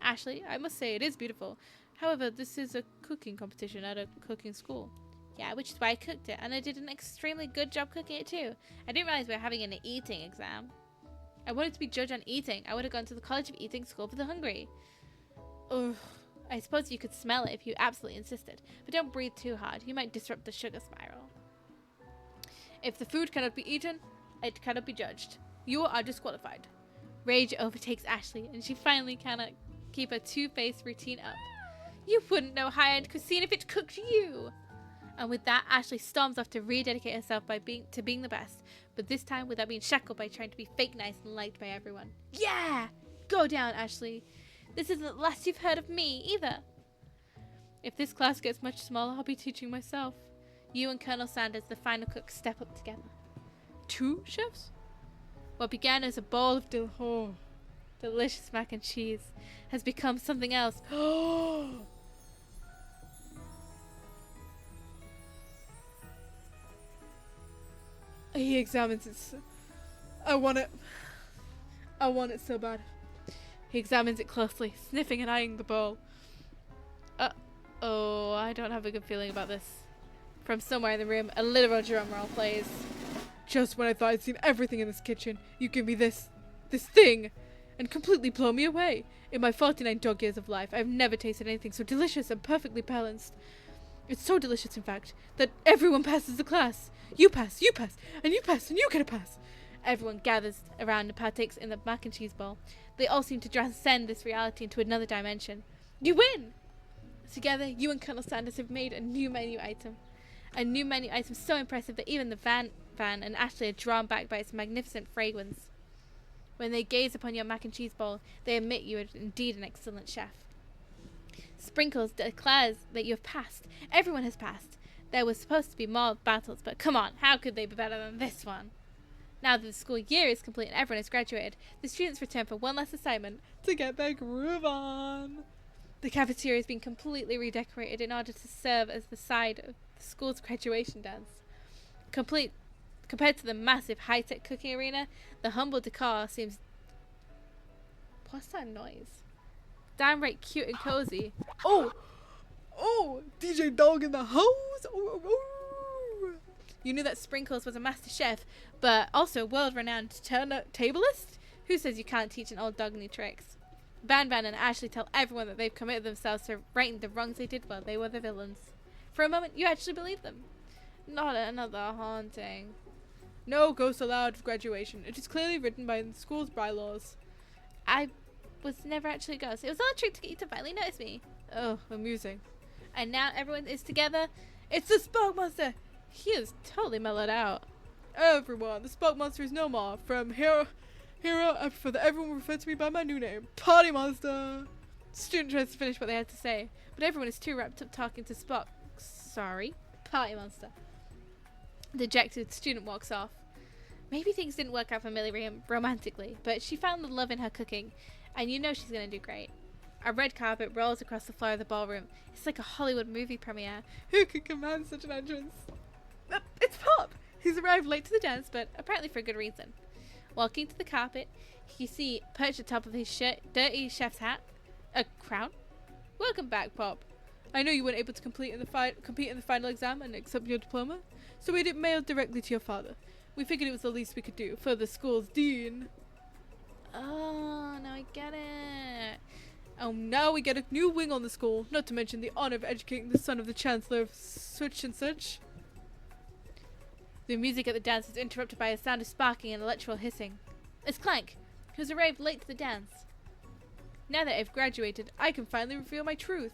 Ashley, I must say it is beautiful. However, this is a cooking competition at a cooking school. Yeah, which is why I cooked it, and I did an extremely good job cooking it too. I didn't realize we were having an eating exam. I wanted to be judged on eating. I would have gone to the College of Eating School for the Hungry. Ugh. I suppose you could smell it if you absolutely insisted, but don't breathe too hard. You might disrupt the sugar spiral. If the food cannot be eaten, it cannot be judged. You are disqualified. Rage overtakes Ashley, and she finally cannot keep a two-faced routine up. You wouldn't know high-end cuisine if it cooked you. And with that, Ashley storms off to rededicate herself to being the best, but this time without being shackled by trying to be fake nice and liked by everyone. Yeah! Go down, Ashley. This isn't the last you've heard of me, either. If this class gets much smaller, I'll be teaching myself. You and Colonel Sanders, the final cook, step up together. 2 chefs? What began as a bowl of delicious mac and cheese has become something else. He examines it. I want it so bad. He examines it closely, sniffing and eyeing the bowl. Oh, I don't have a good feeling about this. From somewhere in the room, a literal drum roll plays. Just when I thought I'd seen everything in this kitchen, you give me this thing, and completely blow me away. In my 49 dog years of life, I've never tasted anything so delicious and perfectly balanced. It's so delicious, in fact, that everyone passes the class. You pass, and you pass, and you get a pass. Everyone gathers around and partakes in the mac and cheese bowl. They all seem to transcend this reality into another dimension. You win! Together, you and Colonel Sanders have made a new menu item. A new menu item so impressive that even the van and Ashley are drawn back by its magnificent fragrance. When they gaze upon your mac and cheese bowl, they admit you are indeed an excellent chef. Sprinkles declares that you have passed. Everyone has passed. There was supposed to be more battles, but come on, how could they be better than this one? Now that the school year is complete and everyone has graduated, the students return for one last assignment to get their groove on. The cafeteria has been completely redecorated in order to serve as the side of the school's graduation dance. Compared to the massive high-tech cooking arena, the humble decor seems... What's that noise? Downright cute and cozy. Oh, DJ Dog in the house. You knew that Sprinkles was a master chef, but also a world-renowned tableist? Who says you can't teach an old dog new tricks? Van and Ashley tell everyone that they've committed themselves to righting the wrongs they did while they were the villains. For a moment, you actually believe them. Not another haunting. No ghosts allowed at graduation. It is clearly written by the school's bylaws. I was never actually a ghost. It was all a trick to get you to finally notice me. Oh, amusing. And now everyone is together. It's the Spoke Monster! He is totally mellowed out. Everyone, the Spoke Monster is no more. From here, I prefer that everyone refer to me by my new name, Party Monster. The student tries to finish what they had to say, but everyone is too wrapped up talking to Spock. Sorry, Party Monster. Dejected, student walks off. Maybe things didn't work out for Miriam romantically, but she found the love in her cooking, and you know she's going to do great. A red carpet rolls across the floor of the ballroom. It's like a Hollywood movie premiere. Who could command such an entrance? It's Pop! He's arrived late to the dance, but Apparently for a good reason. Walking to the carpet, you see, perched atop of his dirty chef's hat, a crown. Welcome back, Pop. I know you weren't able to compete in the final exam and accept your diploma, so we had it mailed directly to your father. We figured it was the least we could do for the school's dean. Oh, now I get it. Oh, now we get a new wing on the school, not to mention the honor of educating the son of the Chancellor of such and such. The music at the dance is interrupted by a sound of sparking and electrical hissing. It's Clank, who's arrived late to the dance. Now that I've graduated, I can finally reveal my truth.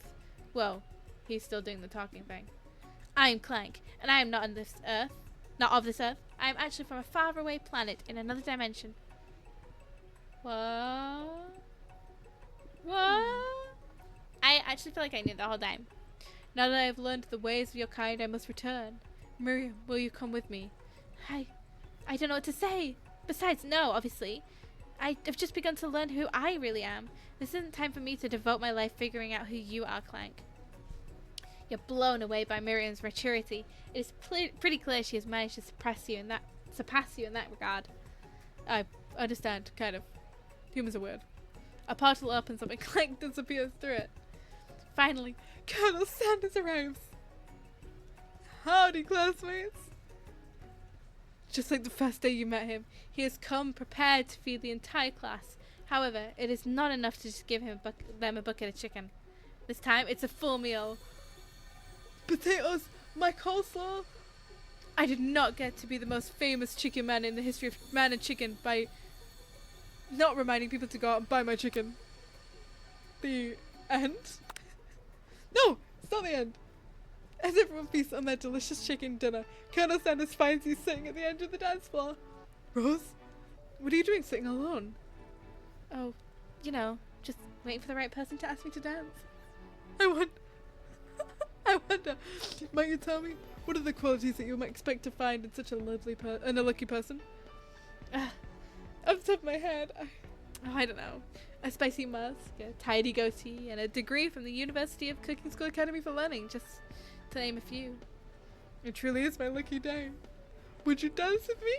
Well, he's still doing the talking thing. I am Clank, and I am not on this earth. Not of this earth. I am actually from a faraway planet in another dimension. What? What? I actually feel like I knew the whole time. Now that I have learned the ways of your kind, I must return. Miriam, will you come with me? I don't know what to say. Besides, no, obviously. I've just begun to learn who I really am. This isn't time for me to devote my life figuring out who you are, Clank. You're blown away by Miriam's maturity. It is pretty clear she has managed to surpass you in that regard. I understand, kind of. Humans are weird. A portal opens up and Clank disappears through it. Finally, Colonel Sanders arrives. Howdy, classmates. Just like the first day you met him, he has come prepared to feed the entire class. However, it is not enough to just give them a bucket of chicken. This time, it's a full meal. Potatoes, my coleslaw. I did not get to be the most famous chicken man in the history of man and chicken by not reminding people to go out and buy my chicken. The end? No, it's not the end. As everyone feasts on their delicious chicken dinner, Colonel Sanders finds you sitting at the end of the dance floor. Rose, what are you doing sitting alone? Oh, you know, just waiting for the right person to ask me to dance. I wonder, might you tell me, what are the qualities that you might expect to find in such a lucky person? Off the top of my head, I don't know. A spicy musk, a tidy goatee, and a degree from the University of Cooking School Academy for Learning, just to name a few. It truly is my lucky day. Would you dance with me?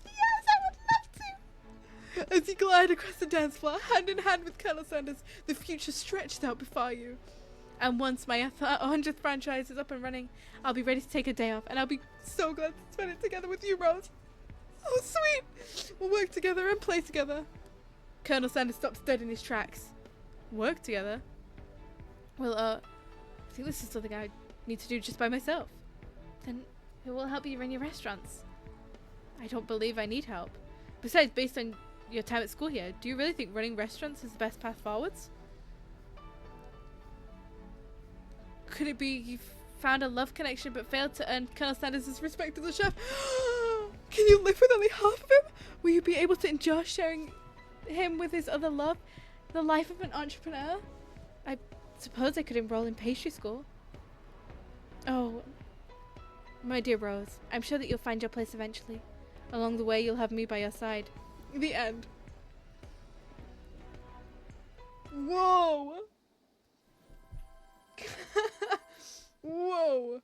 Yes, I would love to! As you glide across the dance floor, hand in hand with Colonel Sanders, the future stretched out before you. And once my 100th franchise is up and running, I'll be ready to take a day off, and I'll be so glad to spend it together with you, Rose. Oh, sweet! We'll work together and play together. Colonel Sanders stops dead in his tracks. Work together? Well, I think this is something I need to do just by myself. Then who will help you run your restaurants? I don't believe I need help. Besides, based on your time at school here, do you really think running restaurants is the best path forwards? Could it be you found a love connection but failed to earn Colonel Sanders' respect as a chef? Can you live with only half of him? Will you be able to endure sharing him with his other love, the life of an entrepreneur? I suppose I could enroll in pastry school. Oh, my dear Rose, I'm sure that you'll find your place eventually. Along the way, you'll have me by your side. The end. Whoa! Whoa!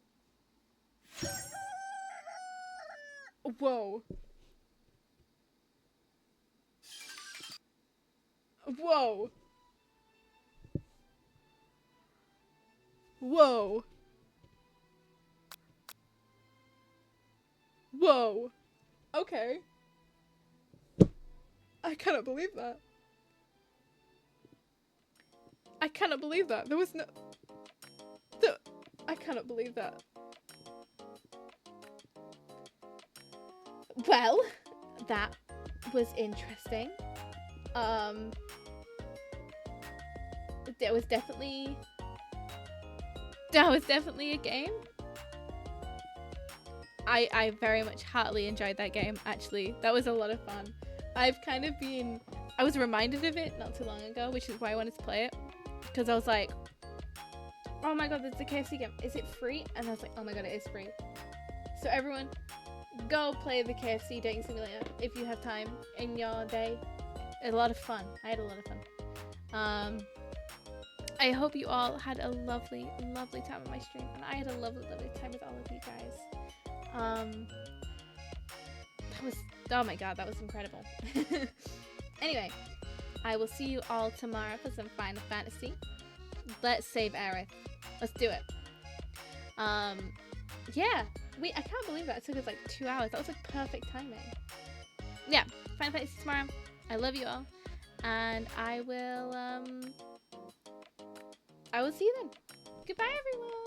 Whoa! Whoa! Whoa! Whoa! Okay. I cannot believe that. I cannot believe that. There was no... I cannot believe that. Well, that was interesting. That was definitely a game. I very much heartily enjoyed that game, actually. That was a lot of fun. I was reminded of it not too long ago, which is why I wanted to play it. Because I was like, oh my god, there's the KFC game. Is it free? And I was like, oh my god, it is free. So everyone, go play the KFC dating simulator if you have time in your day. A lot of fun. I had a lot of fun. I hope you all had a lovely, lovely time on my stream, and I had a lovely, lovely time with all of you guys. That was, oh my god, that was incredible. Anyway, I will see you all tomorrow for some Final Fantasy. Let's save Aerith. Let's do it. Yeah, I can't believe that it took us like 2 hours. That was like perfect timing. Yeah, Final Fantasy tomorrow. I love you all, and I will see you then. Goodbye, everyone.